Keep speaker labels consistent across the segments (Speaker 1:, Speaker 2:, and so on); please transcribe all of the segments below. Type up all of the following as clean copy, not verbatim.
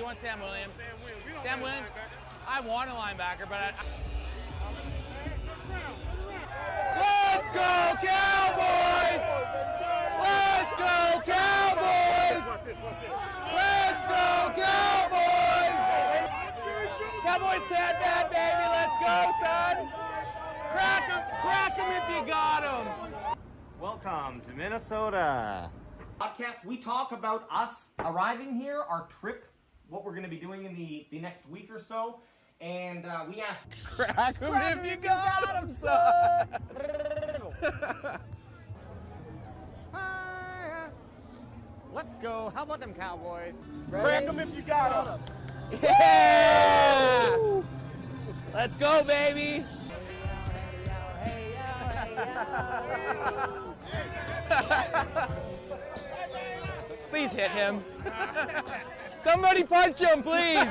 Speaker 1: want Sam Williams? Sam Williams? I want a linebacker, but Let's go, Cowboys! Let's go, Cowboys! Let's go, Cowboys! Cowboys CanFan, baby, let's go, son! Crack 'em if you got 'em!
Speaker 2: Welcome to Minnesota. Podcast, we talk about us arriving here, our trip, what we're going to be doing in the next week or so, and we asked...
Speaker 1: Crack 'em if you got 'em, son!
Speaker 2: Let's go. How about them Cowboys?
Speaker 1: Crack 'em if you got 'em! Yeah! Let's go, baby! Please hit him. Somebody punch him, please.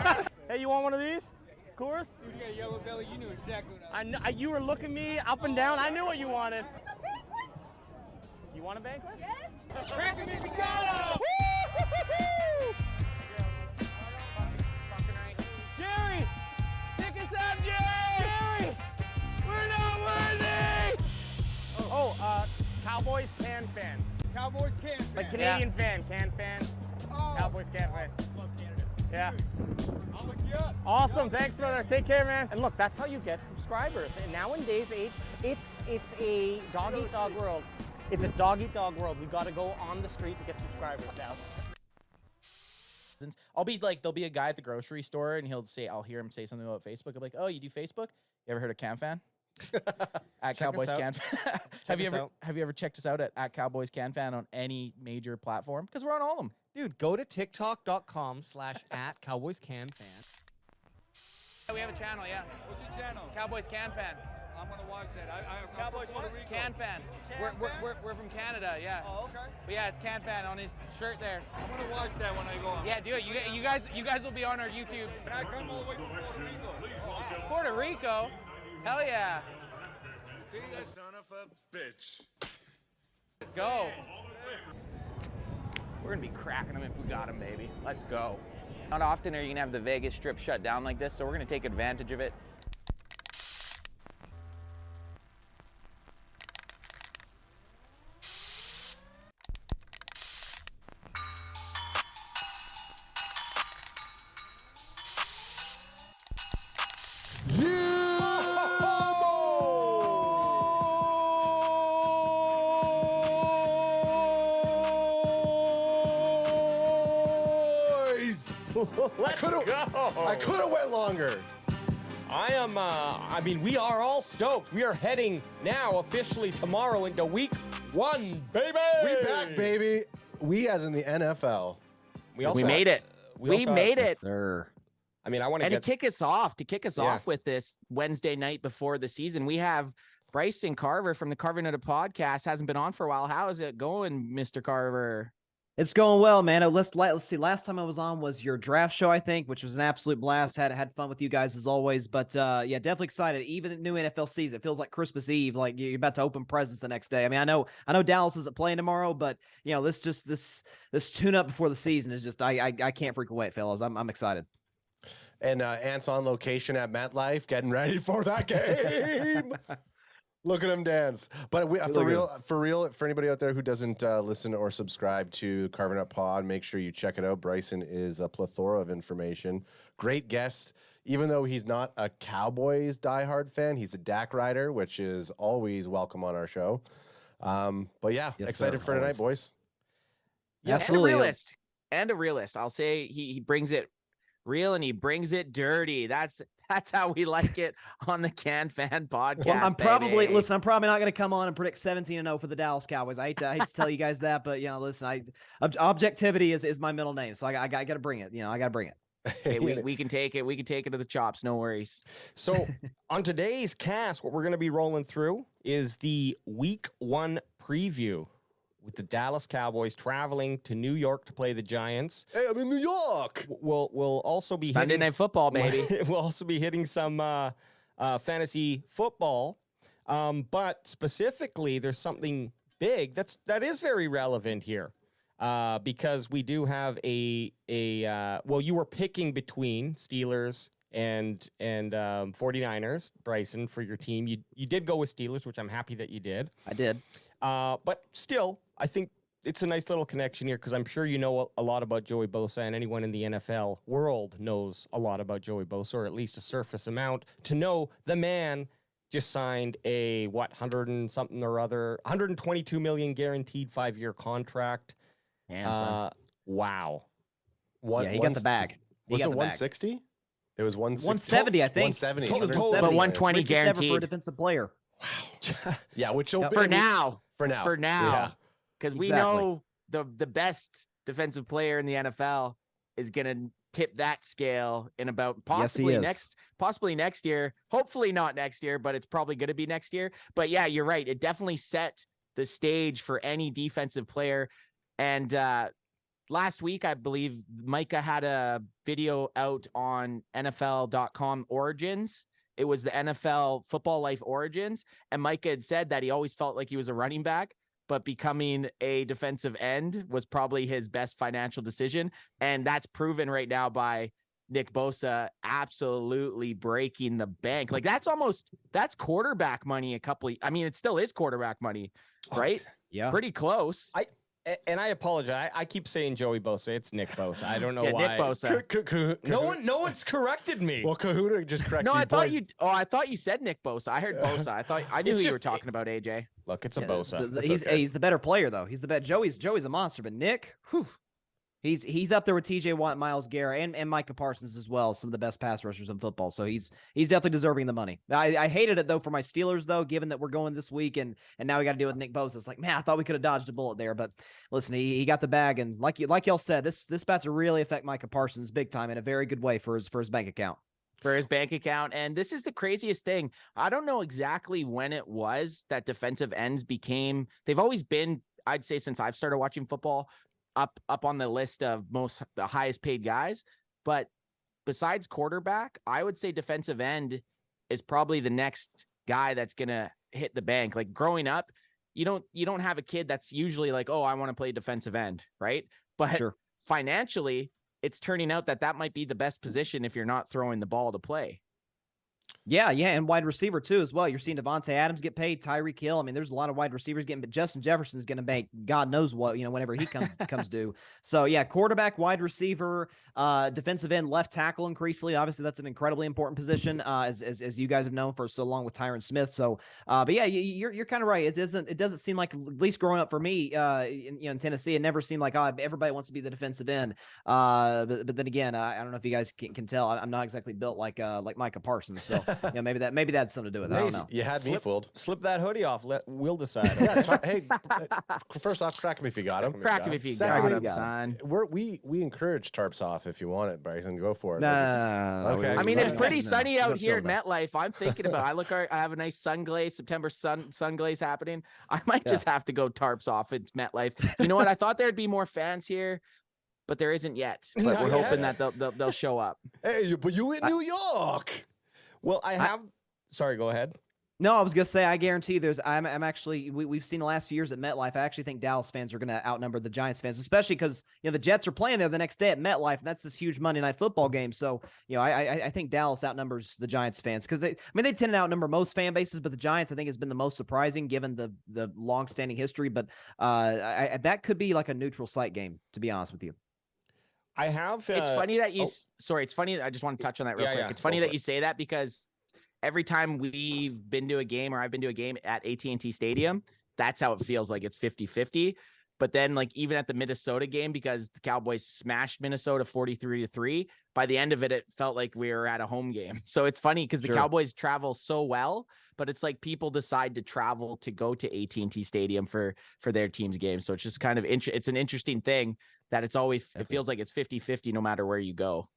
Speaker 2: Hey, you want one of these? Coors?
Speaker 1: You got a yellow belly, you knew exactly what
Speaker 2: I know, you were looking me up and down. I knew what you wanted. You want a banquet?
Speaker 3: Yes.
Speaker 1: Crack him if you got him. Jerry, pick us up, Jerry. We're not worthy.
Speaker 2: Cowboys CanFan.
Speaker 1: Cowboys can't.
Speaker 2: Like Canadian fan, CanFan.
Speaker 1: Oh.
Speaker 2: Cowboys CanFan.
Speaker 1: Love Canada.
Speaker 2: Yeah.
Speaker 1: I'll look you up.
Speaker 2: Awesome, thanks, brother. Take care, man. And look, that's how you get subscribers. And nowadays, it's a dog-eat-dog world. It's a dog-eat-dog world. We've got to go on the street to get subscribers now.
Speaker 4: I'll be like, there'll be a guy at the grocery store, and I'll hear him say something about Facebook. I'll be like, oh, you do Facebook? You ever heard of CanFan? At Cowboys CanFan. Have you ever checked us out at Cowboys CanFan on any major platform? Because we're on all of them.
Speaker 5: Dude, go to tiktok.com/@CowboysCanFan.
Speaker 1: We have a channel, yeah.
Speaker 6: What's your channel?
Speaker 1: Cowboys CanFan.
Speaker 6: I'm gonna watch that. I'm
Speaker 1: Cowboys
Speaker 6: from Puerto Rico.
Speaker 1: CanFan. We're from Canada, yeah.
Speaker 5: Oh, okay.
Speaker 1: But yeah, it's CanFan on his shirt there.
Speaker 6: I'm gonna watch that when I go on.
Speaker 1: Yeah, do it. You guys will be on our YouTube.
Speaker 6: Can I come all the way from Puerto Rico?
Speaker 1: Puerto Rico? Hell yeah.
Speaker 6: See, that's
Speaker 7: Son of a bitch.
Speaker 1: Let's go. We're gonna be cracking them if we got them, baby. Let's go. Not often are you gonna have the Vegas Strip shut down like this, so we're gonna take advantage of it.
Speaker 5: Let's go.
Speaker 8: I could have went longer.
Speaker 5: I mean, we are all stoked. We are heading now officially tomorrow into week 1, baby.
Speaker 8: We back, baby. We as in the NFL.
Speaker 4: We made it. We made it.
Speaker 5: Sir. I mean, I want to
Speaker 4: to kick us off with this Wednesday night before the season, we have Bryson Carver from the Carver Noted podcast. Hasn't been on for a while. How is it going, Mr. Carver?
Speaker 9: It's going well, man. Let's see. Last time I was on was your draft show, I think, which was an absolute blast. Had fun with you guys as always. But yeah, definitely excited. Even the new NFL season, it feels like Christmas Eve, like you're about to open presents the next day. I mean, I know Dallas isn't playing tomorrow, but you know, this tune up before the season is just I can't freaking wait, fellas. I'm excited.
Speaker 8: And Ant's on location at MetLife, getting ready for that game. Look at him dance. But for real, for anybody out there who doesn't listen or subscribe to Carving Up Pod, make sure you check it out. Bryson is a plethora of information. Great guest. Even though he's not a Cowboys diehard fan, he's a Dak rider, which is always welcome on our show. But yeah, yes, excited for tonight, boys.
Speaker 4: Yeah, absolutely. And a realist. I'll say he brings it real and he brings it dirty. That's how we like it on the CanFan podcast.
Speaker 9: Well, I'm probably not going to come on and predict 17-0 for the Dallas Cowboys. I hate to tell you guys that, but you know, listen, objectivity is my middle name, so I got to bring it. You know, I got to bring it.
Speaker 4: Hey, we can take it. We can take it to the chops. No worries.
Speaker 5: So on today's cast, what we're going to be rolling through is the week 1 preview with the Dallas Cowboys traveling to New York to play the Giants.
Speaker 8: Hey, I'm in New York.
Speaker 5: We'll also be
Speaker 4: Sunday Night Football, baby.
Speaker 5: We'll also be hitting some fantasy football. But specifically, there's something big that is very relevant here. because we do have well, you were picking between Steelers and 49ers, Bryson, for your team. You did go with Steelers, which I'm happy that you did.
Speaker 9: I did.
Speaker 5: But still, I think it's a nice little connection here because I'm sure you know a lot about Joey Bosa, and anyone in the NFL world knows a lot about Joey Bosa, or at least a surface amount, to know the man just signed a 100 and something or other, 122 million guaranteed 5-year contract. Wow.
Speaker 9: Yeah, he got the bag.
Speaker 8: Was it 160? It was
Speaker 9: 170, I think.
Speaker 8: 170.
Speaker 5: Total,
Speaker 1: but 120
Speaker 9: Richest ever
Speaker 1: guaranteed
Speaker 9: for a defensive player.
Speaker 8: Yeah, which will
Speaker 1: for now.
Speaker 8: For now.
Speaker 1: For now.
Speaker 8: Yeah.
Speaker 1: Because we
Speaker 9: Exactly.
Speaker 1: know the best defensive player in the NFL is going to tip that scale in about possibly next year. Hopefully not next year, but it's probably going to be next year. But yeah, you're right. It definitely set the stage for any defensive player. And last week, I believe Micah had a video out on NFL.com Origins. It was the NFL Football Life Origins. And Micah had said that he always felt like he was a running back, but becoming a defensive end was probably his best financial decision. And that's proven right now by Nic Bosa absolutely breaking the bank. Like that's quarterback money. It still is quarterback money, right?
Speaker 9: Yeah.
Speaker 1: Pretty close.
Speaker 5: And I apologize. I keep saying Joey Bosa. It's Nic Bosa. I don't know why.
Speaker 1: Nick Bosa.
Speaker 5: No one's corrected me.
Speaker 8: Well, Kahuna just corrected
Speaker 1: No,
Speaker 8: you.
Speaker 1: I thought you said Nick Bosa. I heard Bosa. I knew
Speaker 5: It's
Speaker 1: who you were
Speaker 5: just-
Speaker 1: talking about, AJ.
Speaker 5: Look, it's a Bosa. That's
Speaker 9: He's
Speaker 5: okay.
Speaker 9: he's the better player though. He's the better. Joey's a monster, but Nick, he's up there with TJ Watt, Myles Garrett, and Micah Parsons as well. Some of the best pass rushers in football. So he's definitely deserving the money. I hated it though for my Steelers though, given that we're going this week and now we got to deal with Nic Bosa. It's like, man, I thought we could have dodged a bullet there, but listen, he got the bag, and like y'all said, this about to really affect Micah Parsons big time in a very good way for his bank account.
Speaker 1: And this is the craziest thing. I don't know exactly when it was that defensive ends they've always been, I'd say since I've started watching football, up on the list of the highest paid guys. But besides quarterback, I would say defensive end is probably the next guy that's going to hit the bank. Like growing up, you don't have a kid that's usually like, oh, I want to play defensive end. Right. But financially, it's turning out that might be the best position if you're not throwing the ball to play.
Speaker 9: Yeah, and wide receiver too as well. You're seeing Devontae Adams get paid, Tyreek Hill. I mean, there's a lot of wide receivers getting, but Justin Jefferson's going to make God knows what, whenever he comes due. So yeah, quarterback, wide receiver, defensive end, left tackle increasingly. Obviously, that's an incredibly important position, as you guys have known for so long with Tyron Smith. So, but yeah, you're kind of right. It doesn't seem like, at least growing up for me, in Tennessee, it never seemed like everybody wants to be the defensive end. But then again, I don't know if you guys can tell, I'm not exactly built like Micah Parsons. So maybe that had something to do with it. I don't know.
Speaker 8: You had me fooled.
Speaker 5: Slip that hoodie off. We'll decide.
Speaker 8: Hey, first off, crack him if you got him.
Speaker 1: Crack him if you got
Speaker 8: Secondly,
Speaker 1: him, son.
Speaker 8: We encourage tarps off if you want it, Bryson. Go for it.
Speaker 9: No.
Speaker 8: Okay.
Speaker 1: I mean, it's pretty
Speaker 9: No.
Speaker 1: sunny out here at
Speaker 9: Don't feel
Speaker 1: MetLife. I'm thinking about I have a nice sun glaze, September sun glaze happening. I might just have to go tarps off at MetLife. You know what? I thought there'd be more fans here, but there isn't yet. But
Speaker 5: Not
Speaker 1: we're
Speaker 5: yet.
Speaker 1: hoping that they'll show up.
Speaker 8: Hey, but you in New York.
Speaker 5: Well, I have. Sorry, go ahead.
Speaker 9: No, I was gonna say, I guarantee I'm actually, we've seen the last few years at MetLife. I actually think Dallas fans are gonna outnumber the Giants fans, especially because the Jets are playing there the next day at MetLife, and that's this huge Monday Night Football game. So I think Dallas outnumbers the Giants fans because they tend to outnumber most fan bases, but the Giants I think has been the most surprising given the long-standing history. But that could be like a neutral site game, to be honest with you.
Speaker 5: I have.
Speaker 1: It's funny that you. Sorry, it's funny. I just want to touch on that real quick.
Speaker 5: Yeah,
Speaker 1: it's funny
Speaker 5: go
Speaker 1: that
Speaker 5: for
Speaker 1: you say that because every time we've been to a game or I've been to a game at AT&T Stadium, that's how it feels like it's 50-50. But then like even at the Minnesota game, because the Cowboys smashed Minnesota 43-3, by the end of it, it felt like we were at a home game. So it's funny because the Cowboys travel so well, but it's like people decide to travel to go to AT&T Stadium for their team's game. So it's just kind of, it's an interesting thing that it feels like it's 50-50 no matter where you go.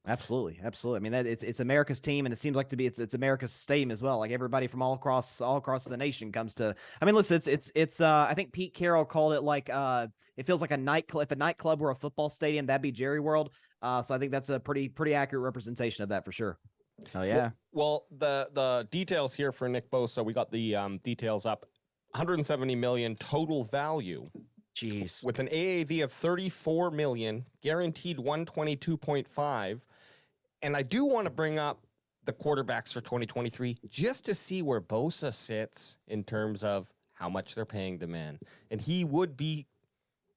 Speaker 9: Absolutely. I mean, that it's America's team, and it seems like to be it's America's stadium as well. Like everybody from all across the nation comes to. I mean, listen, it's I think Pete Carroll called it like it feels like a nightclub. If a nightclub were a football stadium, that'd be Jerry World. So I think that's a pretty accurate representation of that for sure.
Speaker 1: Oh yeah.
Speaker 5: Well, the details here for Nic Bosa, we got the details up. 170 million total value
Speaker 1: Jeez.
Speaker 5: With an AAV of 34 million, guaranteed 122.5. And I do want to bring up the quarterbacks for 2023 just to see where Bosa sits in terms of how much they're paying the man. And he would be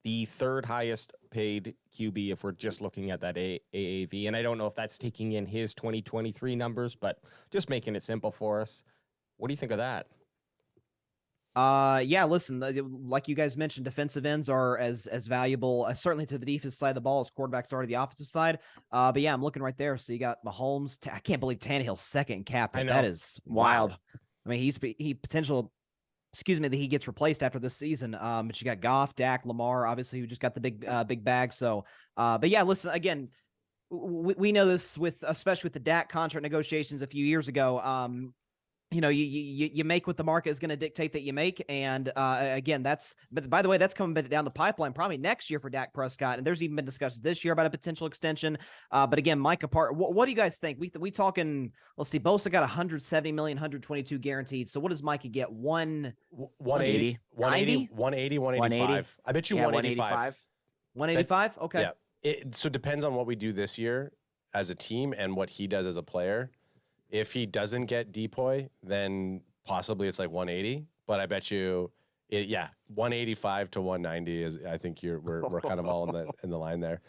Speaker 5: the third highest paid QB if we're just looking at that AAV. And I don't know if that's taking in his 2023 numbers, but just making it simple for us. What do you think of that?
Speaker 9: Yeah, listen, like you guys mentioned, defensive ends are as valuable, certainly to the defensive side of the ball as quarterbacks are to the offensive side. But yeah, I'm looking right there. So you got Mahomes. I can't believe Tannehill's second cap.
Speaker 5: I know.
Speaker 9: That is wild. I mean, he potential. Excuse me, that he gets replaced after this season. But you got Goff, Dak, Lamar, obviously, who just got the big bag. So, but yeah, listen, again, we know this especially with the Dak contract negotiations a few years ago. You know, you make what the market is going to dictate that you make. And again, but by the way, that's coming down the pipeline probably next year for Dak Prescott. And there's even been discussions this year about a potential extension. But again, Micah Parsons, what do you guys think? We talking, let's see, Bosa got 170 million, 122 guaranteed. So what does Micah get?
Speaker 8: 180, 185. I bet you 185.
Speaker 9: 185? Okay.
Speaker 8: Yeah. So it depends on what we do this year as a team and what he does as a player. If he doesn't get Depoy, then possibly it's like 180. But I bet you, 185 to 190 is. I think we're kind of all in the line there.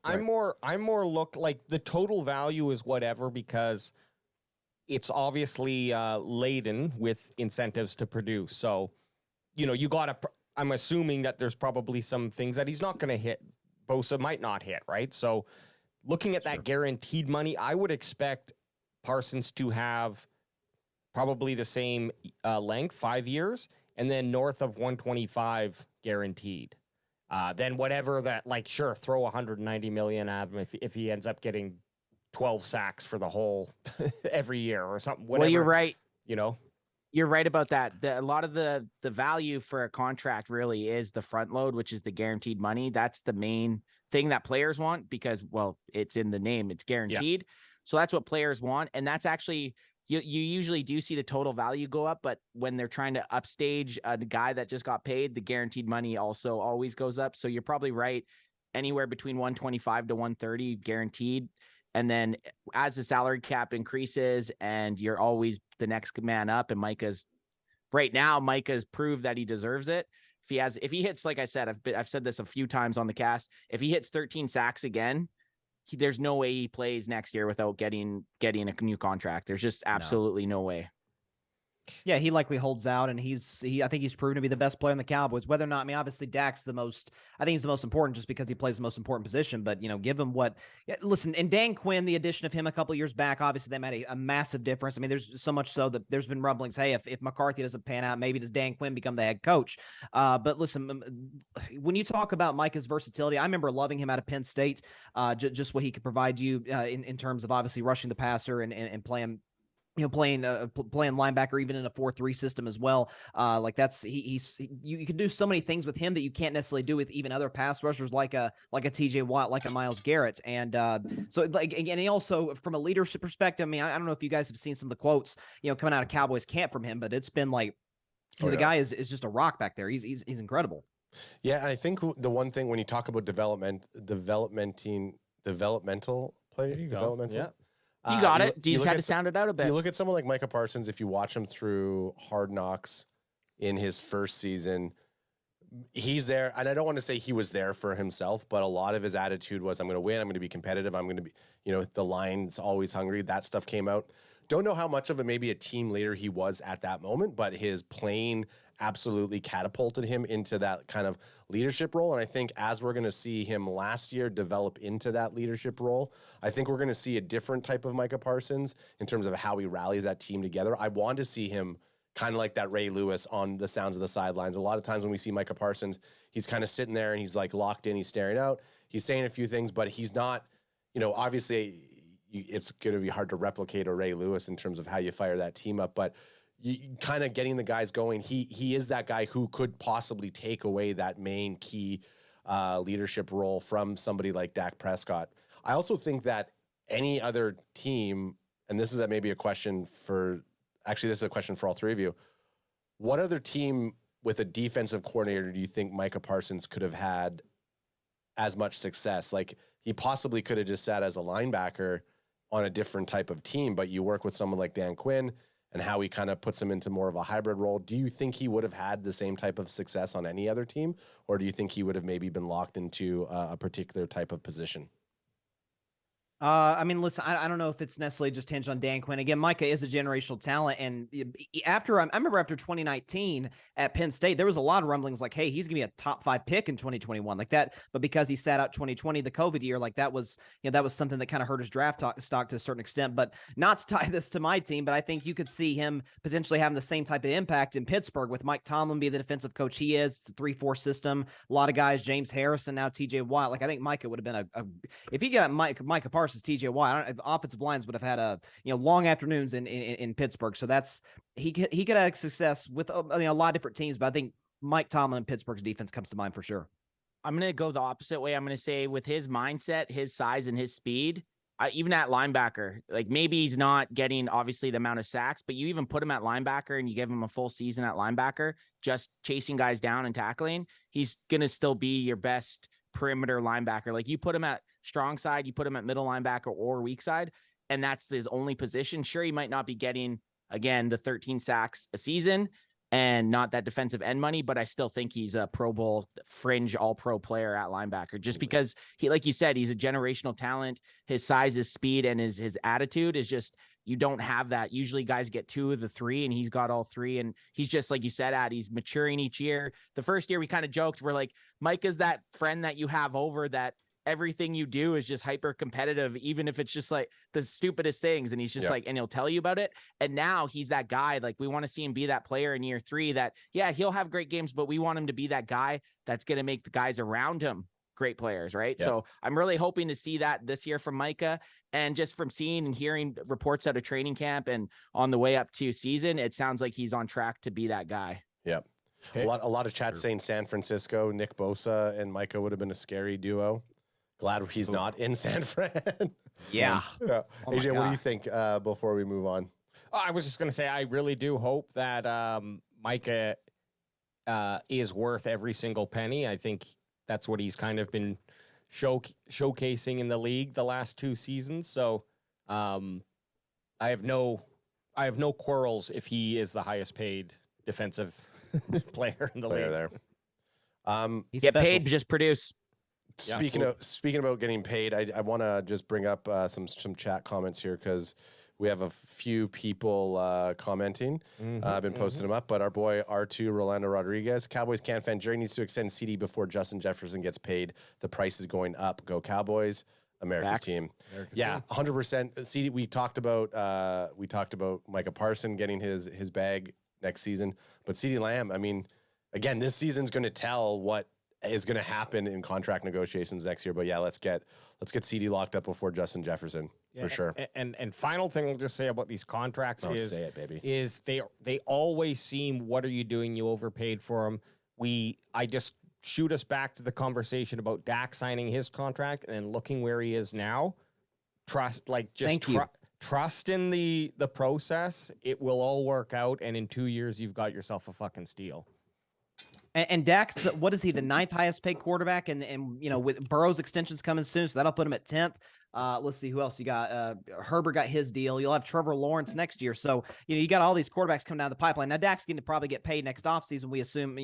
Speaker 5: I'm more look like the total value is whatever because it's obviously laden with incentives to produce. So, you know, you gotta. I'm assuming that there's probably some things that he's not going to hit. Bosa might not hit, right? So, looking at that guaranteed money, I would expect Parsons to have probably the same length, 5 years, and then north of 125 guaranteed. Then whatever that, like, sure, throw 190 million at him if he ends up getting 12 sacks for the whole every year or something. Whatever,
Speaker 1: well, you're right.
Speaker 5: You know,
Speaker 1: you're right about that. A lot of the value for a contract really is the front load, which is the guaranteed money. That's the main thing that players want because, well, it's in the name, it's guaranteed. Yeah. So that's what players want. And that's actually, you usually do see the total value go up, but when they're trying to upstage the guy that just got paid, the guaranteed money also always goes up. So you're probably right. Anywhere between 125 to 130 guaranteed. And then as the salary cap increases and you're always the next man up, and Micah's proved that he deserves it. If he hits, like I said, I've said this a few times on the cast, if he hits 13 sacks again, there's no way he plays next year without getting a new contract. There's just absolutely no way.
Speaker 9: Yeah, he likely holds out, and I think he's proven to be the best player in the Cowboys. Whether or not, I mean, obviously Dak's I think he's the most important just because he plays the most important position. But you know, give him listen. And Dan Quinn, the addition of him a couple of years back, obviously they made a massive difference. I mean, there's so much so that there's been rumblings. Hey, if McCarthy doesn't pan out, maybe does Dan Quinn become the head coach? But listen, when you talk about Micah's versatility, I remember loving him out of Penn State. Just what he could provide you in terms of obviously rushing the passer and playing. You know, playing linebacker even in a 4-3 system as well. Like that's you can do so many things with him that you can't necessarily do with even other pass rushers like a TJ Watt, like a Myles Garrett. And so like again, he also from a leadership perspective. I mean, I don't know if you guys have seen some of the quotes, you know, coming out of Cowboys camp from him, but it's been like the guy is just a rock back there. He's incredible.
Speaker 8: Yeah, and I think the one thing when you talk about developmental play,
Speaker 5: Yeah.
Speaker 1: You got it. You just had to sound it out a bit.
Speaker 8: You look at someone like Micah Parsons, if you watch him through Hard Knocks in his first season, he's there. And I don't want to say he was there for himself, but a lot of his attitude was, I'm going to win. I'm going to be competitive. I'm going to be, you know, the line's always hungry. That stuff came out. Don't know how much of it maybe a team leader he was at that moment, but his playing absolutely catapulted him into that kind of leadership role. And I think as we're going to see him last year develop into that leadership role, I think we're going to see a different type of Micah Parsons in terms of how he rallies that team together. I want to see him kind of like that Ray Lewis on the sounds of the sidelines. A lot of times when we see Micah Parsons, he's kind of sitting there and he's like locked in, he's staring out, he's saying a few things, but he's not, you know, obviously it's going to be hard to replicate a Ray Lewis in terms of how you fire that team up, but you kind of getting the guys going. He is that guy who could possibly take away that main key leadership role from somebody like Dak Prescott. I also think that any other team, and this is maybe a question for, actually this is a question for all three of you. What other team with a defensive coordinator, do you think Micah Parsons could have had as much success? Like, he possibly could have just sat as a linebacker on a different type of team, but you work with someone like Dan Quinn and how he kind of puts him into more of a hybrid role. Do you think he would have had the same type of success on any other team, or do you think he would have maybe been locked into a particular type of position?
Speaker 9: I mean, listen, I don't know if it's necessarily just hinged on Dan Quinn. Again, Micah is a generational talent. And I remember after 2019 at Penn State, there was a lot of rumblings like, hey, he's going to be a top 5 pick in 2021 like that. But because he sat out 2020, the COVID year, like that was something that kind of hurt his draft stock to a certain extent. But not to tie this to my team, but I think you could see him potentially having the same type of impact in Pittsburgh with Mike Tomlin being the defensive coach he is. It's a 3-4 system. A lot of guys, James Harrison, now TJ Watt. Like, I think Micah would have been if he got Micah Parsons, TJ Watt, offensive lines would have had long afternoons in Pittsburgh. So he could have success with a lot of different teams, but I think Mike Tomlin and Pittsburgh's defense comes to mind for sure.
Speaker 1: I'm going to go the opposite way. I'm going to say with his mindset, his size, and his speed, even at linebacker, like maybe he's not getting obviously the amount of sacks, but you even put him at linebacker and you give him a full season at linebacker, just chasing guys down and tackling, he's going to still be your best perimeter linebacker. Like, you put him at strong side, you put him at middle linebacker or weak side, and that's his only position. Sure, he might not be getting, again, the 13 sacks a season and not that defensive end money, but I still think he's a Pro Bowl fringe all-pro player at linebacker, just because he, like you said, he's a generational talent. His size, his speed, and his attitude is just, you don't have that. Usually guys get 2 of the 3, and he's got all 3. And he's just, like you said, he's maturing each year. The first year we kind of joked, we're like, Mike is that friend that you have over that everything you do is just hyper competitive, even if it's just like the stupidest things. And he's just like, and he'll tell you about it. And now he's that guy. Like, we want to see him be that player in year 3 that, yeah, he'll have great games, but we want him to be that guy that's going to make the guys around him great players. Right. Yep. So I'm really hoping to see that this year from Micah, and just from seeing and hearing reports out of training camp and on the way up to season, it sounds like he's on track to be that guy.
Speaker 8: Yep. Okay. A lot of chat saying San Francisco, Nic Bosa and Micah would have been a scary duo. Glad he's not in San Fran.
Speaker 9: Yeah.
Speaker 8: Oh AJ, what do you think before we move on?
Speaker 5: I was just going to say, I really do hope that Micah is worth every single penny. I think that's what he's kind of been showcasing in the league the last 2 seasons. So I have no quarrels if he is the highest paid defensive player in the league.
Speaker 8: There.
Speaker 1: Get paid, just produce.
Speaker 8: Speaking about getting paid, I want to just bring up some chat comments here, because we have a few people commenting. I've been posting them up, but our boy R2 Rolando Rodriguez, Cowboys CanFan, Jerry needs to extend CD before Justin Jefferson gets paid. The price is going up. Go Cowboys, America's team. 100%. CD. We talked about Micah Parsons getting his bag next season, but CD Lamb, I mean, again, this season's going to tell what is going to happen in contract negotiations next year. But yeah, let's get CD locked up before Justin Jefferson for sure.
Speaker 5: And final thing I'll just say about these contracts
Speaker 8: say it, baby.
Speaker 5: is they always seem, what are you doing? You overpaid for them. I just shoot us back to the conversation about Dak signing his contract and looking where he is now. Trust in the process. It will all work out. And in 2 years, you've got yourself a fucking steal.
Speaker 9: And Dak's, what is he, the 9th highest paid quarterback? And with Burrow's extensions coming soon, so that'll put him at 10th. Let's see who else you got. Herbert got his deal. You'll have Trevor Lawrence next year. So, you got all these quarterbacks coming down the pipeline. Now, Dak's going to probably get paid next offseason. We assume,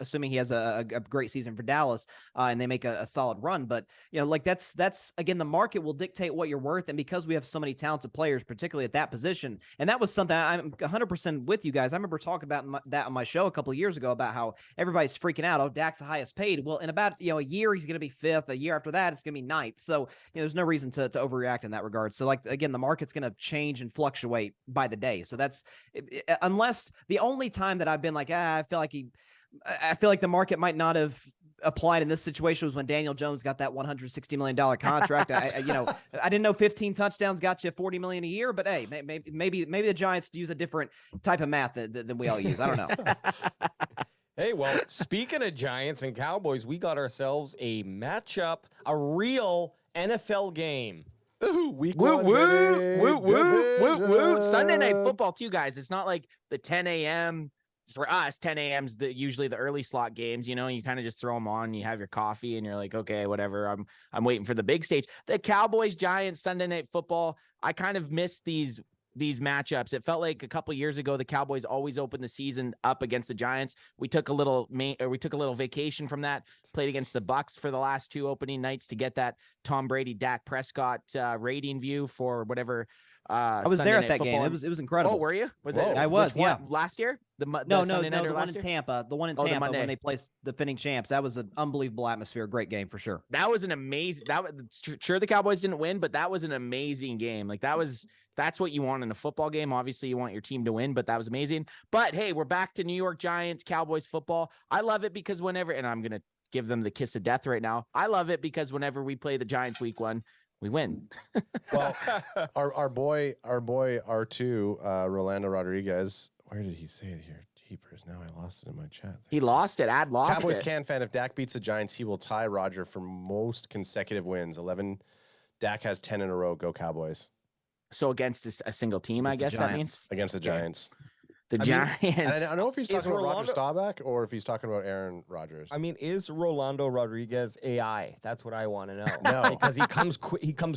Speaker 9: assuming he has a great season for Dallas and they make a solid run. But, that's again, the market will dictate what you're worth. And because we have so many talented players, particularly at that position, and that was something I'm 100% with you guys. I remember talking about that on my show a couple of years ago about how everybody's freaking out. Oh, Dak's the highest paid. Well, in about, a year, he's going to be 5th. A year after that, it's going to be 9th. So, there's no reason to overreact in that regard. So again, the market's going to change and fluctuate by the day. So that's, unless the only time that I've been like, I feel like the market might not have applied in this situation was when Daniel Jones got that $160 million contract. I didn't know 15 touchdowns got you $40 million a year, but hey, maybe the Giants use a different type of math than we all use. I don't know.
Speaker 5: Hey, well, speaking of Giants and Cowboys, we got ourselves a matchup, a real NFL game.
Speaker 8: Ooh, week one, baby.
Speaker 1: Woo. Sunday night football too, guys. It's not like the 10 a.m. for us, 10 a.m.'s usually the early slot games. You know, you kind of just throw them on, you have your coffee, and you're like, okay, whatever. I'm waiting for the big stage. The Cowboys Giants Sunday Night Football. I kind of miss these matchups. It felt like a couple years ago the Cowboys always opened the season up against the Giants. We took a little vacation from that. Played against the Bucks for the last 2 opening nights to get that Tom Brady, Dak Prescott rating view for whatever.
Speaker 9: I was
Speaker 1: Sunday
Speaker 9: there at
Speaker 1: Night
Speaker 9: that
Speaker 1: Football.
Speaker 9: game. It was incredible.
Speaker 1: Oh, were you? Was it?
Speaker 9: I was.
Speaker 1: Which one?
Speaker 9: Yeah.
Speaker 1: Last year?
Speaker 9: No,
Speaker 1: Sunday
Speaker 9: the
Speaker 1: nighter
Speaker 9: one
Speaker 1: last
Speaker 9: in
Speaker 1: year?
Speaker 9: Tampa. The one in
Speaker 1: Oh, the
Speaker 9: Tampa
Speaker 1: Monday.
Speaker 9: when they played the defending champs. That was an unbelievable atmosphere. Great game for sure.
Speaker 1: That was an amazing. Sure the Cowboys didn't win, but that was an amazing game. Like that's what you want in a football game. Obviously, you want your team to win, but that was amazing. But hey, we're back to New York Giants Cowboys football. I love it because whenever, and I'm gonna give them the kiss of death right now. I love it because whenever we play the Giants week 1, we win.
Speaker 8: Well, our boy R2, Rolando Rodriguez. Where did he say it here? Jeepers! Now I lost it in my chat.
Speaker 1: He lost it.
Speaker 8: Cowboys CanFan. If Dak beats the Giants, he will tie Roger for most consecutive wins. 11. Dak has 10 in a row. Go Cowboys.
Speaker 1: So against a single team, I guess that means
Speaker 8: Against the Giants.
Speaker 1: the Giants.
Speaker 8: And I don't know if he's talking about
Speaker 5: Rolando-
Speaker 8: Roger Staubach or if he's talking about Aaron Rodgers.
Speaker 5: I mean, is Rolando Rodriguez AI? That's what I want to know.
Speaker 8: No.
Speaker 5: Because he comes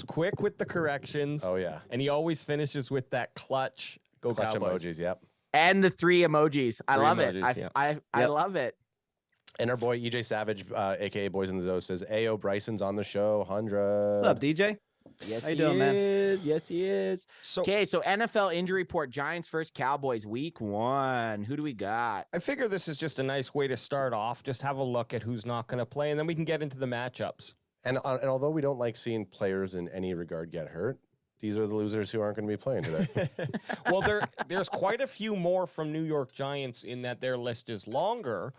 Speaker 5: quick with the corrections.
Speaker 8: Oh yeah.
Speaker 5: And he always finishes with that clutch. Go
Speaker 8: Clutch
Speaker 5: Cowboys.
Speaker 8: emojis. Yep.
Speaker 1: And the 3 emojis. I
Speaker 5: Three
Speaker 1: love
Speaker 5: emojis,
Speaker 1: it.
Speaker 5: yeah.
Speaker 1: I love it.
Speaker 8: And our boy EJ Savage, aka Boys in the Zone, says, "Ayo, Bryson's on the show. 100.
Speaker 9: What's up, DJ?
Speaker 1: Yes,
Speaker 9: How you doing, man?
Speaker 1: is. Yes, he is.
Speaker 5: So
Speaker 1: Okay, so NFL injury report: Giants versus Cowboys, week 1. Who do we got?
Speaker 5: I figure this is just a nice way to start off. Just have a look at who's not going to play, and then we can get into the matchups.
Speaker 8: And although we don't like seeing players in any regard get hurt, these are the losers who aren't going to be playing today.
Speaker 5: Well, there's quite a few more from New York Giants in that their list is longer,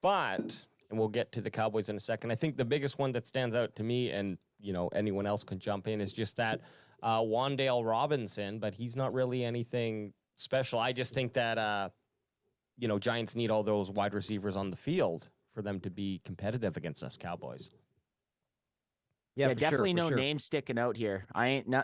Speaker 5: but, and we'll get to the Cowboys in a second, I think the biggest one that stands out to me, and anyone else can jump in, is just that Wan'Dale Robinson, but he's not really anything special. I just think that, Giants need all those wide receivers on the field for them to be competitive against us Cowboys.
Speaker 9: Yeah, for
Speaker 1: definitely
Speaker 9: sure,
Speaker 1: no
Speaker 9: for sure.
Speaker 1: name sticking out here.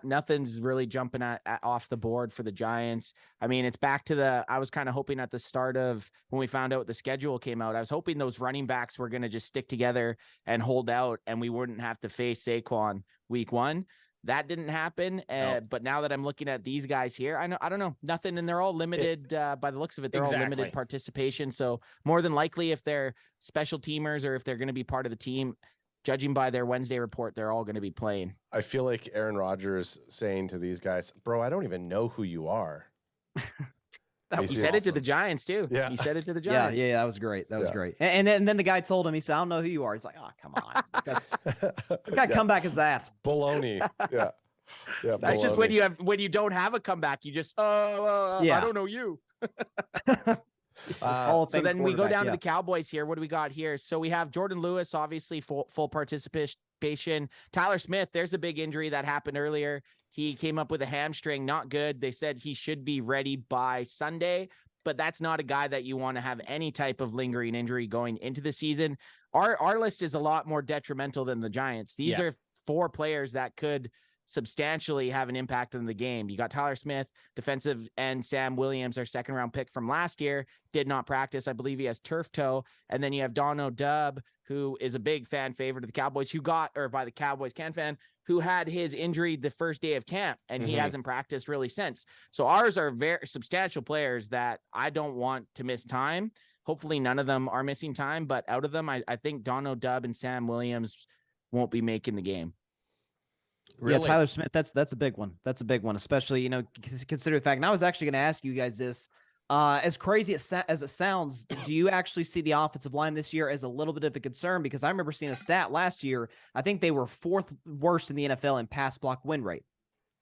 Speaker 1: Nothing's really jumping off the board for the Giants. I mean, it's back to I was kind of hoping at the start of when we found out the schedule came out, I was hoping those running backs were going to just stick together and hold out and we wouldn't have to face Saquon week 1. That didn't happen.
Speaker 5: No.
Speaker 1: But now that I'm looking at these guys here, I don't know, nothing. And they're all limited by the looks of it. They're all limited participation. So more than likely, if they're special teamers or if they're going to be part of the team, judging by their Wednesday report, they're all going to be playing.
Speaker 8: I feel like Aaron Rodgers saying to these guys, "Bro, I don't even know who you are."
Speaker 1: He said it to the Giants too.
Speaker 8: Yeah.
Speaker 1: He said it to the Giants.
Speaker 9: Yeah, that was great. That was great. And then the guy told him, he said, "I don't know who you are." He's like, "Oh, come on." What kind of comeback is that?
Speaker 8: Baloney. Yeah. Yeah.
Speaker 1: That's just when you don't have a comeback. You just I don't know you. So then we go down to the Cowboys here. What do we got here? So we have Jordan Lewis, obviously full participation. Tyler Smith, there's a big injury that happened earlier. He came up with a hamstring, not good. They said he should be ready by Sunday, but that's not a guy that you want to have any type of lingering injury going into the season. Our list is a lot more detrimental than the Giants. These are 4 players that could substantially have an impact on the game. You got Tyler Smith, defensive end Sam Williams, our 2nd-round pick from last year, did not practice. I believe he has turf toe. And then you have Dono Dub, who is a big fan favorite of the Cowboys, by the Cowboys CanFan, who had his injury the first day of camp, and he hasn't practiced really since. So ours are very substantial players that I don't want to miss time. Hopefully none of them are missing time, but out of them, I think Dono Dub and Sam Williams won't be making the game.
Speaker 9: Really? Yeah, Tyler Smith, that's a big one. That's a big one, especially, consider the fact, and I was actually going to ask you guys this, as crazy as it sounds, do you actually see the offensive line this year as a little bit of a concern? Because I remember seeing a stat last year, I think they were 4th worst in the NFL in pass block win rate.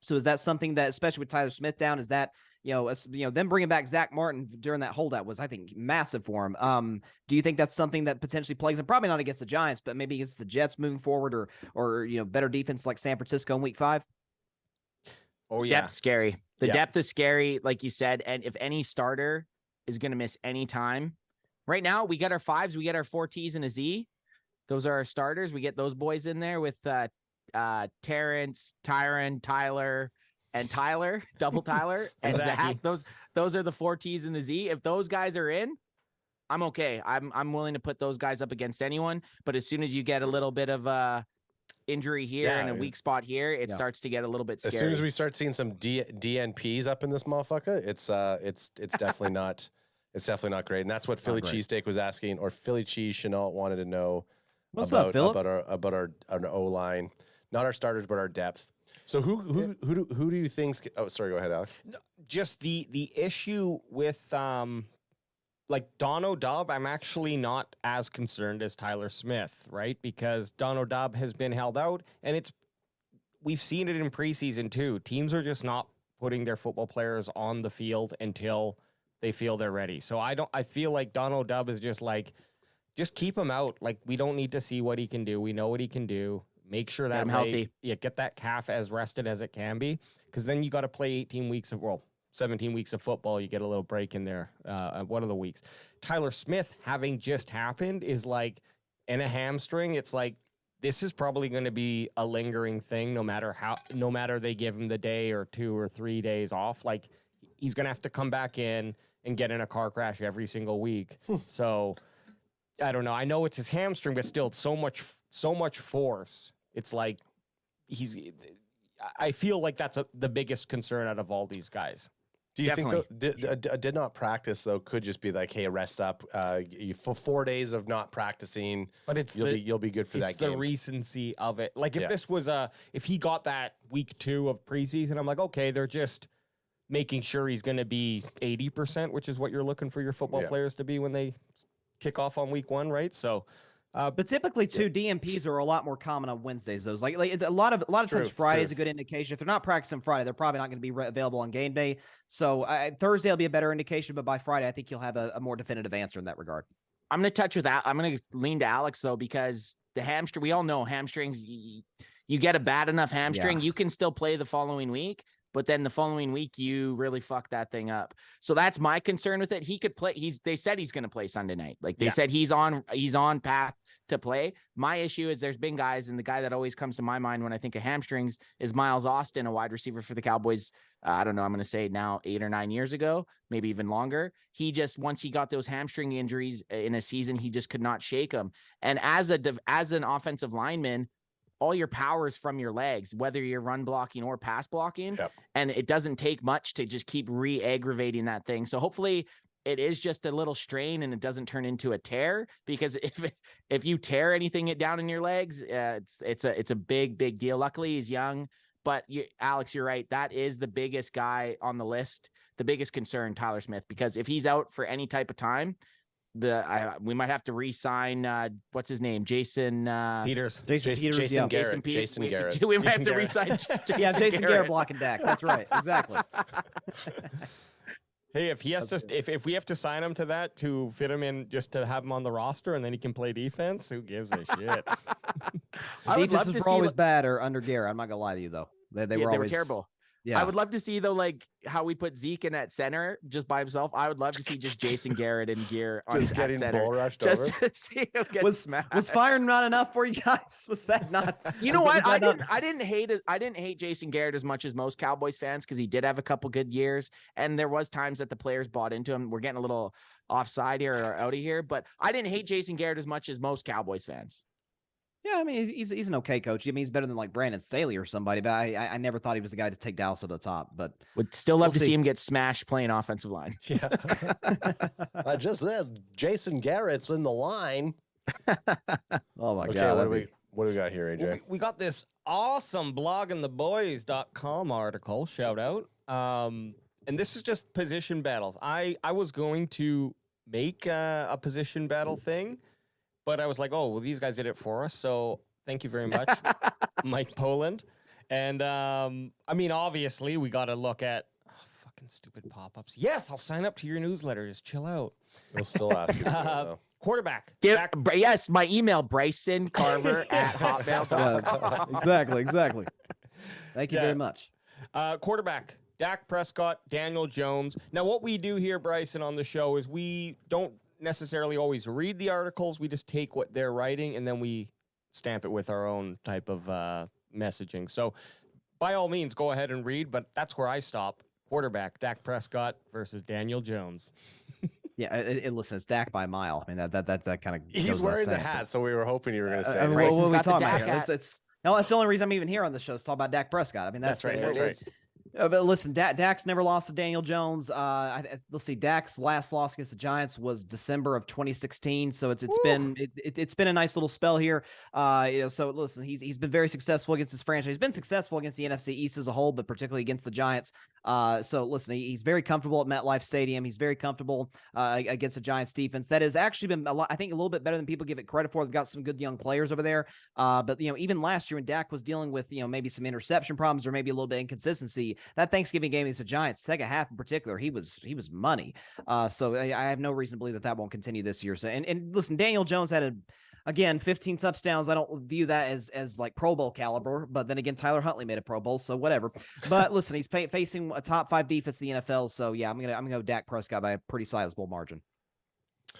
Speaker 9: So is that something that, especially with Tyler Smith down, is that, them bringing back Zach Martin during that holdout was, I think, massive for him. Do you think that's something that potentially plagues him? Probably not against the Giants, but maybe against the Jets moving forward, or better defense like San Francisco in week 5?
Speaker 5: Oh yeah,
Speaker 1: Depth's scary. The depth is scary, like you said. And if any starter is going to miss any time, right now we got our 5s, we get our 4 T's and a Z. Those are our starters. We get those boys in there with Terrence, Tyron, Tyler, and Tyler, double Tyler, and Zach. Those are the 4 T's and the Z. If those guys are in, I'm okay. I'm willing to put those guys up against anyone. But as soon as you get a little bit of injury here and a weak spot here, it starts to get a little bit scary.
Speaker 8: As soon as we start seeing some DNPs up in this motherfucker, it's definitely not. It's definitely not great. And that's what Philly Cheesesteak was asking, or Philly Cheese Chenault wanted to know about our O-line, not our starters, but our depth. So who do you think's? Oh, sorry. Go ahead, Alex.
Speaker 5: Just the issue with like Dono Dobb, I'm actually not as concerned as Tyler Smith, right? Because Dono Dobb has been held out, and we've seen it in preseason too. Teams are just not putting their football players on the field until they feel they're ready. So I feel like Dono Dobb is just keep him out. Like, we don't need to see what he can do. We know what he can do. Make sure that
Speaker 1: I'm healthy.
Speaker 5: Yeah, get that calf as rested as it can be, because then you got to play 17 weeks of football. You get a little break in there, one of the weeks. Tyler Smith, having just happened, is like in a hamstring. It's like, this is probably going to be a lingering thing, no matter they give him the day or 2 or 3 days off. Like, he's going to have to come back in and get in a car crash every single week. So I don't know. I know it's his hamstring, but still, so much force. It's like I feel like that's the biggest concern out of all these guys.
Speaker 8: Do you think did not practice though could just be like, hey, rest up for 4 days of not practicing,
Speaker 5: but
Speaker 8: you'll be good for that game.
Speaker 5: It's the recency of it. Like, if this was if he got that week 2 of preseason, I'm like, okay, they're just making sure he's going to be 80%, which is what you're looking for your football players to be when they kick off on week 1, right? So.
Speaker 9: But typically, too, DMPs are a lot more common on Wednesdays. Those like it's a lot of times Friday is a good indication. If they're not practicing Friday, they're probably not going to be available on game day. So Thursday will be a better indication, but by Friday, I think you'll have a more definitive answer in that regard.
Speaker 1: I'm going to touch with that. I'm going to lean to Alex though, because the hamstring. We all know hamstrings. You get a bad enough hamstring, you can still play the following week. But then the following week, you really fuck that thing up. So that's my concern with it. He could play. They said he's going to play Sunday night. Like they said, he's on path to play. My issue is there's been guys, and the guy that always comes to my mind when I think of hamstrings is Miles Austin, a wide receiver for the Cowboys. I don't know. I'm going to say now 8 or 9 years ago, maybe even longer. He just, once he got those hamstring injuries in a season, he just could not shake them. And as an offensive lineman, all your power is from your legs, whether you're run blocking or pass blocking.
Speaker 8: Yep.
Speaker 1: And it doesn't take much to just keep re-aggravating that thing. So hopefully it is just a little strain and it doesn't turn into a tear, because if you tear anything down in your legs, it's a big deal. Luckily he's young, but Alex, you're right. That is the biggest guy on the list, the biggest concern, Tyler Smith, because if he's out for any type of time, we might have to re-sign what's his name, Jason
Speaker 5: Peters.
Speaker 8: Jason Garrett.
Speaker 1: We might
Speaker 8: Jason
Speaker 1: have to re-sign
Speaker 9: Jason Garrett blocking Dak. That's right. Exactly.
Speaker 5: Hey, if he has if we have to sign him to that to fit him in, just to have him on the roster, and then he can play defense, who gives a shit?
Speaker 9: Defenses were always bad or under Garrett. I'm not gonna lie to you though. They were always
Speaker 1: terrible. Yeah. I would love to see though, like how we put Zeke in at center just by himself. I would love to see just Jason Garrett in gear on
Speaker 8: just getting
Speaker 1: center,
Speaker 8: bull rushed
Speaker 1: just
Speaker 8: over.
Speaker 1: To see him get smashed.
Speaker 9: Was firing not enough for you guys? Was that not?
Speaker 1: You know what? I didn't hate Jason Garrett as much as most Cowboys fans, because he did have a couple good years, and there was times that the players bought into him. We're getting a little offside here or out of here, but I didn't hate Jason Garrett as much as most Cowboys fans.
Speaker 9: Yeah, I mean, he's an okay coach. I mean, he's better than like Brandon Staley or somebody, but I never thought he was the guy to take Dallas to the top. But
Speaker 1: would still love to see him get smashed playing offensive line.
Speaker 8: Yeah. I just said Jason Garrett's in the line.
Speaker 9: Oh my God.
Speaker 8: What do we got here, AJ?
Speaker 5: We got this awesome bloggingtheboys.com article, shout out. And this is just position battles. I was going to make a position battle thing, but I was like, oh, well, these guys did it for us. So thank you very much, Mike Poland. And I mean, obviously, we got to look at fucking stupid pop-ups. Yes, I'll sign up to your newsletter. Just chill out.
Speaker 8: We'll still ask you.
Speaker 5: Quarterback.
Speaker 1: Yes, my email, BrysonCarver@hotmail.com.
Speaker 9: Exactly. Thank you very much.
Speaker 5: Quarterback. Dak Prescott, Daniel Jones. Now, what we do here, Bryson, on the show is we don't necessarily always read the articles. We just take what they're writing and then we stamp it with our own type of messaging. So by all means, go ahead and read, but that's where I stop. Quarterback, Dak Prescott versus Daniel Jones.
Speaker 9: Yeah, listen, it's Dak by a mile. I mean, that kind of.
Speaker 8: He's wearing the hat, so we were hoping you were going to say.
Speaker 9: What are we talking about?
Speaker 1: Dak hat.
Speaker 9: No, that's the only reason I'm even here on the show is talk about Dak Prescott. I mean, that's
Speaker 5: right.
Speaker 9: That's right. But listen, Dak's never lost to Daniel Jones. Let's see, Dak's last loss against the Giants was December of 2016. So it's been a nice little spell here. So listen, he's been very successful against his franchise. He's been successful against the NFC East as a whole, but particularly against the Giants. So listen, he's very comfortable at MetLife Stadium. He's very comfortable against the Giants defense. That has actually been I think a little bit better than people give it credit for. They've got some good young players over there. But even last year when Dak was dealing with maybe some interception problems or maybe a little bit of inconsistency, that Thanksgiving game against the Giants, second half in particular, he was money. So I have no reason to believe that won't continue this year. So and listen, Daniel Jones had again 15 touchdowns. I don't view that as like Pro Bowl caliber, but then again, Tyler Huntley made a Pro Bowl, so whatever. But listen, he's facing a top 5 defense in the NFL. So yeah, I'm gonna go Dak Prescott by a pretty sizable margin.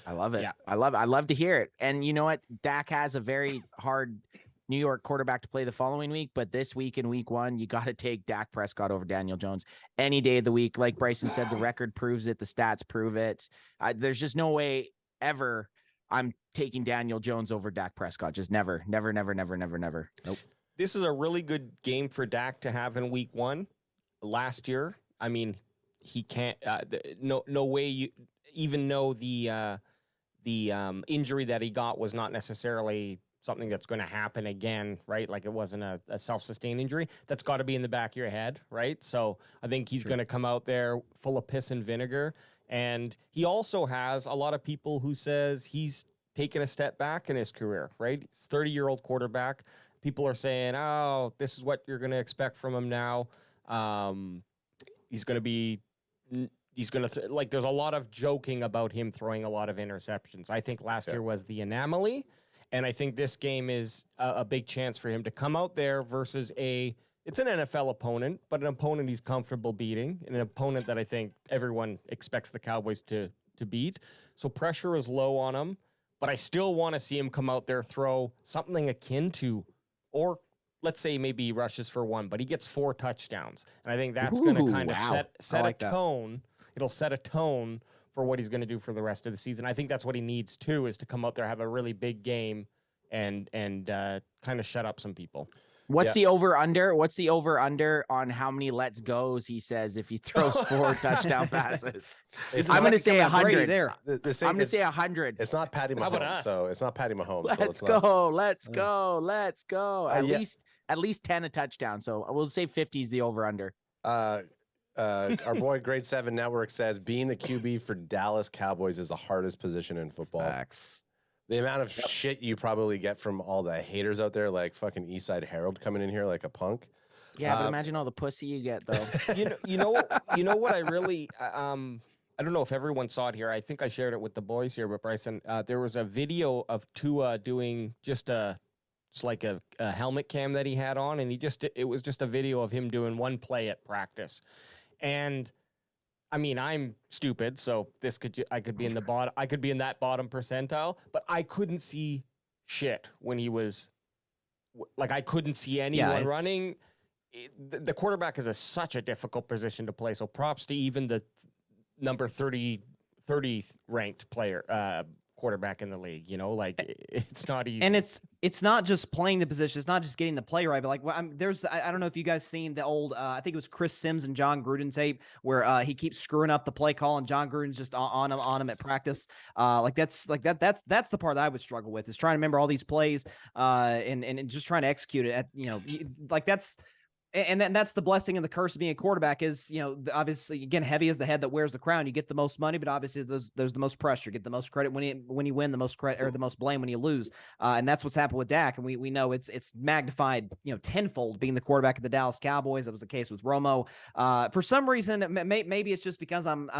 Speaker 1: I love it.
Speaker 5: Yeah.
Speaker 1: I love to hear it. And you know what? Dak has a very hard New York quarterback to play the following week, but this week in week 1, you got to take Dak Prescott over Daniel Jones any day of the week. Like Bryson said, the record proves it. The stats prove it. There's just no way ever I'm taking Daniel Jones over Dak Prescott. Just never. Nope.
Speaker 5: This is a really good game for Dak to have in week 1. Last year, I mean, he can't, no way you even know the injury that he got was not necessarily something that's going to happen again, right? Like it wasn't a self-sustained injury. That's got to be in the back of your head, right? So I think he's going to come out there full of piss and vinegar. And he also has a lot of people who says he's taken a step back in his career, right? He's a 30-year-old quarterback. People are saying, oh, this is what you're going to expect from him now. He's going to like, there's a lot of joking about him throwing a lot of interceptions. I think last year was the anomaly. And I think this game is a big chance for him to come out there versus it's an NFL opponent, but an opponent he's comfortable beating, and an opponent that I think everyone expects the Cowboys to beat. So pressure is low on him, but I still want to see him come out there, throw something akin to, or let's say maybe he rushes for 1, but he gets 4 touchdowns. And I think that's going to kind of set a tone. It'll set a tone for what he's going to do for the rest of the season. I think that's what he needs too, is to come out there, have a really big game, and kind of shut up some people.
Speaker 1: What's the over under? What's the over under on how many let's goes he says if he throws 4 touchdown passes? I'm going to say 100 there. I'm going to say 100.
Speaker 8: It's not Patty Mahomes, so it's not Patty Mahomes.
Speaker 1: Let's go. At least 10 a touchdown. So we'll say 50 is the over under.
Speaker 8: Our boy Grade 7 Network says being the QB for Dallas Cowboys is the hardest position in football.
Speaker 9: Facts.
Speaker 8: The amount of shit you probably get from all the haters out there, like fucking Eastside Harold coming in here like a punk.
Speaker 1: Yeah, but imagine all the pussy you get though.
Speaker 5: you know what I really I don't know if everyone saw it here. I think I shared it with the boys here, but Bryson, there was a video of Tua doing just like a helmet cam that he had on, and it was just a video of him doing one play at practice. And I mean, I'm stupid, so I could be in that bottom percentile, but I couldn't see shit when he was like, I couldn't see anyone running. The quarterback is such a difficult position to play. So props to even the number 30 ranked player, quarterback in the league, like it's not easy.
Speaker 9: And it's not just playing the position. It's not just getting the play right, but like I don't know if you guys seen the old I think it was Chris Sims and John Gruden tape where he keeps screwing up the play call and John Gruden's just on him at practice. That's the part that I would struggle with, is trying to remember all these plays and just trying to execute it at like that's. And that's the blessing and the curse of being a quarterback is, obviously, again, heavy is the head that wears the crown. You get the most money, but obviously there's the most pressure. You get the most credit when you win, the most credit or the most blame when you lose. And that's what's happened with Dak. And we know it's magnified, tenfold being the quarterback of the Dallas Cowboys. That was the case with Romo. For some reason, maybe it's just because I'm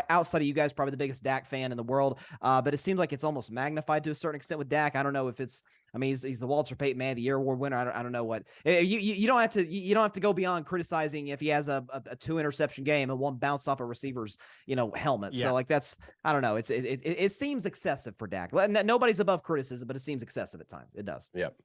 Speaker 9: outside of you guys, probably the biggest Dak fan in the world. But it seems like it's almost magnified to a certain extent with Dak. I don't know if it's, he's the Walter Payton Man of the Year award winner. I don't know what you don't have to go beyond criticizing if he has a 2 interception game and one bounced off a receiver's, helmet. Yeah. So like I don't know. It seems excessive for Dak. Nobody's above criticism, but it seems excessive at times. It does.
Speaker 8: Yep.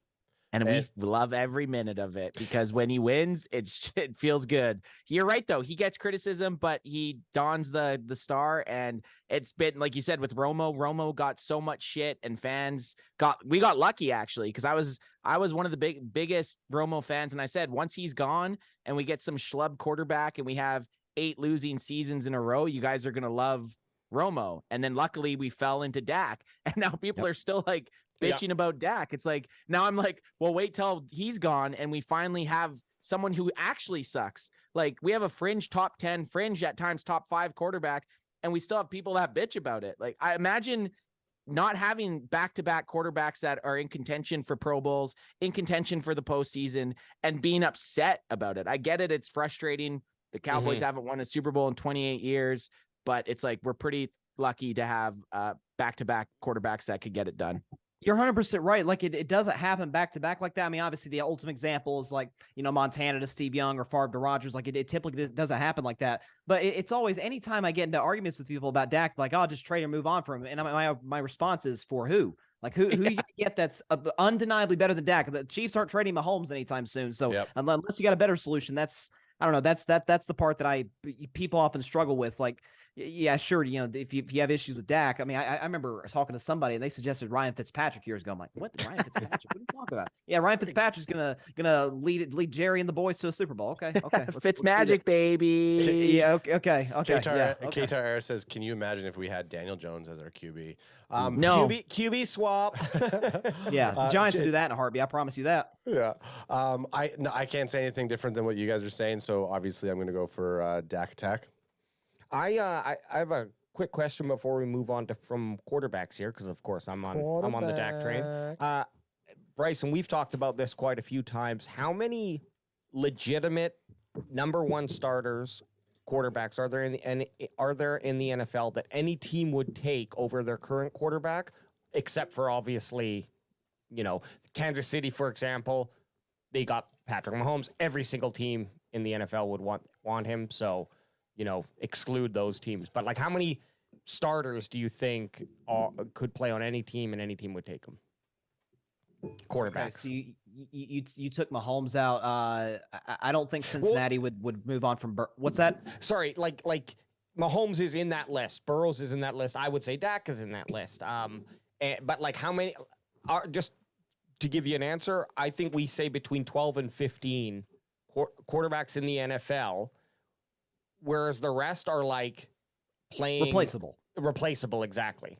Speaker 1: And we love every minute of it because when he wins, it feels good. You're right, though. He gets criticism, but he dons the star. And it's been, like you said, with Romo. Romo got so much shit, and we got lucky, actually, because I was one of the biggest Romo fans. And I said, once he's gone and we get some schlub quarterback and we have 8 losing seasons in a row, you guys are going to love Romo. And then luckily we fell into Dak. And now people are still like, bitching about Dak. It's like, now I'm like, well, wait till he's gone and we finally have someone who actually sucks. Like, we have a fringe top 10, fringe at times top 5 quarterback, and we still have people that bitch about it. Like, I imagine not having back-to-back quarterbacks that are in contention for Pro Bowls, in contention for the postseason, and being upset about it. I get it. It's frustrating. The Cowboys haven't won a Super Bowl in 28 years, but it's like, we're pretty lucky to have back-to-back quarterbacks that could get it done.
Speaker 9: You're 100% right. Like, it doesn't happen back to back like that. I mean, obviously the ultimate example is like, Montana to Steve Young or Favre to Rodgers. Like, it typically doesn't happen like that. But it's always, anytime I get into arguments with people about Dak, like, I'll just trade and move on from him. And my response is, for who? Like, who you get that's undeniably better than Dak? The Chiefs aren't trading Mahomes anytime soon. So unless you got a better solution, I don't know. That's the part that people often struggle with. Like, yeah, sure. If you have issues with Dak, I mean, I remember talking to somebody and they suggested Ryan Fitzpatrick years ago. I'm like, what? Ryan Fitzpatrick? What are you talking about? Yeah, Ryan Fitzpatrick's gonna lead Jerry and the boys to a Super Bowl. Okay.
Speaker 1: Fitzmagic, baby.
Speaker 9: Yeah. Okay.
Speaker 8: Katar says, can you imagine if we had Daniel Jones as our QB?
Speaker 1: No.
Speaker 5: QB swap.
Speaker 9: Yeah, the Giants will do that in a heartbeat. I promise you that.
Speaker 8: Yeah. I can't say anything different than what you guys are saying. So obviously, I'm going to go for Dak attack.
Speaker 5: I have a quick question before we move on from quarterbacks here, because of course I'm on the Dak train. Bryson, we've talked about this quite a few times. How many legitimate number 1 starters, quarterbacks are there in the NFL that any team would take over their current quarterback, except for obviously, Kansas City, for example, they got Patrick Mahomes. Every single team in the NFL would want him. So, exclude those teams. But like, how many starters do you think could play on any team and any team would take them? Quarterbacks.
Speaker 9: Okay, so you took Mahomes out. I don't think Cincinnati would move on from what's that?
Speaker 5: Sorry, like Mahomes is in that list. Burrows is in that list. I would say Dak is in that list. But like, how many are, just to give you an answer, I think we say between 12 and 15 quarterbacks in the NFL, whereas the rest are like playing replaceable, exactly.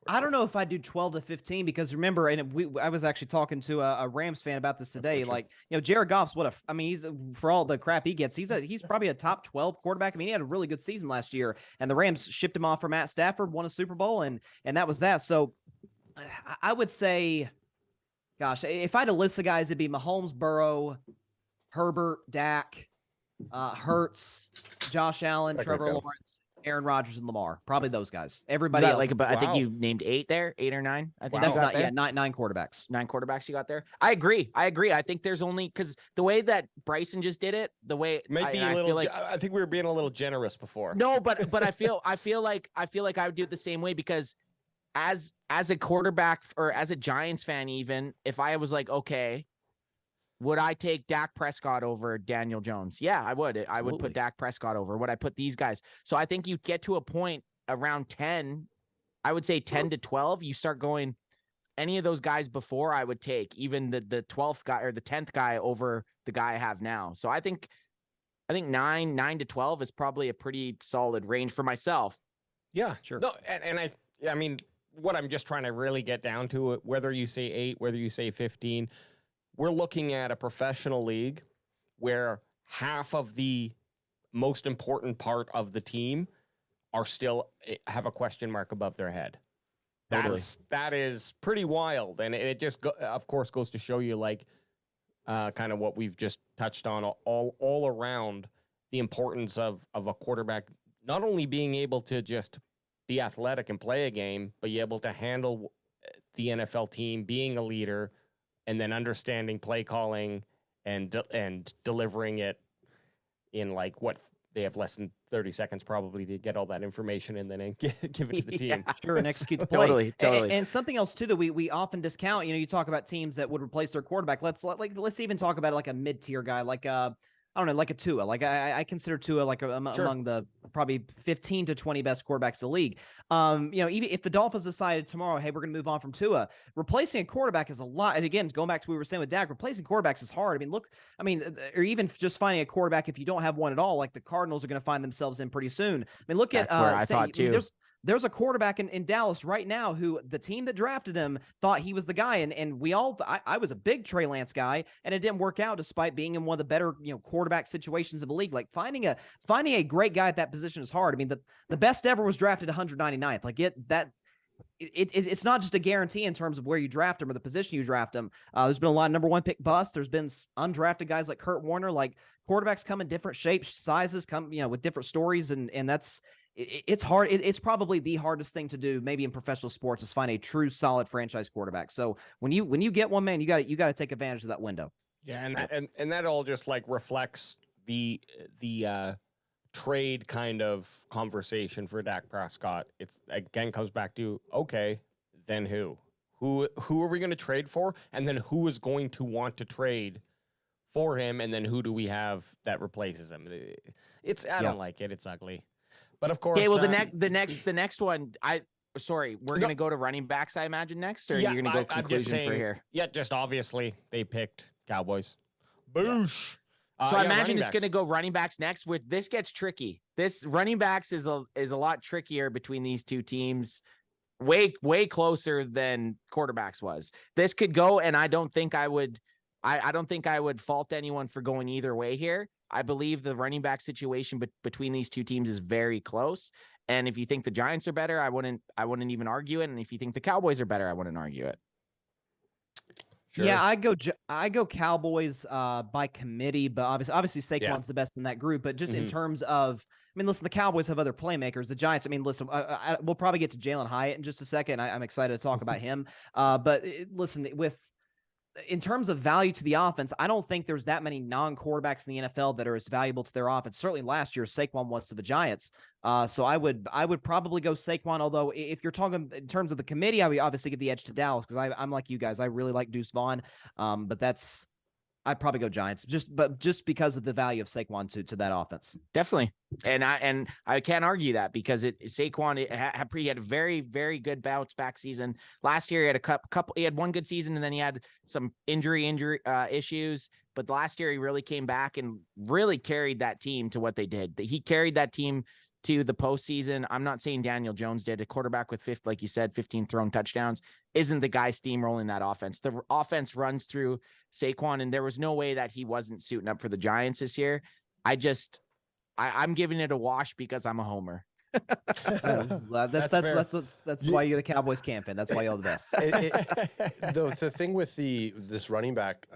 Speaker 9: I don't know if I do 12 to 15 because remember, and I was actually talking to a Rams fan about this today. Like, Jared Goff's he's, for all the crap he gets, he's probably a top 12 quarterback. I mean, he had a really good season last year, and the Rams shipped him off for Matt Stafford, won a Super Bowl, and that was that. So I would say, gosh, if I had a list of guys, it'd be Mahomes, Burrow, Herbert, Dak, Hurts, Josh Allen, Trevor Lawrence, Aaron Rodgers, and Lamar. Probably those guys. Everybody else.
Speaker 1: I think you named 8 there, 8 or 9. I think
Speaker 9: that's not. Yeah, 9 quarterbacks.
Speaker 1: 9 quarterbacks you got there. I agree. I think there's only, because the way that Bryson just did it, the way
Speaker 5: I think we were being a little generous before.
Speaker 1: No, but I feel like I would do it the same way, because as a quarterback or as a Giants fan, even if I was like, okay, would I take Dak Prescott over Daniel Jones? Yeah, I would. I would put Dak Prescott over. Would I put these guys? So I think you get to a point around 10, I would say 10 to 12, you start going, any of those guys before I would take, even the 12th guy or the 10th guy over the guy I have now. So I think 9 to 12 is probably a pretty solid range for myself.
Speaker 5: Yeah, sure. No, and I mean, what I'm just trying to really get down to it, whether you say 8, whether you say 15, we're looking at a professional league where half of the most important part of the team are still have a question mark above their head. That is pretty wild. And it just, of course, goes to show you like kind of what we've just touched on all around the importance of a quarterback, not only being able to just be athletic and play a game, but be able to handle the NFL team, being a leader, and then understanding play calling and delivering it in like they have less than 30 seconds probably to get all that information and then give it to the team.
Speaker 9: Sure, and execute the play.
Speaker 1: Totally.
Speaker 9: And something else too that we often discount. You talk about teams that would replace their quarterback. Let's even talk about like a mid-tier guy, like I don't know, like a Tua. Like I consider Tua like among the probably 15 to 20 best quarterbacks in the league. Even if the Dolphins decided tomorrow, hey, we're going to move on from Tua, replacing a quarterback is a lot. And again, going back to what we were saying with Dak, replacing quarterbacks is hard. Or even just finding a quarterback if you don't have one at all, like the Cardinals are going to find themselves in pretty soon. Look
Speaker 1: That's
Speaker 9: at
Speaker 1: where I thought too.
Speaker 9: There's a quarterback in Dallas right now who the team that drafted him thought he was the guy. And we all, I was a big Trey Lance guy, and it didn't work out despite being in one of the better, quarterback situations of the league. Like finding a great guy at that position is hard. The best ever was drafted 199th. Like it's not just a guarantee in terms of where you draft him or the position you draft him. There's been a lot of number one pick busts. There's been undrafted guys like Kurt Warner. Like quarterbacks come in different shapes, sizes, come with different stories, and it's hard. It's probably the hardest thing to do, maybe in professional sports, is find a true solid franchise quarterback. So when you get one, man, you got to take advantage of that window.
Speaker 5: Yeah, and that all just like reflects the trade kind of conversation for Dak Prescott. It's again comes back to, okay, then who are we going to trade for, and then who is going to want to trade for him, and then who do we have that replaces him? I don't like it. It's ugly. But of course,
Speaker 1: okay. Well, the next one. We're gonna go to running backs, I imagine next, or you're gonna go conclusion for here.
Speaker 5: Yeah, just obviously they picked Cowboys. Boosh.
Speaker 1: So I imagine it's gonna go running backs next. With this gets tricky. This running backs is a lot trickier between these two teams. Way closer than quarterbacks was. This could go, and I don't think I would fault anyone for going either way here. I believe the running back situation between these two teams is very close. And if you think the Giants are better, I wouldn't even argue it. And if you think the Cowboys are better, I wouldn't argue it.
Speaker 9: Sure. Yeah, I go Cowboys by committee, but obviously Saquon's the best in that group. But just in terms of, listen, the Cowboys have other playmakers. The Giants, listen, we'll probably get to Jalen Hyatt in just a second. I'm excited to talk about him. But listen, in terms of value to the offense, I don't think there's that many non-quarterbacks in the NFL that are as valuable to their offense. Certainly last year, Saquon was to the Giants. So I would probably go Saquon. Although if you're talking in terms of the committee, I would obviously give the edge to Dallas because I'm like you guys. I really like Deuce Vaughn. But I'd probably go Giants just because of the value of Saquon to that offense.
Speaker 1: Definitely. And I can't argue that because Saquon he had a very, very good bounce back season. Last year he had a couple, he had one good season and then he had some injury issues. But last year he really came back and really carried that team to what they did. He carried that team to the postseason. I'm not saying Daniel Jones did. A quarterback with like you said, 15 thrown touchdowns isn't the guy steamrolling that offense. The offense runs through Saquon, and there was no way that he wasn't suiting up for the Giants this year. I'm giving it a wash because I'm a homer.
Speaker 9: That's why you're the Cowboys camp fan. That's why you're the best.
Speaker 8: The thing with this running back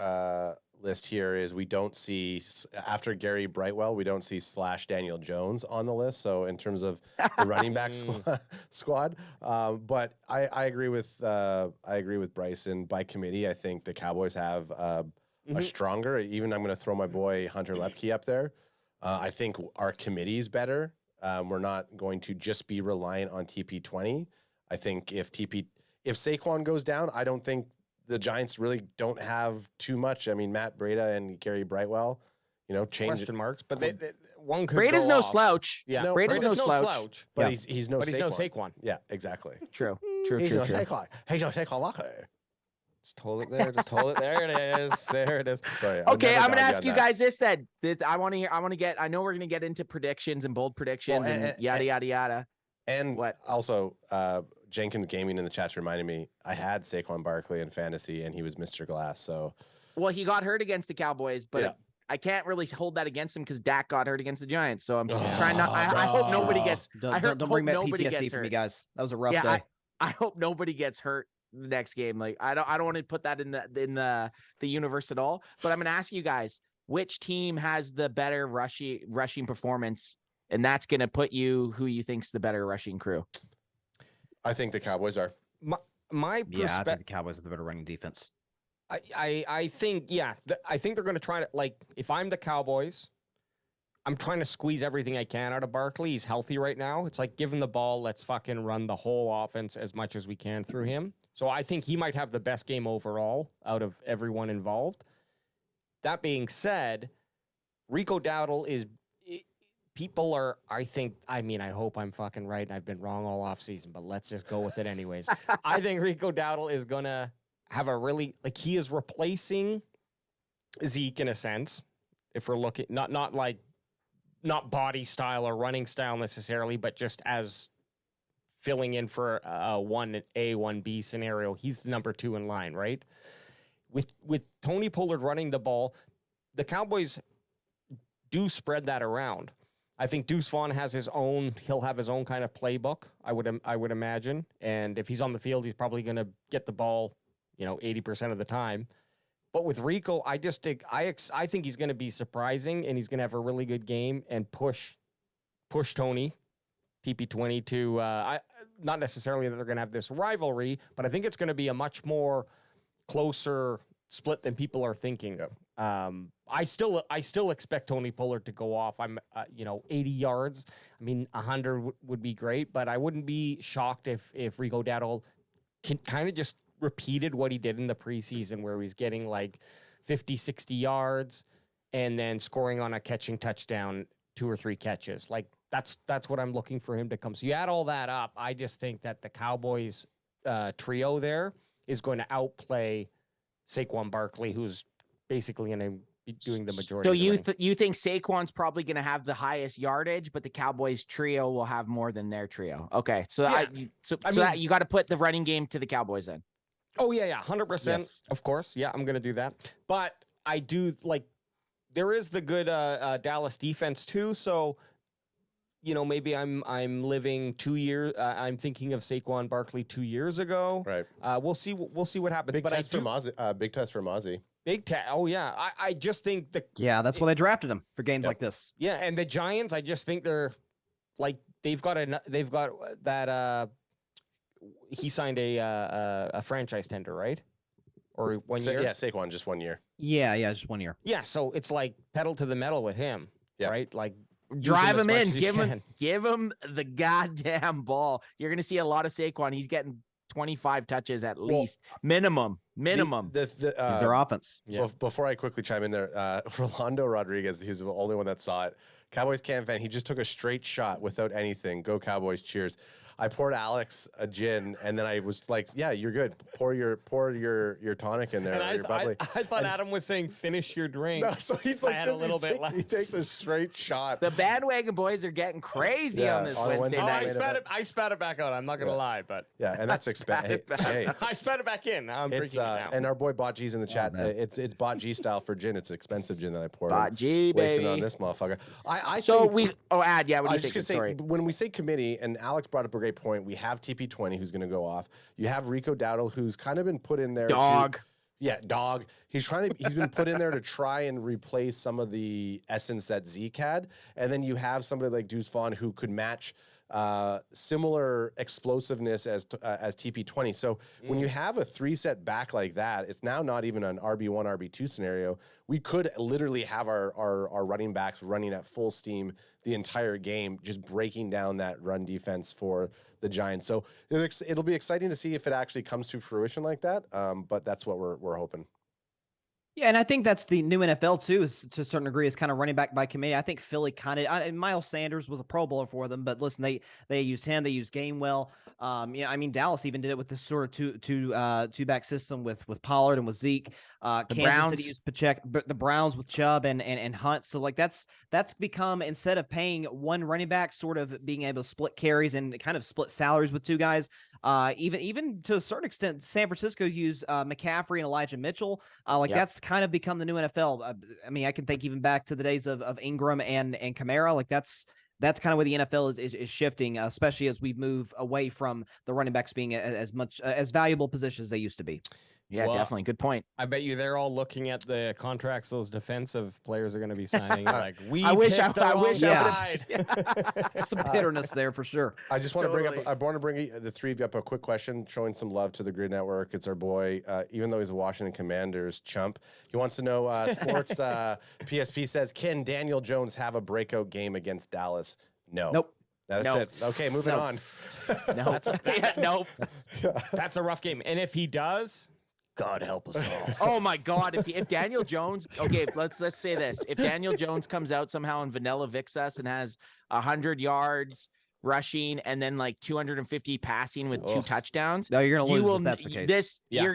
Speaker 8: list here is we don't see, after Gary Brightwell, we don't see / Daniel Jones on the list. So in terms of the running back squad, but I agree with Bryson. By committee, I think the Cowboys have a stronger. Even I'm going to throw my boy Hunter Lepke up there. I think our committee is better. We're not going to just be reliant on TP20. I think if Saquon goes down, I don't think the Giants really don't have too much. Matt Breida and Gary Brightwell, change
Speaker 5: question marks, but one could
Speaker 1: Breida's
Speaker 5: go
Speaker 1: no
Speaker 5: off.
Speaker 1: slouch.
Speaker 5: Yeah,
Speaker 1: no, Breida's no slouch.
Speaker 8: But he's no
Speaker 5: Saquon.
Speaker 8: Yeah, exactly.
Speaker 1: True.
Speaker 8: He's no Saquon. He's no Saquon Walker.
Speaker 5: Just hold it there. Just hold it. There it is. There it is.
Speaker 8: Sorry,
Speaker 1: okay, I'm gonna ask you guys this then. I want to get. I know we're gonna get into predictions and bold predictions and yada yada yada.
Speaker 8: And what? Also, Jenkins Gaming in the chat's reminded me I had Saquon Barkley in fantasy, and he was Mr. Glass. So,
Speaker 1: well, he got hurt against the Cowboys, but I can't really hold that against him because Dak got hurt against the Giants. So I'm trying not. I hope nobody gets.
Speaker 9: Don't bring back PTSD for me, guys. That was a rough day.
Speaker 1: I hope nobody gets hurt the next game. Like I don't want to put that in the universe at all. But I'm gonna ask you guys, which team has the better rushing performance, and that's gonna put you who you think's the better rushing crew.
Speaker 8: I think the Cowboys are.
Speaker 5: I think
Speaker 9: the Cowboys are the better running defense.
Speaker 5: I think I think they're going to try to, like, if I'm the Cowboys, I'm trying to squeeze everything I can out of Barkley. He's healthy right now. It's like, give him the ball. Let's fucking run the whole offense as much as we can through him. So I think he might have the best game overall out of everyone involved. That being said, Rico Dowdle is, people are, I hope I'm fucking right and I've been wrong all offseason, but let's just go with it anyways. I think Rico Dowdle is going to have a really, like, he is replacing Zeke in a sense. If we're looking, not body style or running style necessarily, but just as filling in for a 1A, 1B scenario. He's the number 2 in line, right? With Tony Pollard running the ball, the Cowboys do spread that around. I think Deuce Vaughn has he'll have his own kind of playbook, I would imagine. And if he's on the field, he's probably going to get the ball, 80% of the time. But with Rico, I think he's going to be surprising, and he's going to have a really good game and push Tony, TP20 to not necessarily that they're going to have this rivalry, but I think it's going to be a much more closer split than people are thinking. I still expect Tony Pollard to go off. 80 yards. 100 would be great, but I wouldn't be shocked if Rico Dowdle can kind of just repeated what he did in the preseason, where he's getting like 50, 60 yards and then scoring on a catching touchdown, 2 or 3 catches. Like that's what I'm looking for him to come. So you add all that up, I just think that the Cowboys trio there is going to outplay Saquon Barkley, who's basically going to be doing the majority.
Speaker 1: So you think Saquon's probably going to have the highest yardage, but the Cowboys trio will have more than their trio. Okay, so yeah. You got to put the running game to the Cowboys then.
Speaker 5: Oh, yeah, 100%.
Speaker 1: Yes.
Speaker 5: Of course. Yeah, I'm going to do that. But I do, there is the good Dallas defense, too. So, maybe I'm living 2 years. I'm thinking of Saquon Barkley 2 years ago.
Speaker 8: Right.
Speaker 5: We'll see what happens.
Speaker 8: Big test for Mozzie. Big test for Mozzie.
Speaker 5: Big test. Oh, yeah. I just think
Speaker 9: that's why they drafted him for games like this.
Speaker 5: Yeah, and the Giants, I just think they're, they've got that... he signed a franchise tender, right? Or 1 year?
Speaker 8: Yeah, Saquon, just 1 year.
Speaker 9: Yeah, just 1 year.
Speaker 5: Yeah, so it's like pedal to the metal with him, right? Like
Speaker 1: drive him in, give him the goddamn ball. You're gonna see a lot of Saquon. He's getting 25 touches at least, minimum.
Speaker 9: He's their offense.
Speaker 8: Yeah. Before I quickly chime in there, Rolando Rodriguez, he's the only one that saw it. Cowboys CanFan, he just took a straight shot without anything. Go Cowboys, cheers. I poured Alex a gin, and then I was like, "Yeah, you're good. Pour your tonic in there."
Speaker 5: And I thought Adam was saying, "Finish your drink."
Speaker 8: No, so he's like,
Speaker 5: a little bit less.
Speaker 8: He takes a straight shot.
Speaker 1: The bandwagon boys are getting crazy on this Wednesday night.
Speaker 5: I spat it back out. I'm not gonna lie, but
Speaker 8: and that's expensive. Hey,
Speaker 5: I spat it back in. I'm drinking it now.
Speaker 8: And our boy Bot G's in the chat. It's Bot G style for gin. It's expensive gin that I poured.
Speaker 1: Bot G,
Speaker 8: wasting
Speaker 1: baby.
Speaker 8: on this motherfucker.
Speaker 1: What do you think?
Speaker 8: Sorry. When we say committee, and Alex brought up a great point, we have TP20 who's going to go off. You have Rico Dowdle who's kind of been put in there.
Speaker 1: Dog.
Speaker 8: He's been put in there to try and replace some of the essence that Zeke had. And then you have somebody like Deuce Vaughn who could match similar explosiveness as TP20. So when you have a 3-set back like that, it's now not even an RB1, RB2 scenario. We could literally have our running backs running at full steam the entire game, just breaking down that run defense for the Giants. So it'll be exciting to see if it actually comes to fruition like that. But that's what we're hoping.
Speaker 9: Yeah, and I think that's the new NFL too, is to a certain degree, is kind of running back by committee. I think Philly Miles Sanders was a Pro Bowler for them, but listen, they used him, they used Gainwell. Dallas even did it with this sort of two back system with Pollard and with Zeke. Kansas City used Pacheco, but the Browns with Chubb and Hunt. So that's become, instead of paying one running back, sort of being able to split carries and kind of split salaries with 2 guys. Even to a certain extent, San Francisco's used McCaffrey and Elijah Mitchell. That's kind of become the new NFL. I can think even back to the days of Ingram and Kamara. That's kind of where the NFL is shifting, especially as we move away from the running backs being as much as valuable positions as they used to be.
Speaker 1: Yeah,
Speaker 5: Well,
Speaker 1: definitely. Good point.
Speaker 5: I bet you they're all looking at the contracts those defensive players are going to be signing. Like, we
Speaker 1: I wish
Speaker 5: picked the
Speaker 1: I
Speaker 5: wrong
Speaker 1: wish I
Speaker 5: side.
Speaker 9: Some bitterness there for sure.
Speaker 8: I just want to bring up. I want to bring the three of you up a quick question, showing some love to the Grid Network. It's our boy, even though he's a Washington Commanders chump. He wants to know. Sports PSP says, can Daniel Jones have a breakout game against Dallas? No.
Speaker 9: Nope.
Speaker 8: That's
Speaker 1: Nope.
Speaker 8: it. Okay, moving on.
Speaker 1: No, no.
Speaker 5: That's a rough game. And if he does, God help us all.
Speaker 1: Oh my God! If Daniel Jones, okay, let's say this: if Daniel Jones comes out somehow and Vanilla Vicks us and has 100 yards rushing and then like 250 passing with 2 touchdowns,
Speaker 9: No, you're gonna lose if that's the case.
Speaker 1: You're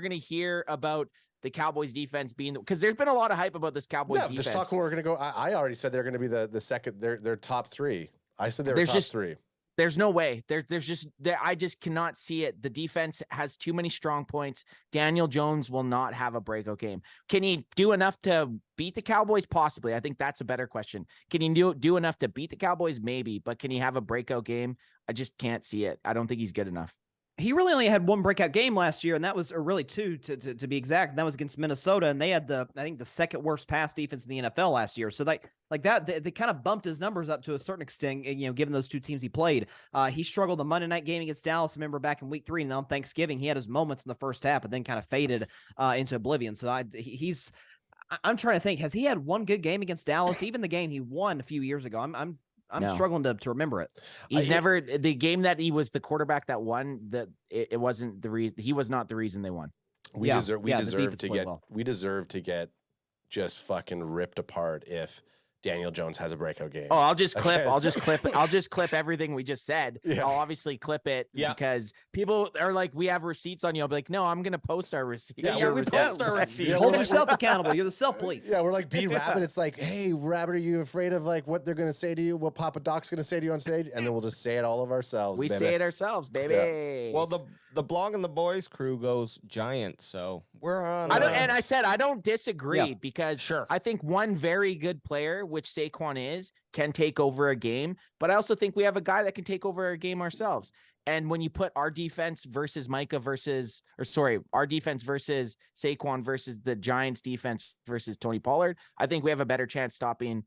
Speaker 1: gonna hear about the Cowboys defense being, because there's been a lot of hype about this Cowboys defense.
Speaker 8: Just talking. We're gonna go. I already said they're gonna be the second. They're top 3. I said they were top 3.
Speaker 1: There's no way. I just cannot see it. The defense has too many strong points. Daniel Jones will not have a breakout game. Can he do enough to beat the Cowboys? Possibly. I think that's a better question. Can he do enough to beat the Cowboys? Maybe. But can he have a breakout game? I just can't see it. I don't think he's good enough.
Speaker 9: He really only had one breakout game last year, and that was, or really 2 to be exact. And that was against Minnesota, and they had I think the second worst pass defense in the NFL last year. So they kind of bumped his numbers up to a certain extent, given those 2 teams he played. He struggled the Monday night game against Dallas. I remember back in week 3, and on Thanksgiving, he had his moments in the first half, but then kind of faded into oblivion. So I'm trying to think, has he had one good game against Dallas? Even the game he won a few years ago. I'm struggling to remember it.
Speaker 1: He's never, the game that he was the quarterback that won, that it wasn't the reason. He was not the reason they won.
Speaker 8: We deserve to get just fucking ripped apart if Daniel Jones has a breakout game.
Speaker 1: Oh, I'll just clip everything we just said.
Speaker 8: Yeah.
Speaker 1: I'll obviously clip it because people are like, we have receipts on you. I'll be like, no, I'm going to post our receipts.
Speaker 5: Yeah, we post our receipts.
Speaker 9: Hold yourself accountable. You're the self-police.
Speaker 8: Yeah, we're like B Rabbit. It's like, hey, Rabbit, are you afraid of like what they're going to say to you, what Papa Doc's going to say to you on stage? And then we'll just say it all of ourselves.
Speaker 1: We say it ourselves, baby.
Speaker 5: Yeah. Well, the Blog and the Boys crew goes Giants, so we're on.
Speaker 1: I said I don't disagree because
Speaker 5: Sure.
Speaker 1: I think one very good player, which Saquon is, can take over a game. But I also think we have a guy that can take over a game ourselves. And when you put our defense versus our defense versus Saquon versus the Giants defense versus Tony Pollard, I think we have a better chance stopping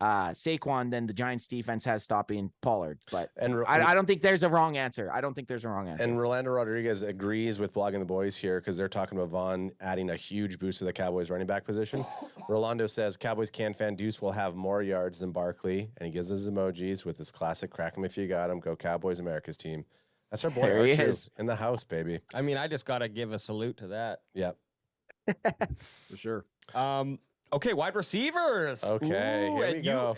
Speaker 1: Saquon than the Giants defense has stopping Pollard. But I don't think there's a wrong answer. And
Speaker 8: Rolando Rodriguez agrees with Blogging the Boys here because they're talking about Vaughn adding a huge boost to the Cowboys running back position. Rolando says Cowboys CanFan Deuce will have more yards than Barkley, and he gives us emojis with his classic crack 'em if you got him. Go Cowboys, America's team. That's our boy R2 in the house, baby.
Speaker 5: I mean, I just got to give a salute to that.
Speaker 8: Yep.
Speaker 9: For sure.
Speaker 5: Okay, wide receivers.
Speaker 8: Okay, here we go.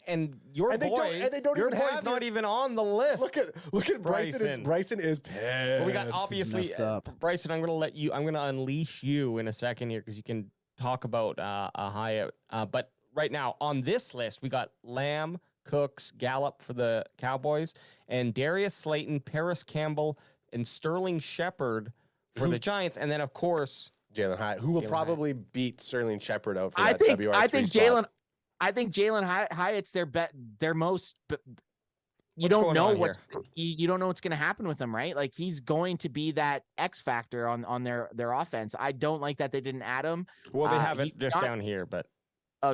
Speaker 5: And your boy, your boy's not even on the list.
Speaker 8: Look at Bryson. Bryson is pissed.
Speaker 5: Well, we got obviously Bryson. I'm going to unleash you in a second here because you can talk about Hyatt. But right now on this list, we got Lamb, Cooks, Gallup for the Cowboys, and Darius Slayton, Paris Campbell, and Sterling Shepard for the Giants, and then of course
Speaker 8: Jalen Hyatt, who will probably beat Sterling Shepard out for that WR3
Speaker 1: I think
Speaker 8: spot.
Speaker 1: I think Jalen Hyatt's their most. You
Speaker 5: What's
Speaker 1: don't
Speaker 5: going
Speaker 1: know
Speaker 5: on
Speaker 1: what's you don't know what's going to happen with him, right? Like he's going to be that X factor on their offense. I don't like that they didn't add him.
Speaker 5: Well, they have it just down here, but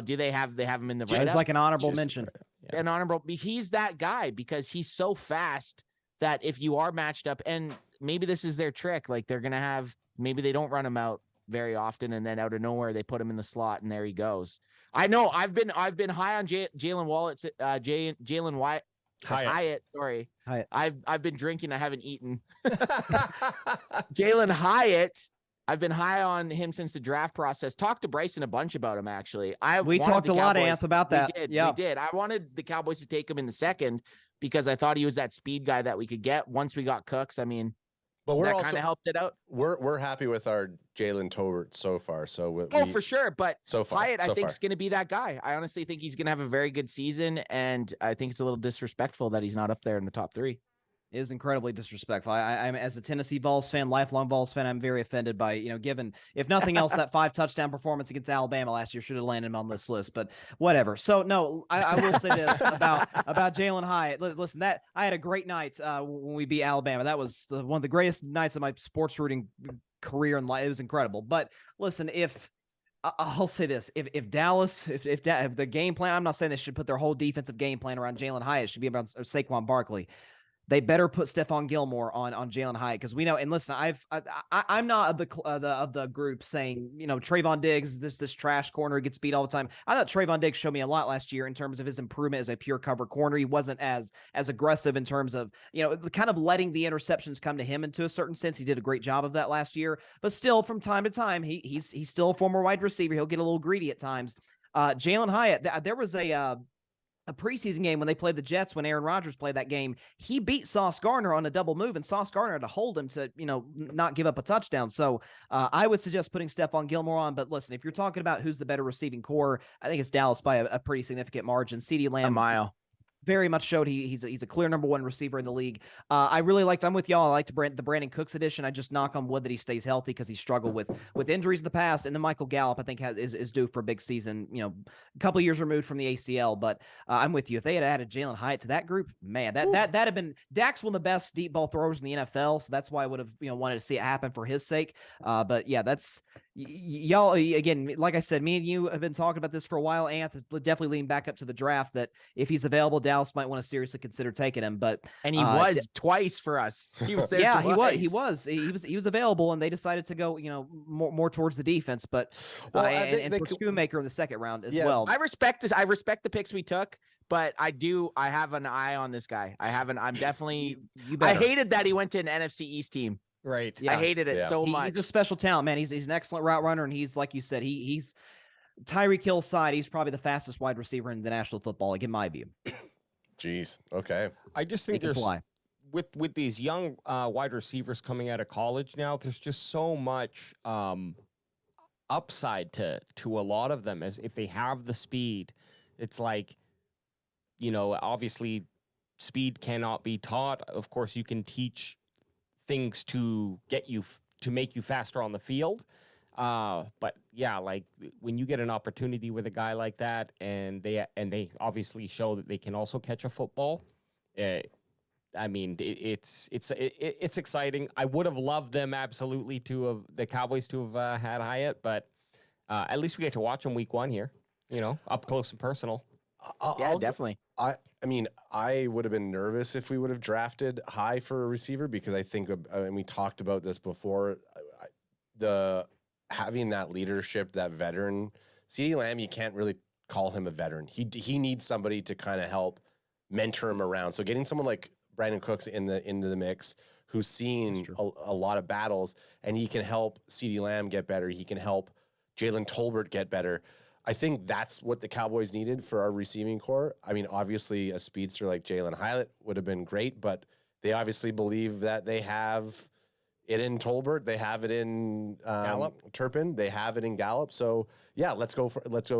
Speaker 1: do they have him in the
Speaker 9: It's like an honorable mention.
Speaker 5: Yeah.
Speaker 1: An honorable. He's that guy because he's so fast that if you are matched up, and maybe this is their trick, like they're gonna have, maybe they don't run him out very often, and then out of nowhere they put him in the slot, and there he goes. I know I've been high on Jalen Hyatt. Sorry,
Speaker 9: Hyatt.
Speaker 1: I've been drinking. I haven't eaten. Jalen Hyatt. I've been high on him since the draft process. Talked to Bryson a bunch about him, actually.
Speaker 9: We talked a lot, Ants, about that.
Speaker 1: We did. I wanted the Cowboys to take him in the second because I thought he was that speed guy that we could get once we got Cooks. I mean,
Speaker 8: but
Speaker 1: that kind of helped it out.
Speaker 8: We're happy with our Jalen Tolbert so far. So
Speaker 1: for sure. But
Speaker 8: so far,
Speaker 1: Hyatt, I think, is going to be that guy. I honestly think he's going to have a very good season, and I think it's a little disrespectful that he's not up there in the top 3.
Speaker 9: It is incredibly disrespectful. I'm as a Tennessee Vols fan, lifelong Vols fan, I'm very offended by, given, if nothing else, that 5 touchdown performance against Alabama last year should have landed him on this list, but whatever. So no, I will say this about Jalen Hyatt. Listen, I had a great night when we beat Alabama. That was one of the greatest nights of my sports rooting career in life. It was incredible. But listen, I'll say this: if Dallas, if the game plan, I'm not saying they should put their whole defensive game plan around Jalen Hyatt. It should be about Saquon Barkley. They better put Stephon Gilmore on Jalen Hyatt, because we know. And listen, I'm not of the group saying, Trayvon Diggs, this trash corner, gets beat all the time. I thought Trayvon Diggs showed me a lot last year in terms of his improvement as a pure cover corner. He wasn't as aggressive in terms of kind of letting the interceptions come to him. And to a certain sense, he did a great job of that last year. But still, from time to time, he's still a former wide receiver. He'll get a little greedy at times. Jalen Hyatt, there was a preseason game when they played the Jets, when Aaron Rodgers played that game. He beat Sauce Gardner on a double move, and Sauce Gardner had to hold him to, not give up a touchdown. So I would suggest putting Stephon Gilmore on. But listen, if you're talking about who's the better receiving core, I think it's Dallas by a pretty significant margin. CeeDee Lamb,
Speaker 1: a mile.
Speaker 9: Very much showed he's a clear number one receiver in the league. I'm with y'all. I liked the Brandon Cooks edition. I just knock on wood that he stays healthy, because he struggled with injuries in the past. And then Michael Gallup, I think, is due for a big season, a couple of years removed from the ACL. But I'm with you. If they had added Jalen Hyatt to that group, man, that'd have been. Dak's one of the best deep ball throwers in the NFL. So that's why I would have wanted to see it happen for his sake. But yeah, that's y'all, again, like I said, me and you have been talking about this for a while. Anth definitely leaned back up to the draft that if he's available, Dallas might want to seriously consider taking him. But
Speaker 1: he was twice for us. He was there.
Speaker 9: Yeah,
Speaker 1: twice.
Speaker 9: he was available, and they decided to go more towards the defense. But for Schoonmaker in the second round as well.
Speaker 1: I respect this. I respect the picks we took. But I have an eye on this guy. I'm definitely. I hated that he went to an NFC East team.
Speaker 5: Right.
Speaker 1: Yeah. I hated it so much.
Speaker 9: He's a special talent, man. He's an excellent route runner, and he's, like you said, he's Tyreek Hill's side. He's probably the fastest wide receiver in the National Football League, in my view.
Speaker 8: Jeez. Okay.
Speaker 5: I just think there's with these young wide receivers coming out of college now, there's just so much upside to a lot of them. As if they have the speed, it's like, obviously speed cannot be taught. Of course, you can teach things to get you to make you faster on the field. But yeah, like when you get an opportunity with a guy like that, and they obviously show that they can also catch a football. I mean, it's exciting. I would have loved them absolutely the Cowboys to have had Hyatt, but at least we get to watch them week 1 here, up close and personal.
Speaker 1: Definitely.
Speaker 8: I mean, I would have been nervous if we would have drafted high for a receiver, because I think, and we talked about this before, having that leadership, that veteran. CeeDee Lamb, you can't really call him a veteran. He needs somebody to kind of help mentor him around. So getting someone like Brandon Cooks into the mix, who's seen a lot of battles, and he can help CeeDee Lamb get better. He can help Jalen Tolbert get better. I think that's what the Cowboys needed for our receiving core. I mean, obviously, a speedster like Jalen Hyatt would have been great, but they obviously believe that they have it in Tolbert, they have it in Turpin, they have it in Gallup. So yeah, let's go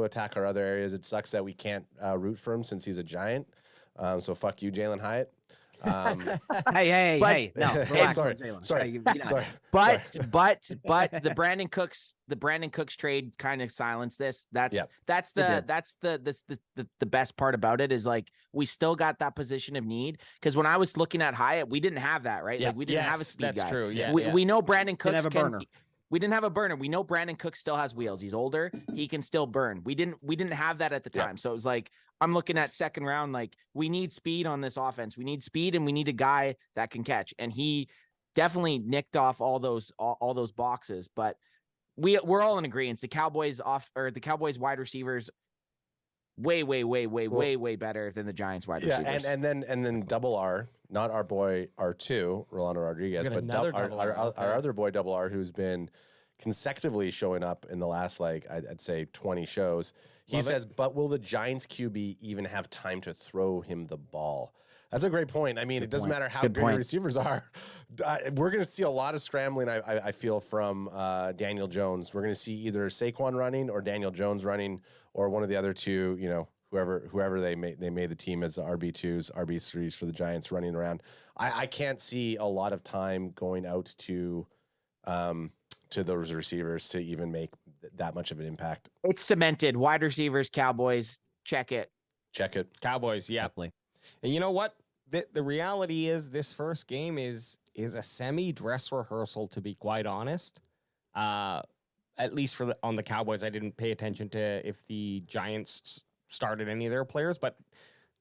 Speaker 8: attack our other areas. It sucks that we can't root for him since he's a Giant. So fuck you, Jalen Hyatt.
Speaker 9: Hey, no, relax.
Speaker 8: Sorry.
Speaker 1: But the Brandon Cooks trade kind of silenced this. That's the best part about it, is like we still got that position of need, because when I was looking at Hyatt, we didn't have that, right? Like we didn't have a speed
Speaker 5: that's
Speaker 1: guy.
Speaker 5: True. Yeah,
Speaker 1: we know Brandon Cooks
Speaker 9: have a burner.
Speaker 1: We didn't have a burner. We know Brandon Cooks still has wheels. He's older. He can still burn. We didn't have that at the time. So it was like, I'm looking at second round, like we need speed on this offense. We need speed, and we need a guy that can catch. And he definitely nicked off all those boxes. But we're all in agreement. The Cowboys wide receivers way better than the Giants wide receivers.
Speaker 8: And then double R, not our boy R2, Rolando Rodriguez, but our other boy double R, who's been consecutively showing up in the last, like, I'd say 20 shows. He says, but will the Giants QB even have time to throw him the ball? That's a great point. I mean, it doesn't matter how good your receivers are. We're going to see a lot of scrambling, I feel, from Daniel Jones. We're going to see either Saquon running or Daniel Jones running, or one of the other two, whoever they made the team as RB2s, RB3s for the Giants running around. I can't see a lot of time going out to those receivers to even make that much of an impact.
Speaker 1: It's cemented. Wide receivers, Cowboys, check it.
Speaker 5: Cowboys, yeah.
Speaker 9: Definitely.
Speaker 5: And you know what? The reality is this first game is a semi-dress rehearsal, to be quite honest. At least on the Cowboys, I didn't pay attention to if the Giants started any of their players, but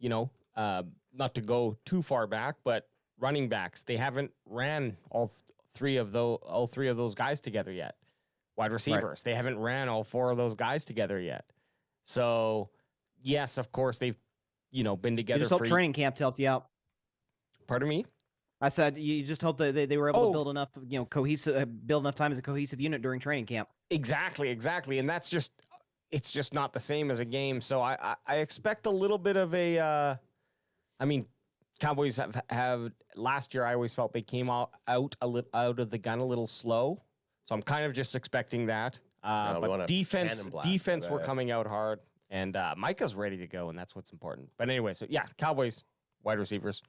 Speaker 5: not to go too far back, but running backs, they haven't ran all three of those guys together yet. Wide receivers, they haven't ran all 4 of those guys together yet. So yes, of course they've been together.
Speaker 9: You just hope training camp helped you out.
Speaker 5: Pardon me?
Speaker 9: I said you just hope that they were able to build enough, build enough time as a cohesive unit during training camp.
Speaker 5: Exactly. And it's just not the same as a game. So I expect a little bit of a, Cowboys have last year, I always felt they came out of the gun a little slow. So I'm kind of just expecting that. But defense were coming out hard, and Micah's ready to go, and that's what's important. But anyway, so yeah, Cowboys, wide receivers.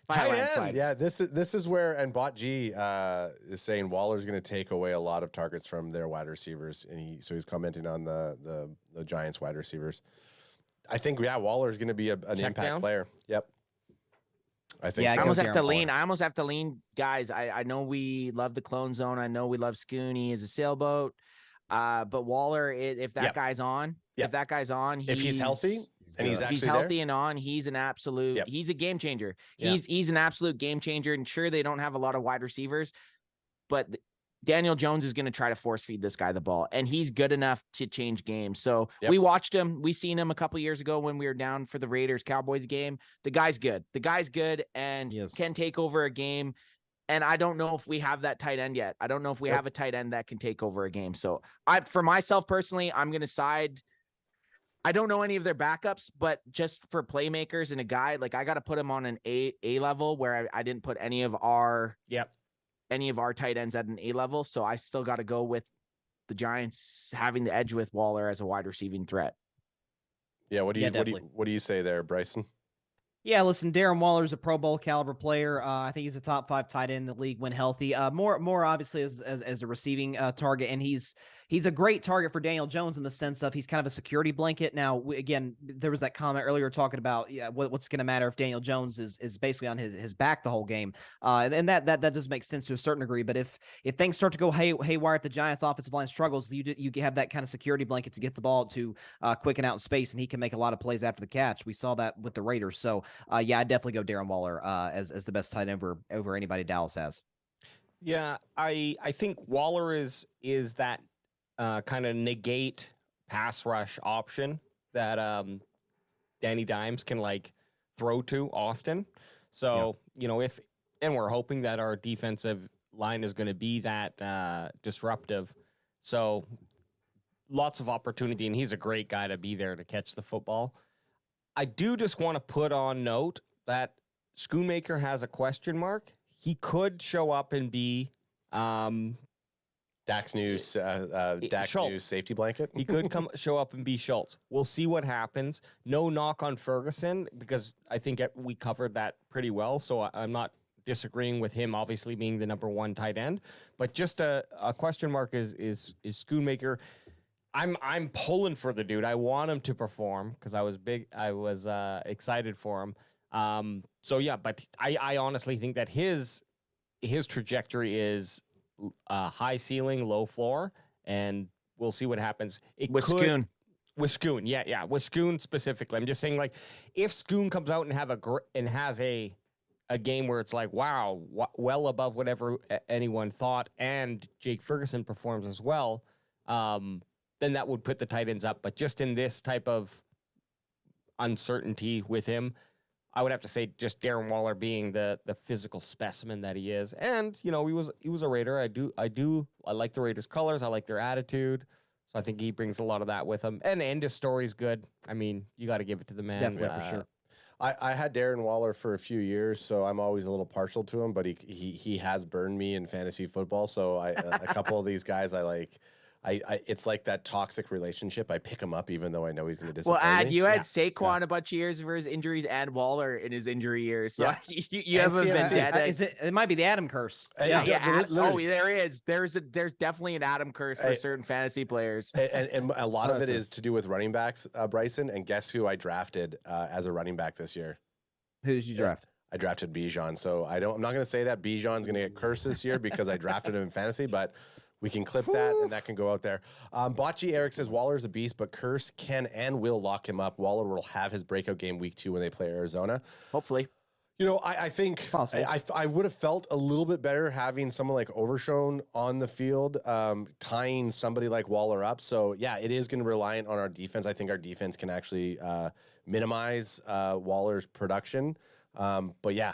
Speaker 8: Tight ends. Yeah, this is where, and Bot G is saying Waller's going to take away a lot of targets from their wide receivers, and he's commenting on the Giants wide receivers. I think Waller's going to be an impact player. Yep. I think
Speaker 1: I almost have to lean. I almost have to lean, guys. I know we love the clone zone. I know we love Scooney as a sailboat. But Waller, if that guy's on, if he's
Speaker 8: healthy and he's
Speaker 1: healthy and on, he's an absolute. He's a game changer. He's an absolute game changer. And sure, they don't have a lot of wide receivers, but Daniel Jones is going to try to force feed this guy the ball, and he's good enough to change games. So we watched him. We seen him a couple years ago when we were down for the Raiders Cowboys game. The guy's good. And can take over a game. And I don't know if we have that tight end yet. I don't know if we have a tight end that can take over a game. So for myself personally, I'm going to side. I don't know any of their backups, but just for playmakers and a guy, like I got to put him on an A level where I didn't put any of our tight ends at an A level. So I still got to go with the Giants having the edge with Waller as a wide receiving threat.
Speaker 8: Yeah. What do you say there, Bryson?
Speaker 9: Yeah, listen, Darren Waller's a Pro Bowl caliber player. I think he's a top 5 tight end in the league when healthy. More obviously as a receiving target, and he's a great target for Daniel Jones in the sense of he's kind of a security blanket. Now, again, there was that comment earlier talking about what's going to matter if Daniel Jones is basically on his back the whole game, and that does make sense to a certain degree. But if things start to go haywire, if the Giants' offensive line struggles, you have that kind of security blanket to get the ball to quick and out in space, and he can make a lot of plays after the catch. We saw that with the Raiders. So I'd definitely go Darren Waller as the best tight end over anybody Dallas has.
Speaker 5: Yeah, I think Waller is that kind of negate pass rush option that Danny Dimes can throw to often. So, and we're hoping that our defensive line is going to be that disruptive. So lots of opportunity, and he's a great guy to be there to catch the football. I do just want to put on note that Schoonmaker has a question mark. He could show up and be
Speaker 8: Dak's news safety blanket.
Speaker 5: He could show up and be Schultz. We'll see what happens. No knock on Ferguson, because I think we covered that pretty well. So I'm not disagreeing with him obviously being the number 1 tight end, but just a question mark is Schoonmaker. I'm pulling for the dude. I want him to perform because I was excited for him. But I honestly think that his trajectory is high ceiling, low floor, and we'll see what happens.
Speaker 1: With Schoon,
Speaker 5: yeah, with Schoon specifically. I'm just saying, if Schoon comes out and has a game where it's wow, well above whatever anyone thought, and Jake Ferguson performs as well, then that would put the tight ends up. But just in this type of uncertainty with him, I would have to say just Darren Waller being the physical specimen that he is. And, he was a Raider. I like the Raiders colors. I like their attitude. So I think he brings a lot of that with him. And his story's good. I mean, you got to give it to the man.
Speaker 9: Definitely, for sure.
Speaker 8: I had Darren Waller for a few years, so I'm always a little partial to him, but he has burned me in fantasy football. So a couple of these guys I like. It's like that toxic relationship. I pick him up even though I know he's going to disappoint me.
Speaker 1: You had Saquon a bunch of years for his injuries and Waller in his injury years. So you haven't been dead.
Speaker 9: It might be the Adam curse.
Speaker 1: There is. There's definitely an Adam curse for certain fantasy players.
Speaker 8: And a lot of it is to do with running backs, Bryson. And guess who I drafted as a running back this year?
Speaker 9: Who did you draft?
Speaker 8: I drafted Bijan. So I'm not going to say that Bijan's going to get cursed this year because I drafted him in fantasy, but We can clip that, and that can go out there. Bocce Eric says Waller's a beast, but Curse can and will lock him up. Waller will have his breakout game week 2 when they play Arizona.
Speaker 1: Hopefully.
Speaker 8: You know, I think I would have felt a little bit better having someone like Overshone on the field, tying somebody like Waller up. So, yeah, it is going to be reliant on our defense. I think our defense can actually minimize Waller's production. But, yeah,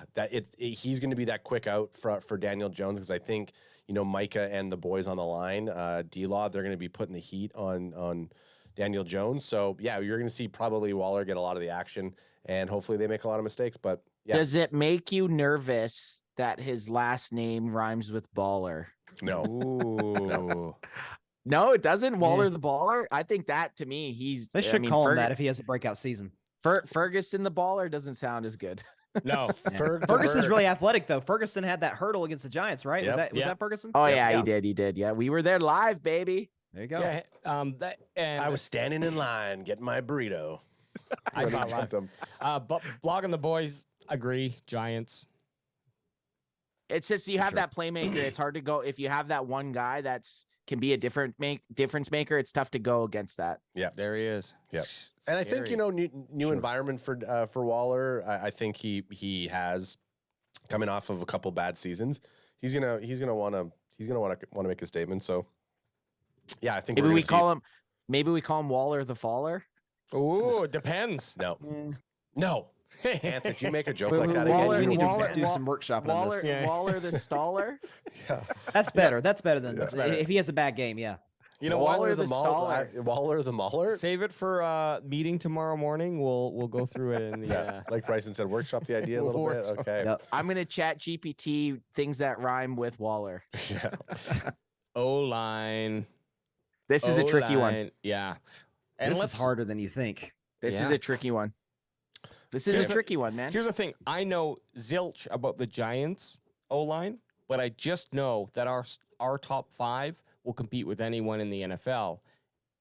Speaker 8: he's going to be that quick out for Daniel Jones because I think – you know, Micah and the boys on the line, D-Law, they're going to be putting the heat on Daniel Jones. So, yeah, you're going to see probably Waller get a lot of the action, and hopefully they make a lot of mistakes. But, yeah.
Speaker 1: Does it make you nervous that his last name rhymes with baller?
Speaker 8: No.
Speaker 5: Ooh.
Speaker 1: No, it doesn't? Waller the baller? I think that, to me,
Speaker 9: They should call him that if he has a breakout season.
Speaker 1: Ferguson the baller doesn't sound as good.
Speaker 5: No.
Speaker 9: Ferguson's really athletic, though. Ferguson had that hurdle against the Giants, right?
Speaker 8: Yep.
Speaker 9: Was that Ferguson?
Speaker 1: Oh, yeah, he did. Yeah, we were there live, baby.
Speaker 9: There you go.
Speaker 5: Yeah,
Speaker 8: I was standing in line getting my burrito.
Speaker 5: I saw it live. But blogging the boys agree. Giants.
Speaker 1: It's just you have that playmaker. It's hard to go if you have that one guy can be a difference maker. It's tough to go against that.
Speaker 8: Yeah,
Speaker 5: there he is.
Speaker 8: Yeah, and I think new environment for Waller. I think he has coming off of a couple bad seasons. He's gonna want to make a statement. So yeah, I think
Speaker 1: maybe we call him Waller the Faller.
Speaker 5: Ooh, it depends.
Speaker 8: No. Anthony, if you make a joke like that
Speaker 9: Waller,
Speaker 8: again,
Speaker 9: we need to do some workshopping on this.
Speaker 1: Waller the Staller.
Speaker 8: Yeah.
Speaker 9: That's better. That's better than if he has a bad game. Yeah.
Speaker 5: You know,
Speaker 8: Waller the Mauler.
Speaker 5: Save it for meeting tomorrow morning. We'll go through it in the
Speaker 8: like Bryson said, workshop the idea a little bit. Okay.
Speaker 9: Yep.
Speaker 1: I'm gonna chat GPT things that rhyme with Waller.
Speaker 8: Yeah.
Speaker 5: O-line.
Speaker 1: This is a tricky one.
Speaker 5: Yeah.
Speaker 9: And this is harder than you think.
Speaker 1: This is a tricky one. This is a tricky one, man.
Speaker 5: Here's the thing. I know zilch about the Giants O-line, but I just know that our top 5 will compete with anyone in the NFL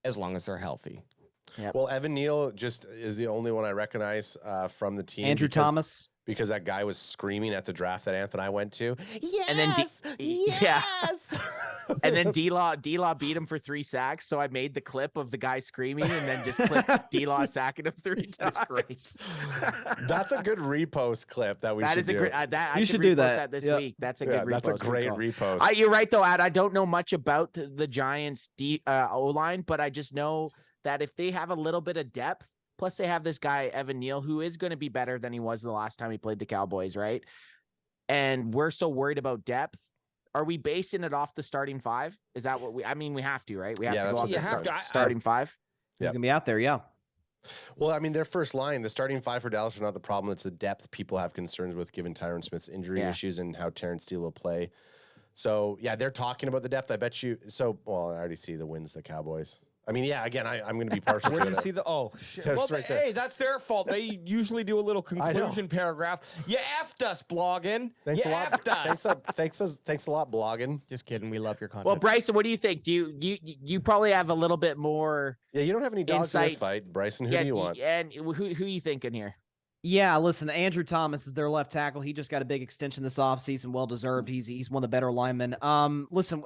Speaker 5: as long as they're healthy.
Speaker 1: Yep.
Speaker 8: Well, Evan Neal just is the only one I recognize from the team.
Speaker 9: Andrew Thomas.
Speaker 8: Because that guy was screaming at the draft that Anthony and I went to. Yes,
Speaker 1: and then
Speaker 8: yes.
Speaker 1: And then D-Law beat him for 3 sacks. So I made the clip of the guy screaming and then just clipped D-Law sacking him 3 times.
Speaker 8: That's great. That's a good repost clip that we should do.
Speaker 1: You should do that this week. That's a good repost.
Speaker 8: That's a great repost.
Speaker 1: You're right, though, Ad. I don't know much about the Giants O-line, but I just know that if they have a little bit of depth, plus they have this guy, Evan Neal, who is going to be better than he was the last time he played the Cowboys, right? And we're so worried about depth. Are we basing it off the starting 5? Is that what we have to, right? We have to go off the starting 5.
Speaker 9: He's going to be out there, yeah.
Speaker 8: Well, I mean, their first line, the starting 5 for Dallas are not the problem. It's the depth people have concerns with given Tyron Smith's injury issues and how Terrence Steele will play. So, yeah, they're talking about the depth. I bet you. So, well, I already see the wins, the Cowboys. I mean, yeah, again, I'm going to be partial to it.
Speaker 5: Where do you see the, shit. Well,
Speaker 8: right
Speaker 5: hey, that's their fault. They usually do a little conclusion paragraph. You effed us, blogging.
Speaker 8: Thanks
Speaker 5: you
Speaker 8: a lot. Thanks a lot, blogging.
Speaker 5: Just kidding. We love your content.
Speaker 1: Well, Bryson, what do you think? Do you probably have a little bit more?
Speaker 8: Yeah, you don't have any dogs in this fight, Bryson. Who do you want?
Speaker 1: And who are you thinking here?
Speaker 9: Yeah, listen, Andrew Thomas is their left tackle. He just got a big extension this offseason, well-deserved. He's one of the better linemen. Listen,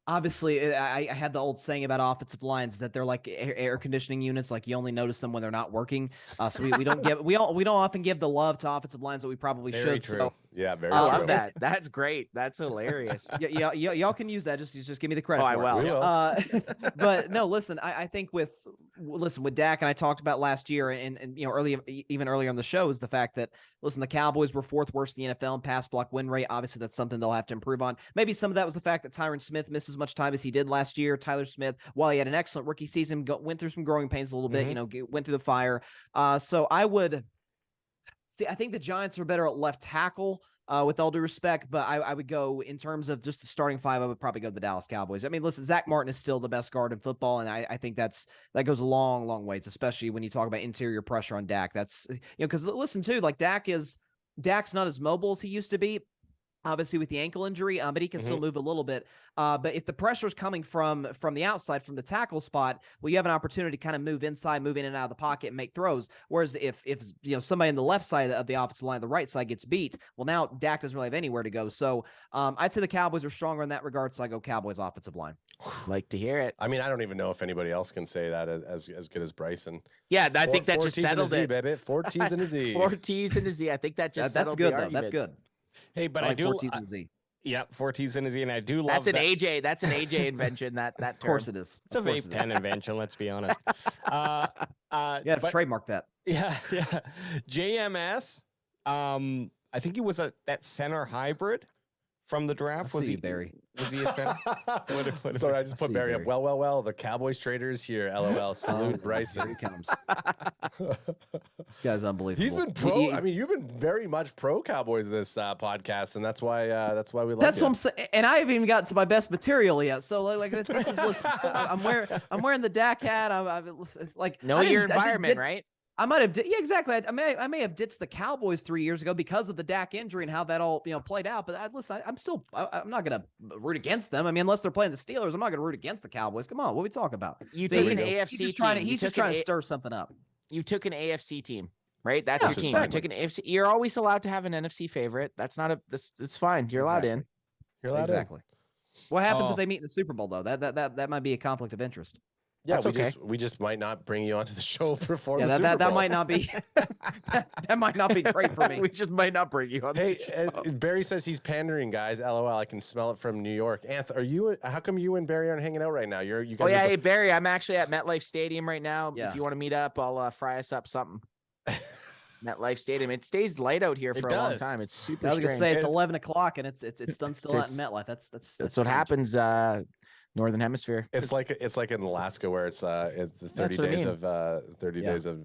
Speaker 9: obviously, I had the old saying about offensive lines that they're like air conditioning units. Like you only notice them when they're not working. So we don't often give the love to offensive lines that we probably should.
Speaker 8: True.
Speaker 9: So,
Speaker 8: yeah, very true.
Speaker 1: I love that. That's great. That's hilarious.
Speaker 9: Y'all can use that. Just give me the credit.
Speaker 1: Oh, I will.
Speaker 8: We will.
Speaker 9: But no, listen. I think with Dak, and I talked about last year, and even earlier on the show, is the fact that the Cowboys were 4th worst in the NFL in pass block win rate. Obviously, that's something they'll have to improve on. Maybe some of that was the fact that Tyron Smith missed as much time as he did last year. Tyler Smith, while he had an excellent rookie season, went through some growing pains a little bit. Went through the fire. So I would see. I think the Giants are better at left tackle. With all due respect, but I would go in terms of just the starting 5. I would probably go the Dallas Cowboys. I mean, listen, Zach Martin is still the best guard in football, and I think that goes a long, long ways, especially when you talk about interior pressure on Dak. That's because listen too, like Dak's not as mobile as he used to be. obviously with the ankle injury, but he can still move a little bit. But if the pressure is coming from the outside, from the tackle spot, well, you have an opportunity to kind of move inside, move in and out of the pocket and make throws. Whereas if somebody on the left side of the offensive line, the right side gets beat, well, now Dak doesn't really have anywhere to go. So I'd say the Cowboys are stronger in that regard. So I go Cowboys offensive line.
Speaker 1: Like to hear it.
Speaker 8: I mean, I don't even know if anybody else can say that as good as Bryson.
Speaker 1: Yeah, I think that just settled it.
Speaker 8: Baby. 4 T's and a Z.
Speaker 1: 4 T's and a Z. I think that just
Speaker 9: That's
Speaker 1: settled
Speaker 9: good
Speaker 1: the
Speaker 9: though.
Speaker 1: argument.
Speaker 9: That's good.
Speaker 5: Hey, but
Speaker 9: I
Speaker 5: I
Speaker 9: like
Speaker 5: do.
Speaker 9: 4 T's and Z.
Speaker 5: Yeah, 4 T's and a Z, and I do love
Speaker 1: That's an
Speaker 5: that.
Speaker 1: AJ. That's an AJ invention. That term.
Speaker 9: Of course it is.
Speaker 5: It's a vape pen invention. Let's be honest.
Speaker 9: Yeah, trademark that.
Speaker 5: Yeah. JMS. I think he was that center hybrid from the draft.
Speaker 9: Was he Barry?
Speaker 5: Was he a center?
Speaker 8: Sorry, I just put Barry up.
Speaker 9: Barry.
Speaker 8: Well. The Cowboys trader is here. LOL. Salute, Bryson.
Speaker 9: Here he comes. This guy's unbelievable.
Speaker 8: He's been pro. I mean, you've been very much pro Cowboys this podcast, and that's why we love
Speaker 9: That's
Speaker 8: you.
Speaker 9: what I'm saying, and I haven't even gotten to my best material yet. So like this is listen, I'm wearing the Dak hat. I'm like
Speaker 1: Know your environment, right?
Speaker 9: I might have, yeah, exactly. I may have ditched the Cowboys 3 years ago because of the Dak injury and how that all played out. But listen, I'm not gonna root against them. I mean, unless they're playing the Steelers, I'm not gonna root against the Cowboys. Come on, what are we talking about?
Speaker 1: You took an AFC team.
Speaker 9: He's just trying to stir something up.
Speaker 1: You took an AFC team, right? That's your team.
Speaker 9: exactly.
Speaker 1: You took an AFC. You're always allowed to have an NFC favorite. That's not it's fine. You're allowed in.
Speaker 8: You're allowed
Speaker 9: Exactly. What happens
Speaker 5: Oh.
Speaker 9: if they meet in the Super Bowl though? That might be a conflict of interest.
Speaker 8: Yeah,
Speaker 1: That's
Speaker 8: we just might not bring you onto the show before
Speaker 9: Yeah,
Speaker 8: the Super
Speaker 9: that
Speaker 8: Bowl.
Speaker 9: might not be that might not be great for me.
Speaker 1: We just might not bring you on.
Speaker 8: Hey, Barry says he's pandering, guys. LOL. I can smell it from New York. Anth, how come you and Barry aren't hanging out right now? You guys.
Speaker 1: Oh yeah,
Speaker 8: are
Speaker 1: hey Barry, I'm actually at MetLife Stadium right now.
Speaker 9: Yeah.
Speaker 1: If you want to meet up, I'll fry us up something. MetLife Stadium. It stays light out here for a long
Speaker 5: does.
Speaker 1: time. It's super
Speaker 9: I was gonna
Speaker 1: strange.
Speaker 9: say it's 11 o'clock and it's done still not in
Speaker 1: It's-
Speaker 9: MetLife. That's
Speaker 1: That's what
Speaker 9: strange.
Speaker 1: happens. Northern Hemisphere.
Speaker 8: It's like in Alaska where it's the 30
Speaker 1: what I
Speaker 8: days
Speaker 1: mean.
Speaker 8: of 30
Speaker 9: Yeah.
Speaker 8: days of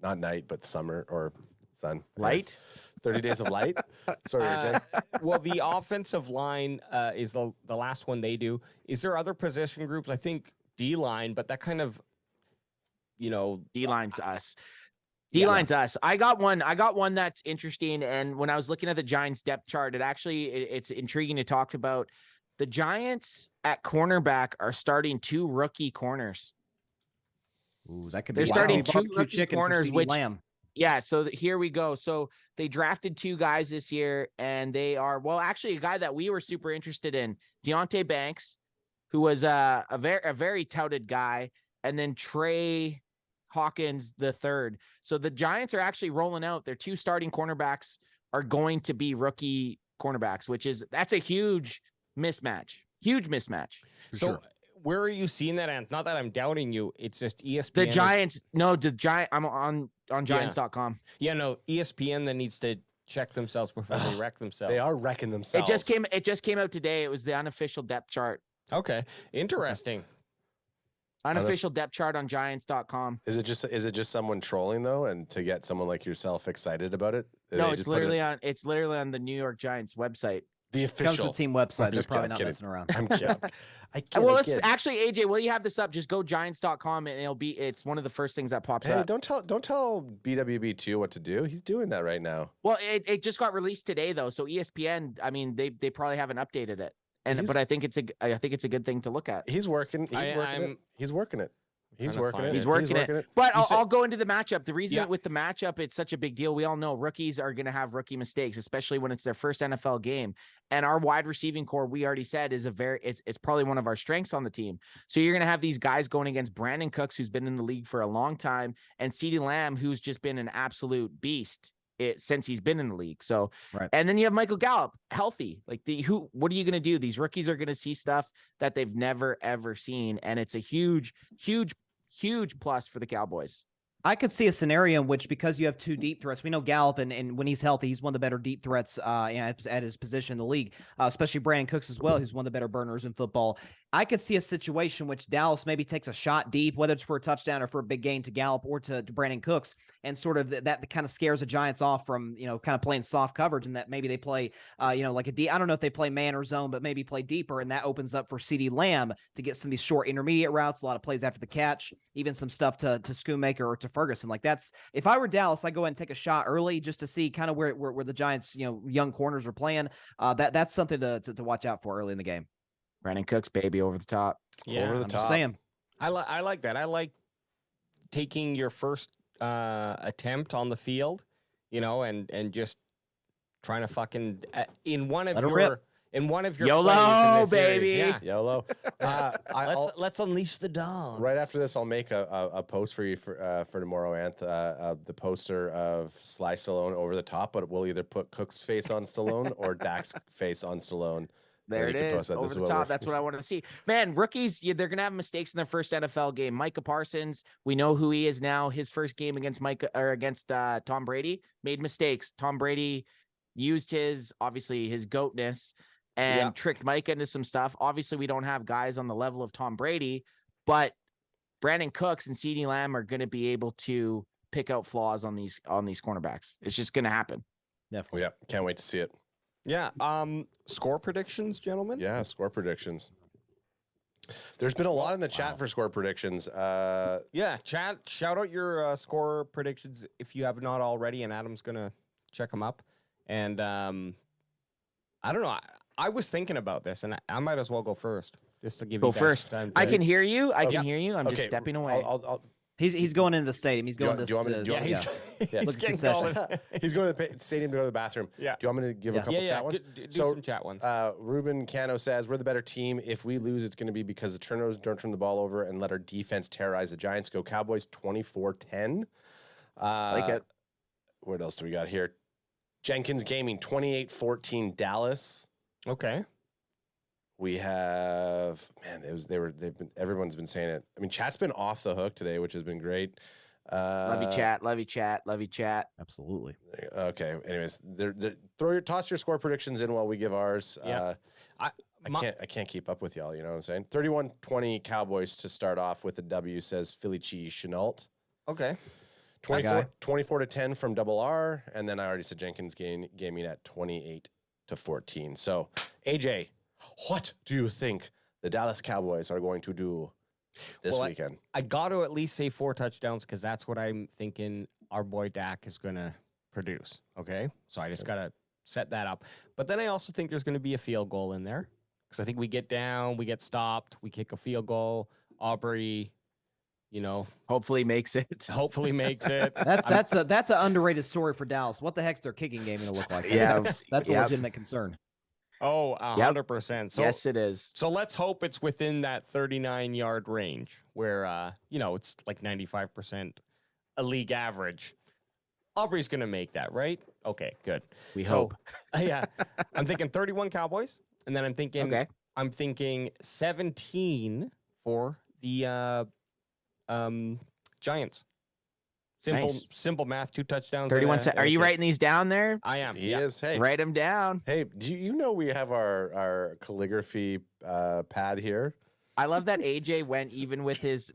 Speaker 8: not night but summer or sun.
Speaker 1: Light?
Speaker 8: 30 days of light. Sorry, AJ.
Speaker 5: Well, the offensive line is the last one they do. Is there other position groups? I think D line, but that kind of,
Speaker 1: D-line's us. D-line's us. I got one that's interesting. And when I was looking at the Giants depth chart, it's intriguing to talk about. The Giants at cornerback are starting 2 rookie corners.
Speaker 9: Ooh, that could
Speaker 1: They're
Speaker 9: be
Speaker 1: starting
Speaker 9: barbecue
Speaker 1: 2 rookie
Speaker 9: chicken for
Speaker 1: corners,
Speaker 9: CeeDee
Speaker 1: which
Speaker 9: Lamb.
Speaker 1: yeah. So here we go. So they drafted 2 guys this year, and they are actually a guy that we were super interested in, Deonte Banks, who was a very touted guy, and then Trey Hawkins the third. So the Giants are actually rolling out their 2 starting cornerbacks are going to be rookie cornerbacks, that's a huge mismatch.
Speaker 5: So where are you seeing that? And not that I'm doubting you. It's just ESPN.
Speaker 1: The Giants, I'm on Giants.com.
Speaker 5: Yeah, no, ESPN that needs to check themselves before they wreck themselves.
Speaker 8: They are wrecking themselves.
Speaker 1: It just came out today. It was the unofficial depth chart.
Speaker 5: Okay, interesting.
Speaker 1: Unofficial depth chart on Giants.com.
Speaker 8: Is it just someone trolling though, and to get someone like yourself excited about it?
Speaker 1: No, it's literally on the New York Giants website.
Speaker 8: the
Speaker 9: Comes from
Speaker 8: official
Speaker 9: the team website. They're
Speaker 8: just
Speaker 9: probably
Speaker 8: kidding,
Speaker 9: not
Speaker 8: kidding.
Speaker 9: messing around.
Speaker 8: I'm kidding. I kid.
Speaker 1: Well,
Speaker 8: I
Speaker 1: let's
Speaker 8: kid.
Speaker 1: actually, AJ, will you have this up? Just go Giants.com and it's one of the first things that pops
Speaker 8: Hey,
Speaker 1: up.
Speaker 8: don't tell BWB2 what to do. He's doing that right now.
Speaker 1: Well, it just got released today though, so ESPN. I mean, they probably haven't updated it, but I think it's a good thing to look at.
Speaker 8: He's working. He's working it. He's working it.
Speaker 1: He's working it. But
Speaker 8: You said-
Speaker 1: I'll go into the matchup. The reason
Speaker 5: Yeah.
Speaker 1: with the matchup, it's such a big deal. We all know rookies are going to have rookie mistakes, especially when it's their first NFL game. And our wide receiving core, we already said, is it's probably one of our strengths on the team. So you're going to have these guys going against Brandon Cooks, who's been in the league for a long time, and CeeDee Lamb, who's just been an absolute beast since he's been in the league. So,
Speaker 9: Right.
Speaker 1: And then you have Michael Gallup, healthy. Like what are you going to do? These rookies are going to see stuff that they've never, ever seen. And it's a huge plus for the Cowboys.
Speaker 9: I could see a scenario in which, because you have 2 deep threats, we know Gallup, and when he's healthy, he's one of the better deep threats at his position in the league, especially Brandon Cooks as well, who's one of the better burners in football. I could see a situation which Dallas maybe takes a shot deep, whether it's for a touchdown or for a big gain to Gallup or to Brandon Cooks, and sort of that kind of scares the Giants off from, kind of playing soft coverage, and that maybe they play, like a D. I don't know if they play man or zone, but maybe play deeper, and that opens up for CeeDee Lamb to get some of these short intermediate routes, a lot of plays after the catch, even some stuff to Schoonmaker or to Ferguson. Like that's, if I were Dallas, I'd go ahead and take a shot early just to see kind of where the Giants, young corners are playing. That's something to watch out for early in the game.
Speaker 1: Brandon Cooks, baby, over the top.
Speaker 5: Yeah,
Speaker 8: over the
Speaker 9: I'm
Speaker 8: top.
Speaker 9: just saying.
Speaker 5: I like that. I like taking your first attempt on the field, and just trying to fucking in one of your
Speaker 1: YOLO,
Speaker 5: plays in this
Speaker 1: baby.
Speaker 5: series. Yeah.
Speaker 8: YOLO.
Speaker 5: Let's unleash the dogs.
Speaker 8: Right after this, I'll make a post for you for tomorrow, Anth. The poster of Sly Stallone over the top, but we'll either put Cook's face on Stallone or Dak's face on Stallone.
Speaker 1: There it is, over the top. That's what I want to see. Man, rookies, they're going to have mistakes in their first NFL game. Micah Parsons, we know who he is now. His first game against Tom Brady, made mistakes. Tom Brady used his goatness and tricked Micah into some stuff. Obviously, we don't have guys on the level of Tom Brady, but Brandon Cooks and CeeDee Lamb are going to be able to pick out flaws on these cornerbacks. It's just going to happen.
Speaker 9: Definitely.
Speaker 8: Yeah, can't wait to see it.
Speaker 5: Yeah. Score predictions, gentlemen.
Speaker 8: Yeah, score predictions. There's been a lot in the chat for score predictions.
Speaker 5: Yeah, chat. Shout out your score predictions if you have not already, and Adam's gonna check them up. And I don't know. I was thinking about this, and I might as well go first, just to give you guys
Speaker 1: first.
Speaker 5: time.
Speaker 1: I can hear you. I can hear you. I'm just stepping away.
Speaker 9: He's going into the stadium. He's going
Speaker 8: do you want me to- do you want me to-
Speaker 5: He's getting all this.
Speaker 8: He's going to the stadium to go to the bathroom.
Speaker 5: Yeah.
Speaker 8: Do you want me to give a couple chat ones?
Speaker 5: Do some chat ones.
Speaker 8: Ruben Cano says, we're the better team. If we lose, it's going to be because the turnovers don't turn the ball over and let our defense terrorize the Giants. Go Cowboys 24-10.
Speaker 1: Like it.
Speaker 8: What else do we got here? Jenkins Gaming 28-14 Dallas.
Speaker 5: Okay.
Speaker 8: We have, man, everyone's been saying it. I mean, chat's been off the hook today, which has been great.
Speaker 1: Love you, chat. Love you, chat. Love you, chat.
Speaker 9: Absolutely.
Speaker 8: Okay. Anyways, toss your score predictions in while we give ours.
Speaker 5: Yeah.
Speaker 8: I can't keep up with y'all. You know what I'm saying? 31-20 Cowboys to start off with a W, says Philly Cheese Chenault.
Speaker 5: Okay.
Speaker 8: 24-10 from Double R, and then I already said Jenkins gaming at 28-14. So AJ, what do you think the Dallas Cowboys are going to do this weekend?
Speaker 5: I got to at least say 4 touchdowns because that's what I'm thinking our boy Dak is going to produce. Okay. So I just got to set that up. But then I also think there's going to be a field goal in there because I think we get down, we get stopped, we kick a field goal. Aubrey,
Speaker 1: hopefully makes it.
Speaker 5: Hopefully makes it.
Speaker 9: That's an underrated story for Dallas. What the heck's their kicking game going to look like?
Speaker 1: Yeah,
Speaker 9: that's a legitimate concern.
Speaker 5: Oh, 100%. So,
Speaker 1: yes, it is.
Speaker 5: So let's hope it's within that 39-yard range where, it's like 95% a league average. Aubrey's going to make that, right? Okay, good.
Speaker 1: We hope.
Speaker 5: Yeah. I'm thinking 31 Cowboys, and then I'm thinking 17 for the Giants. Simple math, 2 touchdowns.
Speaker 1: 31. Are you writing these down there?
Speaker 5: I am.
Speaker 8: He is. Hey,
Speaker 1: write them down.
Speaker 8: Hey, do you know we have our calligraphy pad here?
Speaker 1: I love that AJ went even with his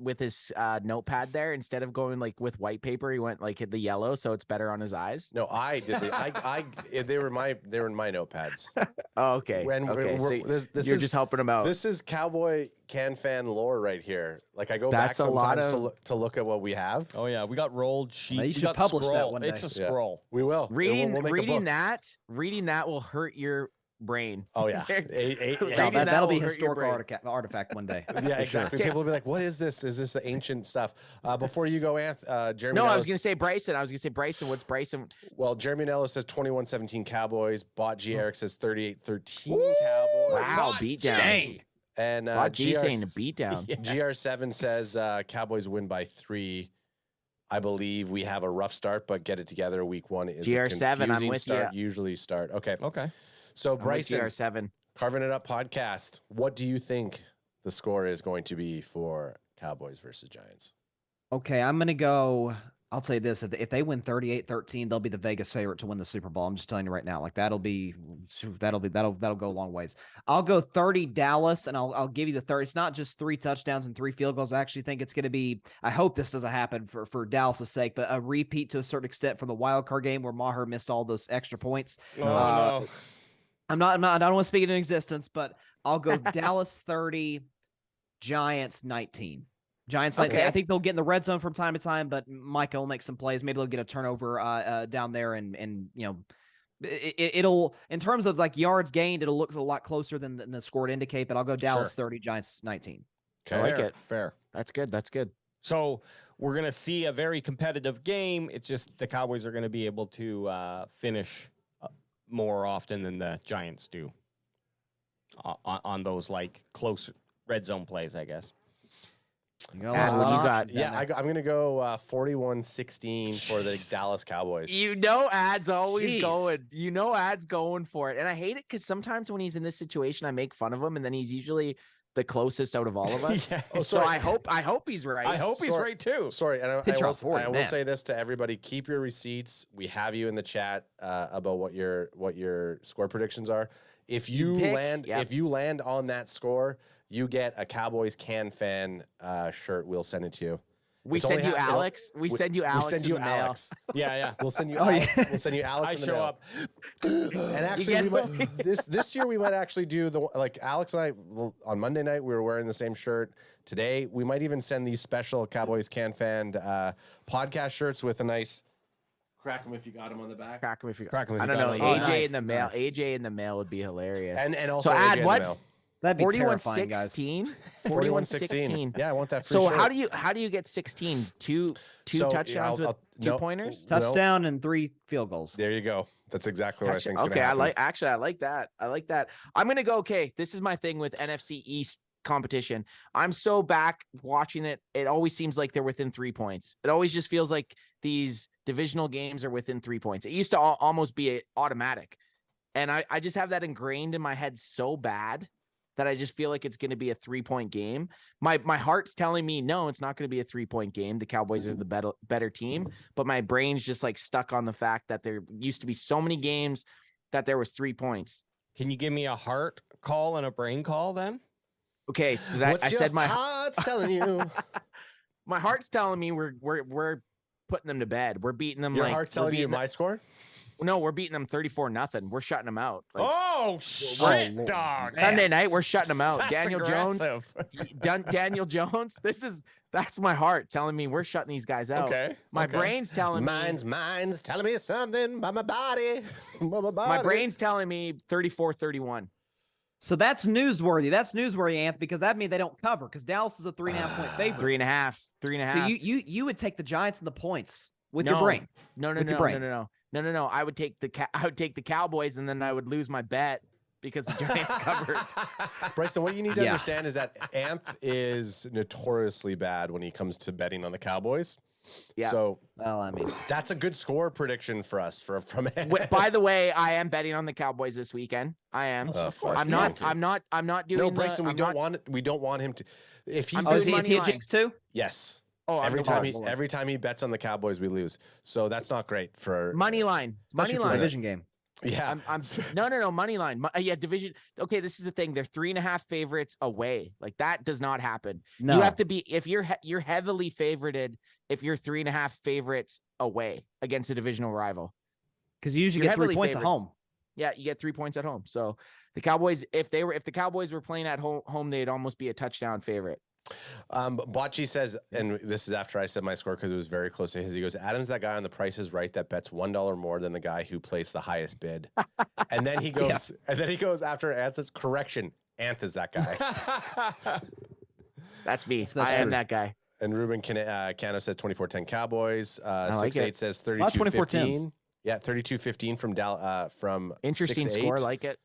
Speaker 1: notepad there. Instead of going like with white paper, he went like the yellow, so it's better on his eyes.
Speaker 8: No, I did. They were my notepads.
Speaker 1: Oh, okay. So you're just helping him out.
Speaker 8: This is Cowboy CanFan lore right here. Like I go
Speaker 1: That's
Speaker 8: back
Speaker 1: a lot
Speaker 8: sometimes to look at what we have.
Speaker 5: Oh yeah, we got rolled sheet.
Speaker 9: You should publish that one day.
Speaker 5: It's a scroll.
Speaker 8: We will.
Speaker 1: Reading
Speaker 8: we'll make a book.
Speaker 1: reading that will hurt your brain.
Speaker 8: Oh yeah.
Speaker 9: That'll be a historical artifact one day.
Speaker 8: Yeah, exactly. People will be like, "What is this? Is this the ancient stuff?" Before you go, Jeremy.
Speaker 1: No,
Speaker 8: Nellis,
Speaker 1: I was gonna say Bryson. What's Bryson?
Speaker 8: Well, Jeremy Nello says 21-17 Cowboys. Bot G Eric says 38-13 Cowboys.
Speaker 1: Wow, beat down. Dang.
Speaker 8: And
Speaker 1: Bot G saying a beat down.
Speaker 8: GR7 says Cowboys win by 3. I believe we have a rough start, but get it together. Week 1 is
Speaker 1: GR7.
Speaker 8: a confusing
Speaker 1: I'm with
Speaker 8: start.
Speaker 1: you.
Speaker 8: Usually start. Okay.
Speaker 5: Okay.
Speaker 8: So Bryson,
Speaker 1: GR7.
Speaker 8: Carving It Up podcast. What do you think the score is going to be for Cowboys versus Giants?
Speaker 9: Okay, I'm going to go I'll tell you this: if they win 38-13, they'll be the Vegas favorite to win the Super Bowl. I'm just telling you right now. Like that'll go a long ways. I'll go 30 Dallas, and I'll give you the 30. It's not just 3 touchdowns and 3 field goals. I actually think it's going to be. I hope this doesn't happen for Dallas' sake, but a repeat to a certain extent from the wild card game where Maher missed all those extra points.
Speaker 5: No.
Speaker 9: I don't want to speak it in existence, but I'll go Dallas 30, Giants 19. Giants, okay. I think they'll get in the red zone from time to time, but Micah will make some plays. Maybe they'll get a turnover down there, and it'll in terms of like yards gained, it'll look a lot closer than the score would indicate. But I'll go Dallas 30, Giants 19.
Speaker 5: Okay,
Speaker 1: I like it.
Speaker 5: Fair.
Speaker 1: That's good. That's good.
Speaker 5: So we're gonna see a very competitive game. It's just the Cowboys are gonna be able to finish more often than the Giants do on those like close red zone plays, I guess.
Speaker 1: I'm going to go 41-16 for the Dallas Cowboys.
Speaker 4: Ad's always going. Ad's going for it. And I hate it because sometimes when he's in this situation, I make fun of him, and then he's usually the closest out of all of us. So I hope he's right.
Speaker 5: I hope he's right too.
Speaker 8: Sorry, and I will say this to everybody: keep your receipts. We have you in the chat about what your score predictions are. If you land on that score, you get a Cowboys CanFan shirt. We'll send it to you.
Speaker 4: We send you Alex. We send you Alex.
Speaker 5: Yeah.
Speaker 8: We'll send you. Alex. We'll send you Alex.
Speaker 5: I
Speaker 8: in the
Speaker 5: show
Speaker 8: mail.
Speaker 5: up.
Speaker 8: And actually, this year we might actually do Alex and I on Monday night we were wearing the same shirt. Today we might even send these special Cowboys CanFan podcast shirts with a nice. Crack them if you got them on the back.
Speaker 1: Crack them if you got.
Speaker 5: Crack them.
Speaker 1: I don't know. AJ in the mail. AJ in the mail would be hilarious.
Speaker 8: And also
Speaker 1: so
Speaker 8: add
Speaker 1: what?
Speaker 9: That'd be terrifying, guys.
Speaker 8: 41-16. Yeah, I want that. Free
Speaker 1: so
Speaker 8: shirt.
Speaker 1: how do you get 16? Two touchdowns with 2 pointers,
Speaker 9: touchdown and 3 field goals.
Speaker 8: There you go. That's exactly what I think.
Speaker 1: Okay, I like that. I like that. I'm gonna go. Okay, this is my thing with NFC East competition. I'm so back watching it. It always seems like they're within 3 points. It always just feels like these divisional games are within 3 points. It used to almost be automatic, and I just have that ingrained in my head so bad that I just feel like it's going to be a 3-point game. My heart's telling me, no, it's not going to be a 3-point game. The Cowboys are the better team, but my brain's just like stuck on the fact that there used to be so many games that there was 3 points.
Speaker 5: Can you give me a heart call and a brain call then?
Speaker 1: Okay. So that my
Speaker 8: heart's telling you.
Speaker 1: My heart's telling me we're putting them to bed. We're beating them.
Speaker 8: Your heart's telling you my score?
Speaker 1: No, we're beating them 34-0. We're shutting them out.
Speaker 5: Shit, dog.
Speaker 1: Sunday night, we're shutting them out.
Speaker 5: That's
Speaker 1: Daniel
Speaker 5: aggressive.
Speaker 1: Jones. Daniel Jones. That's my heart telling me we're shutting these guys out.
Speaker 5: Okay.
Speaker 1: My brain's telling
Speaker 8: mine's telling me something by my body.
Speaker 1: My brain's telling me 34-31.
Speaker 9: So that's newsworthy. That's newsworthy, Anth, because that means they don't cover because Dallas is a 3.5 point favorite.
Speaker 1: 3.5.
Speaker 9: So you would take the Giants and the points with your brain.
Speaker 1: No. I would take the Cowboys, and then I would lose my bet because the Giants covered.
Speaker 8: Bryson, what you need to understand is that Anth is notoriously bad when he comes to betting on the Cowboys. Yeah. So,
Speaker 9: well, I mean,
Speaker 8: that's a good score prediction for us from Anth.
Speaker 1: By the way, I am betting on the Cowboys this weekend. I am. I'm not doing.
Speaker 8: No, Bryson, we don't want him to. If he's
Speaker 9: is he a jinx too?
Speaker 8: Yes. Oh, every time he bets on the Cowboys, we lose. So that's not great for
Speaker 1: money line.
Speaker 9: Division game.
Speaker 8: Yeah.
Speaker 1: No money line. Yeah, division. Okay, this is the thing. They're 3.5 favorites away. Like that does not happen. No. You have to be if you're heavily favorited if you're 3.5 favorites away against a divisional rival.
Speaker 9: Because you usually get 3 points at home.
Speaker 1: Yeah, you get 3 points at home. So the Cowboys, if the Cowboys were playing at home, they'd almost be a touchdown favorite.
Speaker 8: Bocce says, and this is after I said my score because it was very close to his. He goes, Adam's that guy on the Price is Right that bets $1 more than the guy who placed the highest bid. And then he goes, after Anth says, correction, Anth is that guy.
Speaker 1: That's me. I am that guy.
Speaker 8: And Ruben Cano says 24-10 Cowboys. 6-8 says 32-15. Yeah, 32-15 from
Speaker 1: interesting
Speaker 8: 6-8.
Speaker 1: score, like it.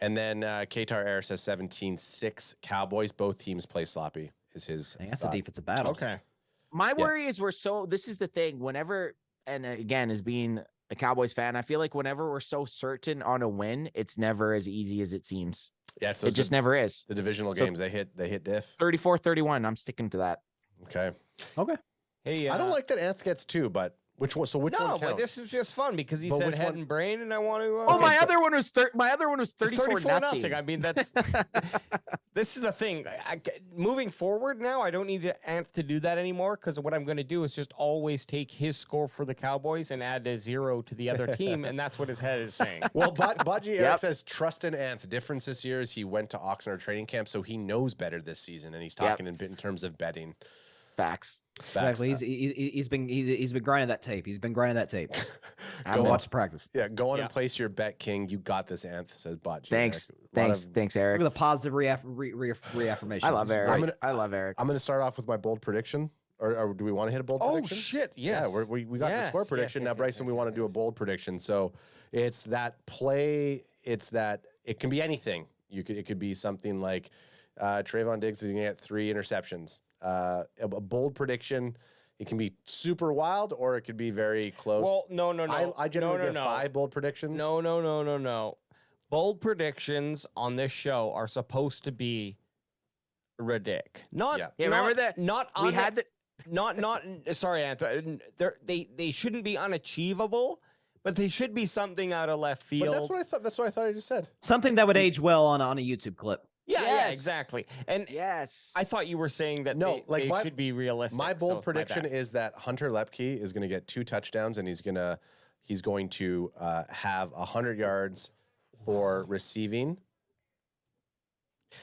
Speaker 8: And then Qatar Air says 17-6 Cowboys. Both teams play sloppy. Is his?
Speaker 9: That's a defensive battle.
Speaker 5: Okay.
Speaker 1: My worry is this is the thing. Whenever, and again, as being a Cowboys fan, I feel like whenever we're so certain on a win, it's never as easy as it seems.
Speaker 8: Yeah, so
Speaker 1: it just never is.
Speaker 8: The divisional games they hit diff.
Speaker 1: 34-31. I'm sticking to that.
Speaker 8: Okay.
Speaker 5: Hey,
Speaker 8: I don't like that Anth gets 2, but which one? So which one
Speaker 5: No,
Speaker 8: counts?
Speaker 5: but this is just fun because he
Speaker 8: But
Speaker 5: said
Speaker 8: which
Speaker 5: head
Speaker 8: one?
Speaker 5: and brain, and I want to.
Speaker 1: Oh, my other one was 34 nothing.
Speaker 5: I mean, that's this is the thing. Moving forward now, I don't need Anth to do that anymore because what I'm going to do is just always take his score for the Cowboys and add a 0 to the other team, and that's what his head is saying.
Speaker 8: Well, Budgie Eric says trust in Anth. Difference this year is he went to Oxnard training camp, so he knows better this season, and he's talking in terms of betting.
Speaker 1: Facts.
Speaker 9: Exactly. He's been grinding that tape. He's been grinding that tape. Go watch the practice.
Speaker 8: Yeah, go on and place your bet, King. You got this, Anth, says Budgie.
Speaker 1: Thanks. Thanks,
Speaker 9: Look
Speaker 1: Eric.
Speaker 9: at the positive reaffirmation.
Speaker 1: I love Eric. I love Eric.
Speaker 8: I'm going to start off with my bold prediction. Or do we want to hit a bold prediction?
Speaker 5: Oh, shit. Yes.
Speaker 8: Yeah, we got the score prediction. Now, Bryson, we want to do a bold prediction. So it's that play. It's that it can be anything. It could be something like Trayvon Diggs is going to get 3 interceptions. A bold prediction. It can be super wild or it could be very close.
Speaker 5: Well, no.
Speaker 8: I generally get 5 bold predictions.
Speaker 5: No. Bold predictions on this show are supposed to be ridiculous.
Speaker 1: Remember that we had the.
Speaker 5: Sorry, Anthony. They shouldn't be unachievable, but they should be something out of left field.
Speaker 8: But that's what I thought. That's what I thought I just said.
Speaker 9: Something that would age well on a YouTube clip.
Speaker 5: Yeah, exactly. And
Speaker 1: yes,
Speaker 5: I thought you were saying that they should be realistic.
Speaker 8: My bold prediction is that Hunter Lepke is going to get 2 touchdowns and he's going to have 100 yards for receiving.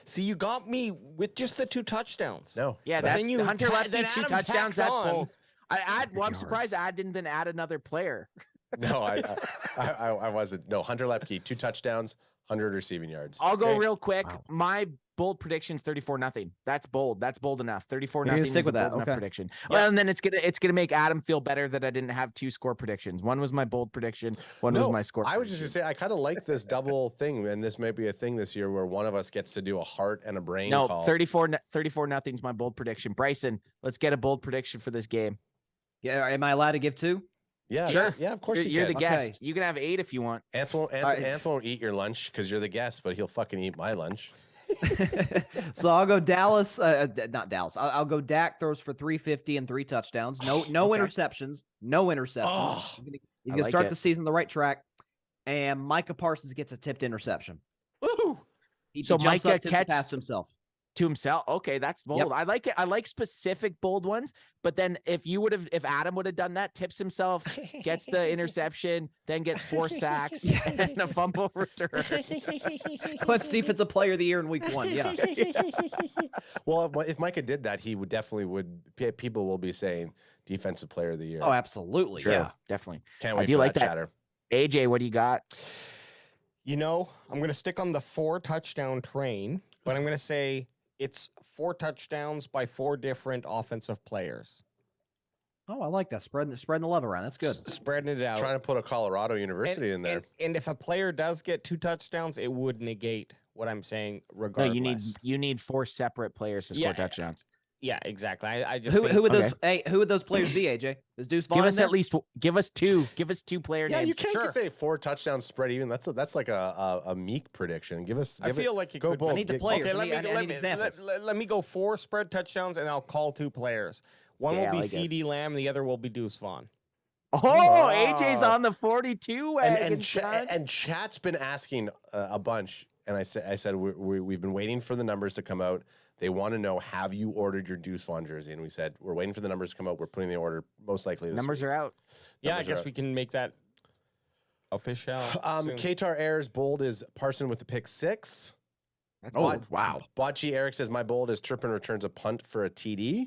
Speaker 5: See, you got me with just the 2 touchdowns.
Speaker 8: No.
Speaker 1: Yeah, that's
Speaker 5: then you
Speaker 1: Hunter Lepke 2 touchdowns. That's
Speaker 5: on.
Speaker 1: bold. I'm surprised I didn't then add another player.
Speaker 8: No, I wasn't. No, Hunter Lepke 2 touchdowns, 100 receiving yards.
Speaker 1: I'll go real quick. Wow. My bold prediction is 34-0. That's bold. That's bold enough. 34-0.
Speaker 9: Stick with that.
Speaker 1: Okay. Prediction. Yep. Well, and then it's gonna make Adam feel better that I didn't have 2 score predictions. One was my bold prediction. One was my score.
Speaker 8: I was just gonna say I kind of like this double thing, and this might be a thing this year where one of us gets to do a heart and a brain.
Speaker 1: No,
Speaker 8: call.
Speaker 1: 34-0 is my bold prediction. Bryson, let's get a bold prediction for this game.
Speaker 9: Yeah, am I allowed to give 2?
Speaker 8: Yeah,
Speaker 1: sure.
Speaker 8: Yeah, of course
Speaker 1: You're
Speaker 8: you
Speaker 1: the
Speaker 8: can.
Speaker 1: guest. You can have 8 if you want.
Speaker 8: Anth won't eat your lunch because you're the guest, but he'll fucking eat my lunch.
Speaker 9: So I'll go Dallas, not Dallas. I'll go Dak throws for 350 and 3 touchdowns. No interceptions. No interceptions.
Speaker 8: Oh,
Speaker 9: he's gonna start the season on the right track. And Micah Parsons gets a tipped interception.
Speaker 8: Woo!
Speaker 9: He Micah tips the pass to himself.
Speaker 1: To himself. Okay, that's bold. Yep. I like it. I like specific bold ones. But then if Adam would have done that, tips himself, gets the interception, then gets 4 sacks and a fumble return.
Speaker 9: Clint's defensive player of the year in week 1. Yeah.
Speaker 8: Well, if Micah did that, he would definitely people will be saying defensive player of the year.
Speaker 9: Oh, absolutely.
Speaker 1: Sure.
Speaker 9: Yeah,
Speaker 1: definitely.
Speaker 8: Can't wait
Speaker 1: I do
Speaker 8: for
Speaker 1: like
Speaker 8: that
Speaker 1: that.
Speaker 8: chatter.
Speaker 1: AJ, what do you got?
Speaker 5: I'm going to stick on the 4 touchdown train, but I'm going to say it's 4 touchdowns by 4 different offensive players.
Speaker 9: Oh, I like that. Spreading the love around. That's good.
Speaker 5: Spreading it out.
Speaker 8: Trying to put a Colorado University in there.
Speaker 5: And if a player does get 2 touchdowns, it would negate what I'm saying regardless.
Speaker 1: No, you need 4 separate players to score touchdowns.
Speaker 5: Yeah, exactly. I just
Speaker 9: who would those who would those players be, AJ? Is Deuce Vaughn
Speaker 1: give us 2. Give us 2 player names.
Speaker 8: Yeah, you can't say 4 touchdowns spread even. That's like a meek prediction.
Speaker 5: I feel like you
Speaker 8: go
Speaker 5: could.
Speaker 8: bold.
Speaker 9: I need the players.
Speaker 5: Okay, let me go 4 spread touchdowns, and I'll call 2 players. One will be CD Lamb, and the other will be Deuce Vaughn.
Speaker 1: Oh, AJ's on the 42 wagon.
Speaker 8: And chat's been asking a bunch, and I said we've been waiting for the numbers to come out. They want to know, have you ordered your Deuce Vaughn jersey? And we said, we're waiting for the numbers to come out. We're putting the order most likely this
Speaker 1: Numbers
Speaker 8: week.
Speaker 1: are out.
Speaker 5: Yeah, I guess we can make that official.
Speaker 8: Katar Ayers' bold is Parson with the pick 6.
Speaker 1: That's bold. Wow.
Speaker 8: Bocce Eric says, my bold is Turpin returns a punt for a TD.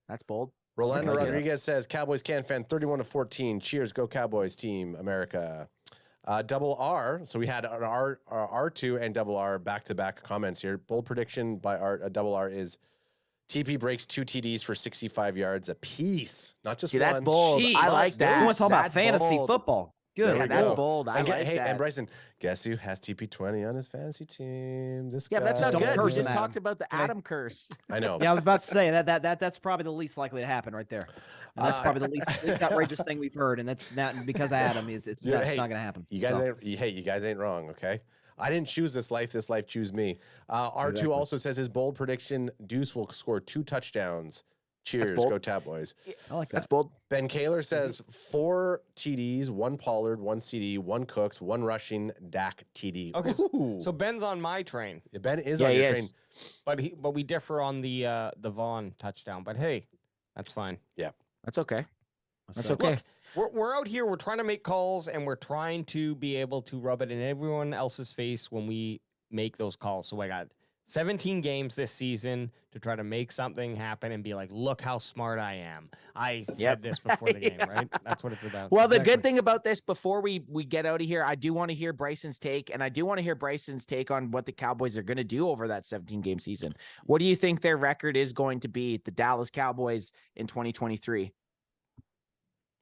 Speaker 1: That's bold.
Speaker 8: Rolando Rodriguez says, Cowboys CanFan 31-14. Cheers, go Cowboys team, America. Double R. So we had an R2 and double R back-to-back comments here. Bold prediction by double R is TP breaks 2 TDs for 65 yards apiece. Not just one.
Speaker 1: That's bold.
Speaker 9: Jeez.
Speaker 1: I like that.
Speaker 9: We want to talk about fantasy football. Good.
Speaker 1: Yeah, that's bold. I like that.
Speaker 8: And Bryson, guess who has TP20 on his fantasy team? This guy.
Speaker 1: Yeah, that's not good. We just
Speaker 9: Adam.
Speaker 1: talked about the Adam curse.
Speaker 8: I know.
Speaker 9: Yeah, I was about to say that's probably the least likely to happen right there. And that's probably the least outrageous thing we've heard, and that's not because of Adam. It's not going to happen.
Speaker 8: You guys ain't wrong. Okay. I didn't choose this life. This life chose me. R2 also says his bold prediction: Deuce will score 2 touchdowns Cheers.
Speaker 1: bold.
Speaker 8: Go Cowboys.
Speaker 9: I like
Speaker 1: That's
Speaker 9: that.
Speaker 1: bold.
Speaker 8: Ben Kaler says 4 TDs, 1 Pollard, 1 CD, 1 Cooks, 1 rushing, Dak TD.
Speaker 5: Okay,
Speaker 8: Ooh.
Speaker 5: so Ben's on my train,
Speaker 8: Yeah, Ben is
Speaker 1: Yeah,
Speaker 8: on
Speaker 1: he
Speaker 8: your
Speaker 1: is.
Speaker 8: train.
Speaker 5: but we differ on the Vaughn touchdown. But hey, that's fine.
Speaker 1: That's okay. That's
Speaker 9: good.
Speaker 1: okay.
Speaker 5: Look, we're out here. We're trying to make calls, and we're trying to be able to rub it in everyone else's face when we make those calls. So I got 17 games this season to try to make something happen and be like, look how smart I am. I said this before the game, right? That's what it's about.
Speaker 1: Well, the good thing about this, before we get out of here, I do want to hear Bryson's take, and I do want to hear Bryson's take on what the Cowboys are going to do over that 17-game season. What do you think their record is going to be, the Dallas Cowboys, in 2023?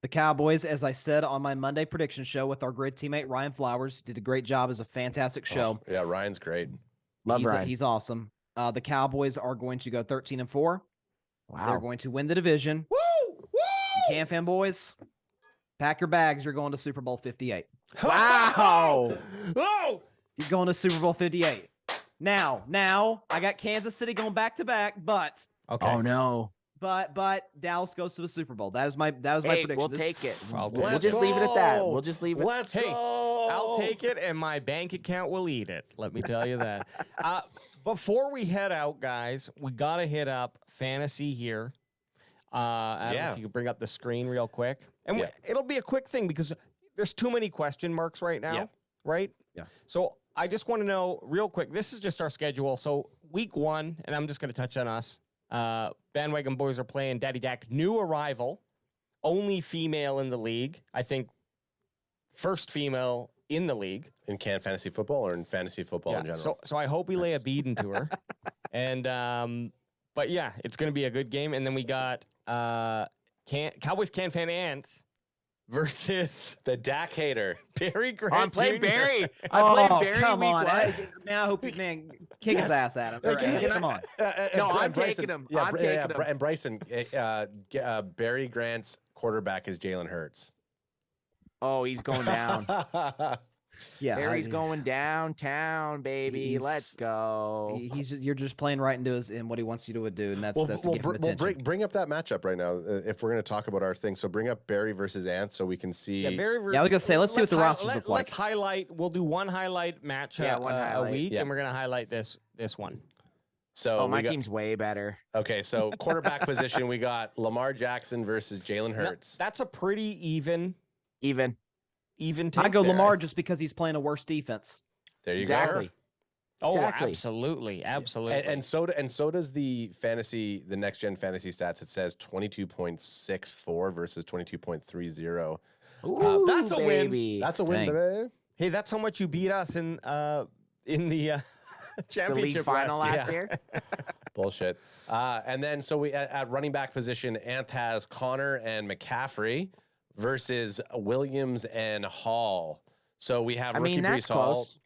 Speaker 9: The Cowboys, as I said on my Monday prediction show with our great teammate Ryan Flowers, did a great job. As a fantastic show.
Speaker 8: Oh, yeah, Ryan's great.
Speaker 1: Love Ryan.
Speaker 9: He's awesome. The Cowboys are going to go 13-4.
Speaker 1: Wow.
Speaker 9: They're going to win the division.
Speaker 5: Woo! Woo!
Speaker 9: CanFan boys, pack your bags. You're going to Super Bowl 58.
Speaker 1: Wow.
Speaker 5: Oh!
Speaker 9: You're going to Super Bowl 58. Now, I got Kansas City going back to back, but
Speaker 5: Okay.
Speaker 1: Oh, no.
Speaker 9: Dallas goes to the Super Bowl. That was my
Speaker 1: Hey,
Speaker 9: prediction.
Speaker 1: we'll
Speaker 9: This-
Speaker 1: take it.
Speaker 5: I'll take
Speaker 1: We'll
Speaker 5: it.
Speaker 1: just leave it at that.
Speaker 8: go.
Speaker 1: We'll just leave it.
Speaker 8: Let's
Speaker 5: Hey,
Speaker 8: go.
Speaker 5: I'll take it, and my bank account will eat it. Let me tell you that. Before we head out, guys, we got to hit up fantasy here. I don't know
Speaker 8: Yeah.
Speaker 5: if you could bring up the screen real quick. And
Speaker 8: Yeah.
Speaker 5: it'll be a quick thing because there's too many question marks right now,
Speaker 8: Yeah.
Speaker 5: right?
Speaker 9: Yeah.
Speaker 5: So I just want to know real quick. This is just our schedule. So week 1, and I'm just going to touch on us. Bandwagon boys are playing Daddy Dak, new arrival, only female in the league. I think first female in the league.
Speaker 8: In Can Fantasy Football or in fantasy football in general?
Speaker 5: So I hope we lay a bead into her. And but yeah, it's gonna be a good game. And then we got Cowboys CanFan Anth versus
Speaker 8: the Dak hater.
Speaker 5: Barry Grant.
Speaker 1: I'm playing
Speaker 5: Jr.
Speaker 1: Barry. I played Barry
Speaker 9: come
Speaker 1: week
Speaker 9: on.
Speaker 1: 1.
Speaker 9: Man, I hope you, kick his ass at him. Come on.
Speaker 1: No, I'm taking him.
Speaker 8: Yeah,
Speaker 1: I'm taking him.
Speaker 8: And Bryson, Barry Grant's quarterback is Jalen Hurts.
Speaker 1: Oh, he's going down.
Speaker 9: Yeah,
Speaker 1: Barry's going downtown, baby. Let's go.
Speaker 9: You're just playing right into in what he wants you to do, and that's to give him attention.
Speaker 8: Bring up that matchup right now if we're going to talk about our thing. So bring up Barry versus Ant so we can see.
Speaker 5: Yeah, Barry.
Speaker 9: Yeah, I was gonna say, let's see what the rosters look like.
Speaker 5: Let's highlight. We'll do one highlight match
Speaker 1: Yeah, one
Speaker 5: a
Speaker 1: highlight.
Speaker 5: week,
Speaker 8: Yeah.
Speaker 5: and we're gonna highlight this one.
Speaker 8: So
Speaker 1: Oh, my
Speaker 8: we got-
Speaker 1: team's way better.
Speaker 8: Okay, so quarterback position, we got Lamar Jackson versus Jalen
Speaker 5: Now,
Speaker 8: Hurts.
Speaker 5: that's a pretty even
Speaker 1: Even.
Speaker 5: take
Speaker 9: I go
Speaker 5: there.
Speaker 9: Lamar just because he's playing a worse defense.
Speaker 8: There you
Speaker 1: Exactly.
Speaker 8: go.
Speaker 5: Oh,
Speaker 1: Exactly.
Speaker 5: absolutely.
Speaker 8: And so does the next gen fantasy stats. It says 22.64 versus 22.30.
Speaker 1: Ooh,
Speaker 5: that's a win.
Speaker 1: baby.
Speaker 8: That's a win,
Speaker 9: Dang.
Speaker 8: baby.
Speaker 5: Hey, that's how much you beat us in the
Speaker 1: the league
Speaker 5: championship
Speaker 1: final last
Speaker 5: year.
Speaker 1: year.
Speaker 8: Bullshit. And then so we at running back position, Anth has Connor and McCaffrey versus Williams and Hall. So we have
Speaker 1: I
Speaker 8: rookie
Speaker 1: mean, that's
Speaker 8: Brees Hall,
Speaker 1: close.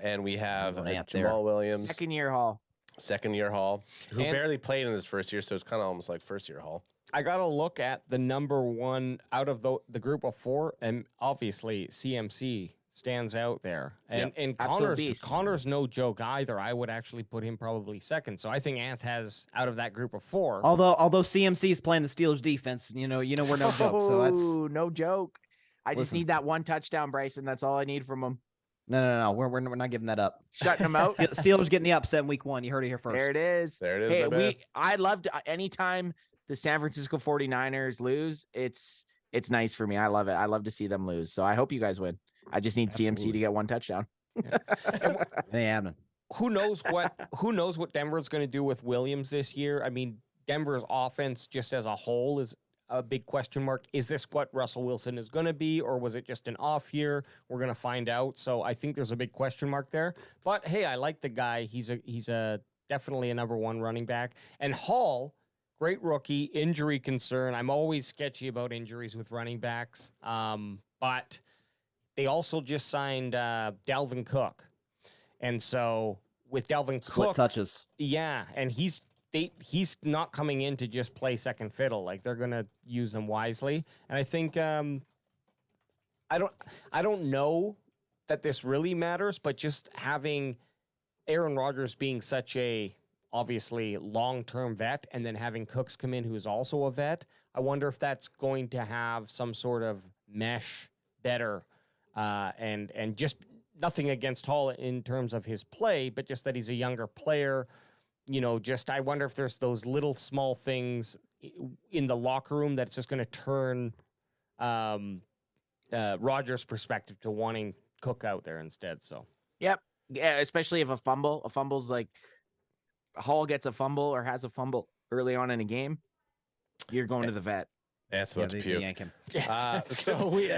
Speaker 8: and we have
Speaker 9: Ant
Speaker 8: Jamal
Speaker 9: there.
Speaker 8: Williams,
Speaker 1: Second year Hall.
Speaker 8: second year Hall, who
Speaker 5: And-
Speaker 8: barely played in his first year, so it's kind of almost like first year Hall.
Speaker 5: I got to look at the number one out of the group of 4, and obviously CMC stands out there. And
Speaker 1: Absolute beast.
Speaker 5: Connor's no joke either. I would actually put him probably second. So I think Anth has, out of that group of 4.
Speaker 9: Although CMC is playing the Steelers defense, we're no joke. So that's
Speaker 1: Ooh, no joke. I just
Speaker 9: Listen.
Speaker 1: need that one touchdown, Bryson. That's all I need from him.
Speaker 9: no. We're not giving that up.
Speaker 1: Shutting him out.
Speaker 9: Steelers getting the upset in week 1. You heard it here first.
Speaker 1: There it is.
Speaker 8: There it is.
Speaker 1: Hey,
Speaker 8: baby.
Speaker 1: I loved anytime the San Francisco 49ers lose. It's nice for me. I love it. I love to see them lose. So I hope you guys win. I just need CMC
Speaker 9: Absolutely.
Speaker 1: to get one touchdown.
Speaker 9: It ain't happening.
Speaker 5: Who knows what Denver's going to do with Williams this year? I mean, Denver's offense just as a whole is a big question mark. Is this what Russell Wilson is going to be, or was it just an off year? We're going to find out. So I think there's a big question mark there. But hey, I like the guy. He's a definitely a number 1 running back. And Hall, great rookie, injury concern. I'm always sketchy about injuries with running backs. But they also just signed Dalvin Cook. And so with Dalvin
Speaker 9: Split
Speaker 5: Cook,
Speaker 9: touches.
Speaker 5: yeah, and he's not coming in to just play second fiddle. Like, they're gonna use him wisely. And I think I don't know that this really matters, but just having Aaron Rodgers being such a obviously long-term vet, and then having Cooks come in, who is also a vet. I wonder if that's going to have some sort of mesh better, and just nothing against Hall in terms of his play, but just that he's a younger player. You know, just I wonder if there's those little small things in the locker room that's just going to turn Rodgers' perspective to wanting Cook out there instead. So,
Speaker 1: yep. Yeah, especially if a fumble's like Hall gets a fumble or has a fumble early on in a game, you're going to the vet.
Speaker 8: That's about to puke.
Speaker 9: Yank him.
Speaker 8: So we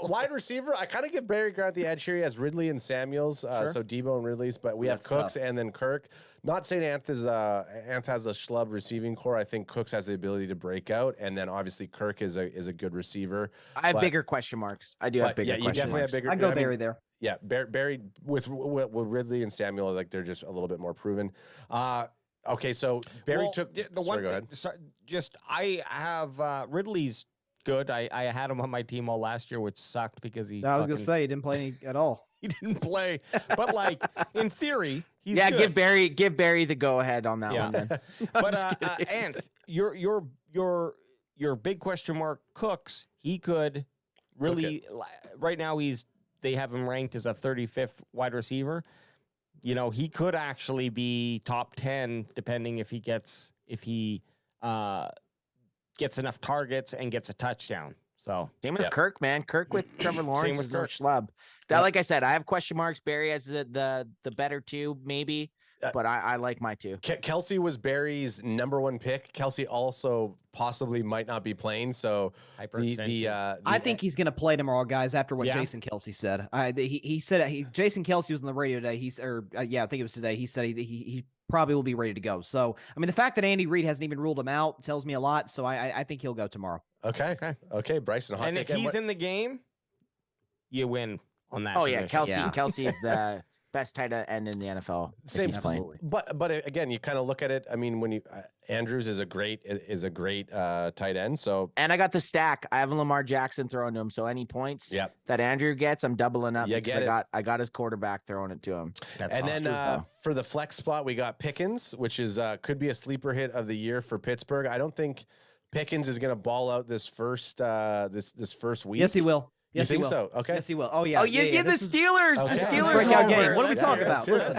Speaker 8: wide receiver. I kind of give Barry Grant the edge here. He has Ridley and Samuels, so Debo and Ridley's, but we have Cooks
Speaker 9: tough.
Speaker 8: and then Kirk. Not saying Anth has a schlub receiving core. I think Cooks has the ability to break out, and then obviously Kirk is a good receiver.
Speaker 1: I have bigger question marks. I do have bigger question
Speaker 8: definitely
Speaker 1: marks.
Speaker 8: have bigger.
Speaker 9: I'd go Barry there.
Speaker 8: Yeah, Barry with Ridley and Samuel, like they're just a little bit more proven. Okay, so Barry took
Speaker 5: the
Speaker 8: sorry,
Speaker 5: one.
Speaker 8: Go ahead.
Speaker 5: Just I have Ridley's good. I had him on my team all last year, which sucked because he.
Speaker 9: I was gonna say he didn't play any at all.
Speaker 5: He didn't play, but like in theory, he's
Speaker 1: Yeah,
Speaker 5: good.
Speaker 1: give Barry the go ahead on that one then.
Speaker 5: But Anth, your big question mark Cooks, he could really right now they have him ranked as a 35th wide receiver. You know, he could actually be top 10 depending if he gets enough targets and gets a touchdown. So
Speaker 1: same with Kirk, man. Kirk with Trevor Lawrence is no schlub. That, like I said, I have question marks. Barry has the better two, maybe, but I like my two.
Speaker 8: Kelsey was Barry's #1 pick. Kelsey also possibly might not be playing. So
Speaker 9: I think he's going to play tomorrow, guys. After what Jason Kelsey said, he said Jason Kelsey was on the radio today. I think it was today. He said he probably will be ready to go. So I mean, the fact that Andy Reid hasn't even ruled him out tells me a lot. So I think he'll go tomorrow.
Speaker 8: Okay, Bryson.
Speaker 5: And if he's in the game, you win on that.
Speaker 1: Oh yeah,
Speaker 5: position.
Speaker 1: Kelsey is the best tight end in the NFL.
Speaker 8: Same, but again, you kind of look at it. I mean, when Andrews is a great tight end. So
Speaker 1: and I got the stack. I have Lamar Jackson throwing to him. So any points that Andrew gets, I'm doubling up. I got his quarterback throwing it to him.
Speaker 8: Then for the flex spot, we got Pickens, which is could be a sleeper hit of the year for Pittsburgh. I don't think Pickens is going to ball out this first week.
Speaker 9: Yes, he will. Yes,
Speaker 8: you think
Speaker 9: he will.
Speaker 8: so? Okay.
Speaker 9: Yes, he will. Oh yeah.
Speaker 1: Oh, the Steelers.
Speaker 9: Okay.
Speaker 1: The Steelers
Speaker 9: breakout game. What are we talking about?
Speaker 8: Listen,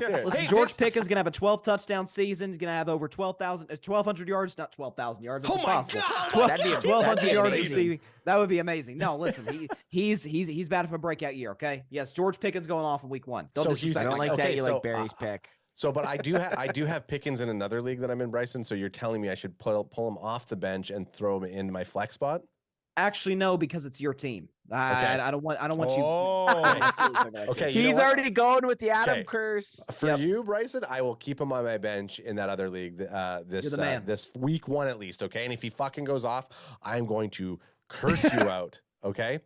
Speaker 9: George Pickens gonna have a 12 touchdown season. He's gonna have over 1,200 yards, not 12,000 yards. That's impossible. 1,200 yards receiving. That would be amazing. No, listen, he's bad for a breakout year. Okay. Yes, George Pickens going off in week 1.
Speaker 1: I don't like that. You like Barry's pick.
Speaker 8: So, but I do have Pickens in another league that I'm in, Bryson. So you're telling me I should pull him off the bench and throw him in my flex spot?
Speaker 9: Actually, no, because it's your team. I don't want you.
Speaker 8: Okay,
Speaker 1: he's already going with the Adam curse.
Speaker 8: For you, Bryson, I will keep him on my bench in that other league. This week 1 at least. Okay, and if he fucking goes off, I'm going to curse you out. Okay,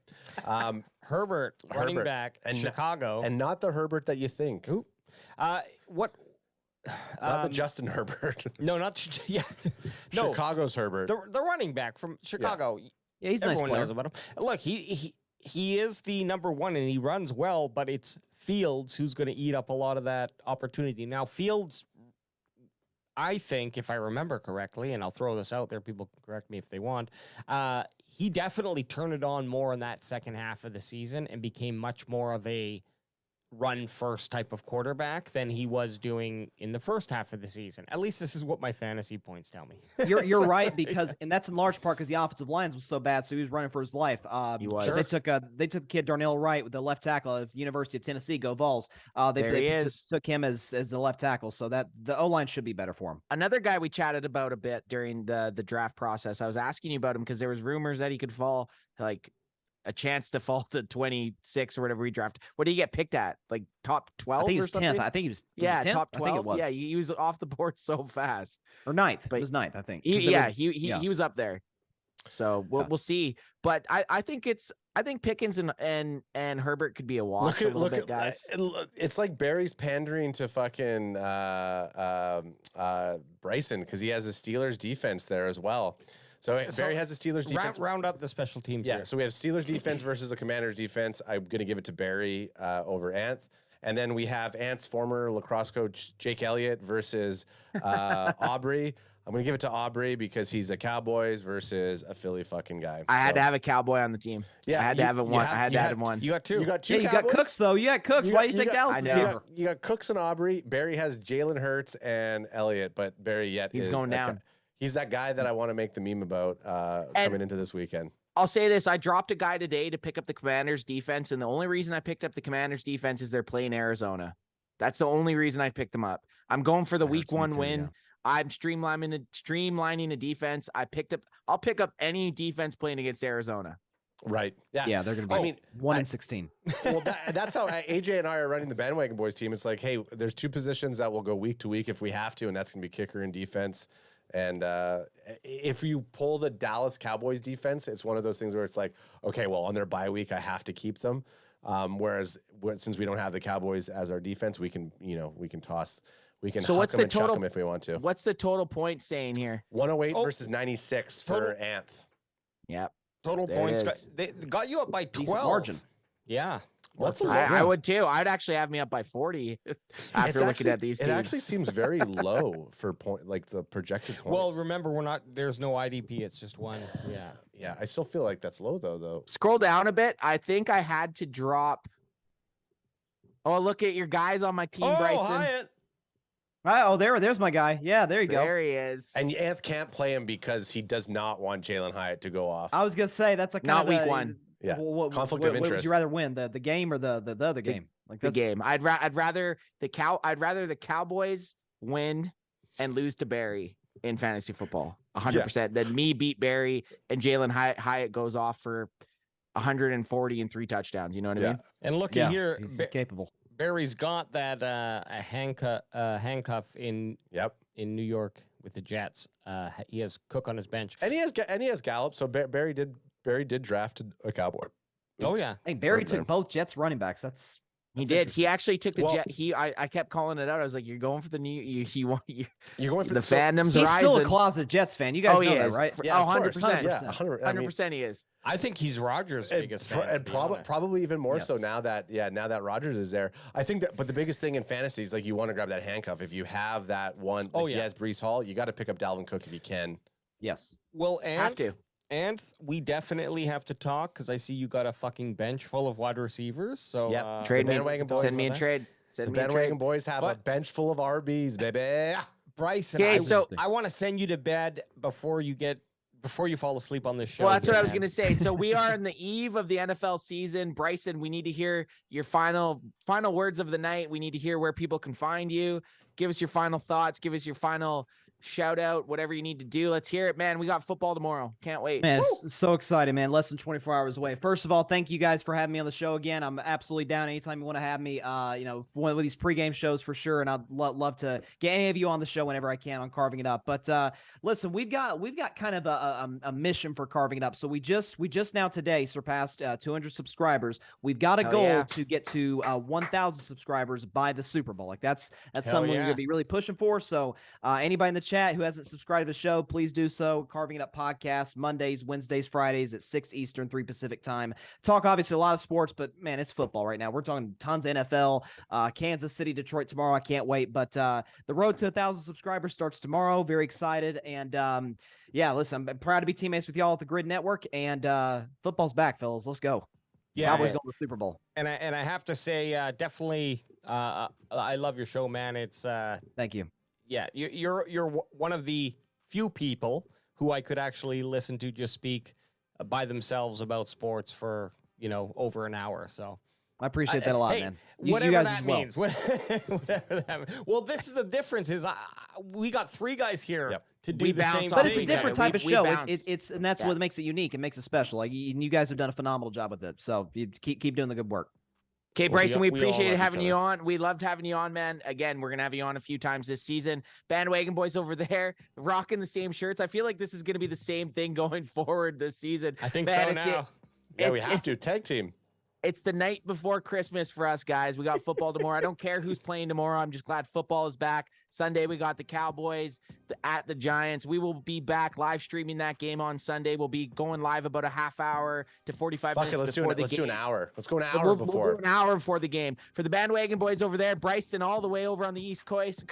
Speaker 5: Herbert, running back, and Chicago,
Speaker 8: and not the Herbert that you think.
Speaker 5: Who? What?
Speaker 8: Not the Justin Herbert.
Speaker 5: No, not
Speaker 8: Chicago's Herbert.
Speaker 5: The running back from Chicago.
Speaker 9: Yeah, he's a nice player.
Speaker 5: Everyone knows about him. Look, he is the #1 and he runs well, but it's Fields who's going to eat up a lot of that opportunity. Now, Fields, I think, if I remember correctly, and I'll throw this out there, people can correct me if they want, he definitely turned it on more in that second half of the season and became much more of a run first type of quarterback than he was doing in the first half of the season. At least this is what my fantasy points tell me.
Speaker 9: You're right, because and that's in large part because the offensive lines was so bad, so he was running for his life.
Speaker 1: He was.
Speaker 9: They took the kid Darnell Wright with the left tackle at the University of Tennessee. Go Vols. They took him as the left tackle, so that the O-line should be better for him.
Speaker 1: Another guy we chatted about a bit during the draft process. I was asking you about him because there was rumors that he could fall like a chance to fall to 26 or whatever he drafted. What did he get picked at? Like top 12
Speaker 9: I think he
Speaker 1: or
Speaker 9: was
Speaker 1: something?
Speaker 9: 10th. I think he was
Speaker 1: top 12.
Speaker 9: I think it was.
Speaker 1: Yeah, he was off the board so fast.
Speaker 9: Or 9th.
Speaker 1: But
Speaker 9: it was 9th, I think.
Speaker 1: He was up there. So we'll see. But I think Pickens and Herbert could be a wash a little bit, guys.
Speaker 8: It's like Barry's pandering to fucking Bryson because he has the Steelers defense there as well. So Barry has the Steelers defense.
Speaker 5: Round up the special teams.
Speaker 8: Yeah,
Speaker 5: here.
Speaker 8: So we have Steelers defense versus the Commanders defense. I'm going to give it to Barry over Anth. And then we have Ant's former lacrosse coach, Jake Elliott, versus Aubrey. I'm going to give it to Aubrey because he's a Cowboys versus a Philly fucking guy.
Speaker 1: I had to have a Cowboy on the team.
Speaker 8: Yeah,
Speaker 1: I had to have it one. I had to have one.
Speaker 5: You got two.
Speaker 8: You got two
Speaker 9: Yeah, you got
Speaker 8: Cowboys?
Speaker 9: Cooks though. You got Cooks. Why do you think Dallas is favored?
Speaker 8: You got Cooks and Aubrey. Barry has Jalen Hurts and Elliott, but Barry
Speaker 1: He's going down.
Speaker 8: He's that guy that I want to make the meme about coming into this weekend.
Speaker 1: I'll say this. I dropped a guy today to pick up the Commanders defense, and the only reason I picked up the Commanders defense is they're playing Arizona. That's the only reason I picked them up. I'm going for the week 1 win. Yeah. I'm streamlining a defense. I'll pick up any defense playing against Arizona.
Speaker 8: Right. Yeah.
Speaker 9: Yeah, they're going to be 1-16.
Speaker 8: Well, that's how AJ and I are running the Bandwagon Boys team. It's like, hey, there's 2 positions that will go week to week if we have to, and that's going to be kicker and defense. And if you pull the Dallas Cowboys defense, it's one of those things where it's like, okay, well, on their bye week, I have to keep them. Whereas since we don't have the Cowboys as our defense, we can toss. We can huck them and chuck them if we want to.
Speaker 1: What's the total point saying here?
Speaker 8: 108 versus 96 for Anth.
Speaker 1: Yep.
Speaker 5: Total points. They got you up by 12.
Speaker 9: Decent margin.
Speaker 5: Yeah.
Speaker 1: I would too. I'd actually have me up by 40 after looking at these teams.
Speaker 8: It actually seems very low for the projected points.
Speaker 5: Well, remember, there's no IDP. It's just one. Yeah.
Speaker 8: Yeah. I still feel like that's low though.
Speaker 1: Scroll down a bit. I think I had to drop. Oh, look at your guys on my team, Bryson.
Speaker 5: Hyatt.
Speaker 9: Oh, there's my guy. Yeah, there you go.
Speaker 1: There he is.
Speaker 8: And Anth can't play him because he does not want Jalen Hyatt to go off.
Speaker 9: I was gonna say that's a kind
Speaker 1: not
Speaker 9: of
Speaker 1: week 1.
Speaker 8: Yeah, conflict
Speaker 9: What
Speaker 8: of
Speaker 9: would
Speaker 8: interest.
Speaker 9: you rather win, the game or the other game? Like
Speaker 1: the game. I'd rather the Cowboys win and lose to Barry in fantasy football 100% than me beat Barry and Jalen Hyatt goes off for 140 and 3 touchdowns. You know what I mean?
Speaker 5: And looky here,
Speaker 9: he's capable.
Speaker 5: Barry's got that a handcuff in New York with the Jets. He has Cook on his bench,
Speaker 8: and he has Gallup. So Barry did draft a Cowboy.
Speaker 5: Oh yeah,
Speaker 9: hey, Barry took both Jets running backs.
Speaker 1: He did. He actually took the Jet. I kept calling it out. I was like, "You're going for the new. You're going for the fandom's
Speaker 9: He's
Speaker 1: horizon."
Speaker 9: still a closet Jets fan. You guys know that, right?
Speaker 8: Yeah,
Speaker 1: 100%.
Speaker 8: Yeah, 100%.
Speaker 1: He is.
Speaker 5: I think he's Rodgers' biggest fan,
Speaker 8: and probably even more so now that Rodgers is there. I think that. But the biggest thing in fantasy is like you want to grab that handcuff. If you have that one, he has Breece Hall. You got to pick up Dalvin Cook if you can.
Speaker 9: Yes.
Speaker 5: Well,
Speaker 1: have to.
Speaker 5: And we definitely have to talk because I see you got a fucking bench full of wide receivers. So
Speaker 1: trade me. Send me a trade.
Speaker 8: The Bandwagon Boys have a bench full of RBs, baby.
Speaker 5: Bryson, I want to send you to bed before you fall asleep on this show.
Speaker 1: Well, that's what I was going to say. So we are on the eve of the NFL season. Bryson, we need to hear your final words of the night. We need to hear where people can find you. Give us your final thoughts. Give us your final shout out, whatever you need to do. Let's hear it, man. We got football tomorrow. Can't wait.
Speaker 9: Man, it's so exciting, man. Less than 24 hours away. First of all, thank you guys for having me on the show again. I'm absolutely down anytime you want to have me. One of these pregame shows for sure, and I'd love to get any of you on the show whenever I can on Carving It Up. But listen, we've got kind of a mission for Carving It Up. So we just now today surpassed 200 subscribers. We've got a goal to get to 1,000 subscribers by the Super Bowl. Like that's something we're gonna be really pushing for. So anybody in the chat who hasn't subscribed to the show, please do so. Carving It Up podcast, Mondays, Wednesdays, Fridays at 6 Eastern, 3 Pacific time. Talk obviously a lot of sports, but man, it's football right now. We're talking tons of NFL, Kansas City, Detroit tomorrow. I can't wait. But the road to 1,000 subscribers starts tomorrow. Very excited. And listen, I'm proud to be teammates with y'all at the Grid Network. And football's back, fellas. Let's go.
Speaker 5: Yeah,
Speaker 9: Cowboys going to the Super Bowl.
Speaker 5: And I have to say, definitely, I love your show, man. It's
Speaker 9: thank you.
Speaker 5: Yeah, you're one of the few people who I could actually listen to just speak by themselves about sports for over an hour. So
Speaker 9: I appreciate that a lot, man.
Speaker 5: Whatever
Speaker 9: you guys
Speaker 5: that means. Whatever that means. Well, this is the difference. Is we got 3 guys here to do the same thing.
Speaker 9: But it's a different type of show. It's and that's what makes it unique. It makes it special. Like you guys have done a phenomenal job with it. So you keep doing the good work.
Speaker 1: Okay, Bryson, we appreciate having you on. We loved having you on, man. Again, we're going to have you on a few times this season. Bandwagon Boys over there rocking the same shirts. I feel like this is going to be the same thing going forward this season.
Speaker 5: I think so now.
Speaker 8: We have to. Tag team.
Speaker 1: It's the night before Christmas for us guys. We got football tomorrow. I don't care who's playing tomorrow. I'm just glad football is back. Sunday, we got the Cowboys at the Giants. We will be back live streaming that game on Sunday. We'll be going live about a half hour to 45 minutes before the game.
Speaker 8: Let's do an hour. Let's go an hour before.
Speaker 1: We'll do an hour before the game. For the bandwagon boys over there, Bryson all the way over on the East Coast,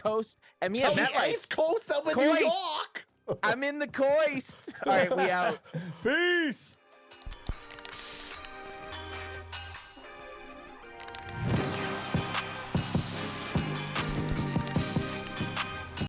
Speaker 1: and me at MetLife.
Speaker 8: East Coast up in New York.
Speaker 1: I'm in the coast. All right, we out.
Speaker 8: Peace.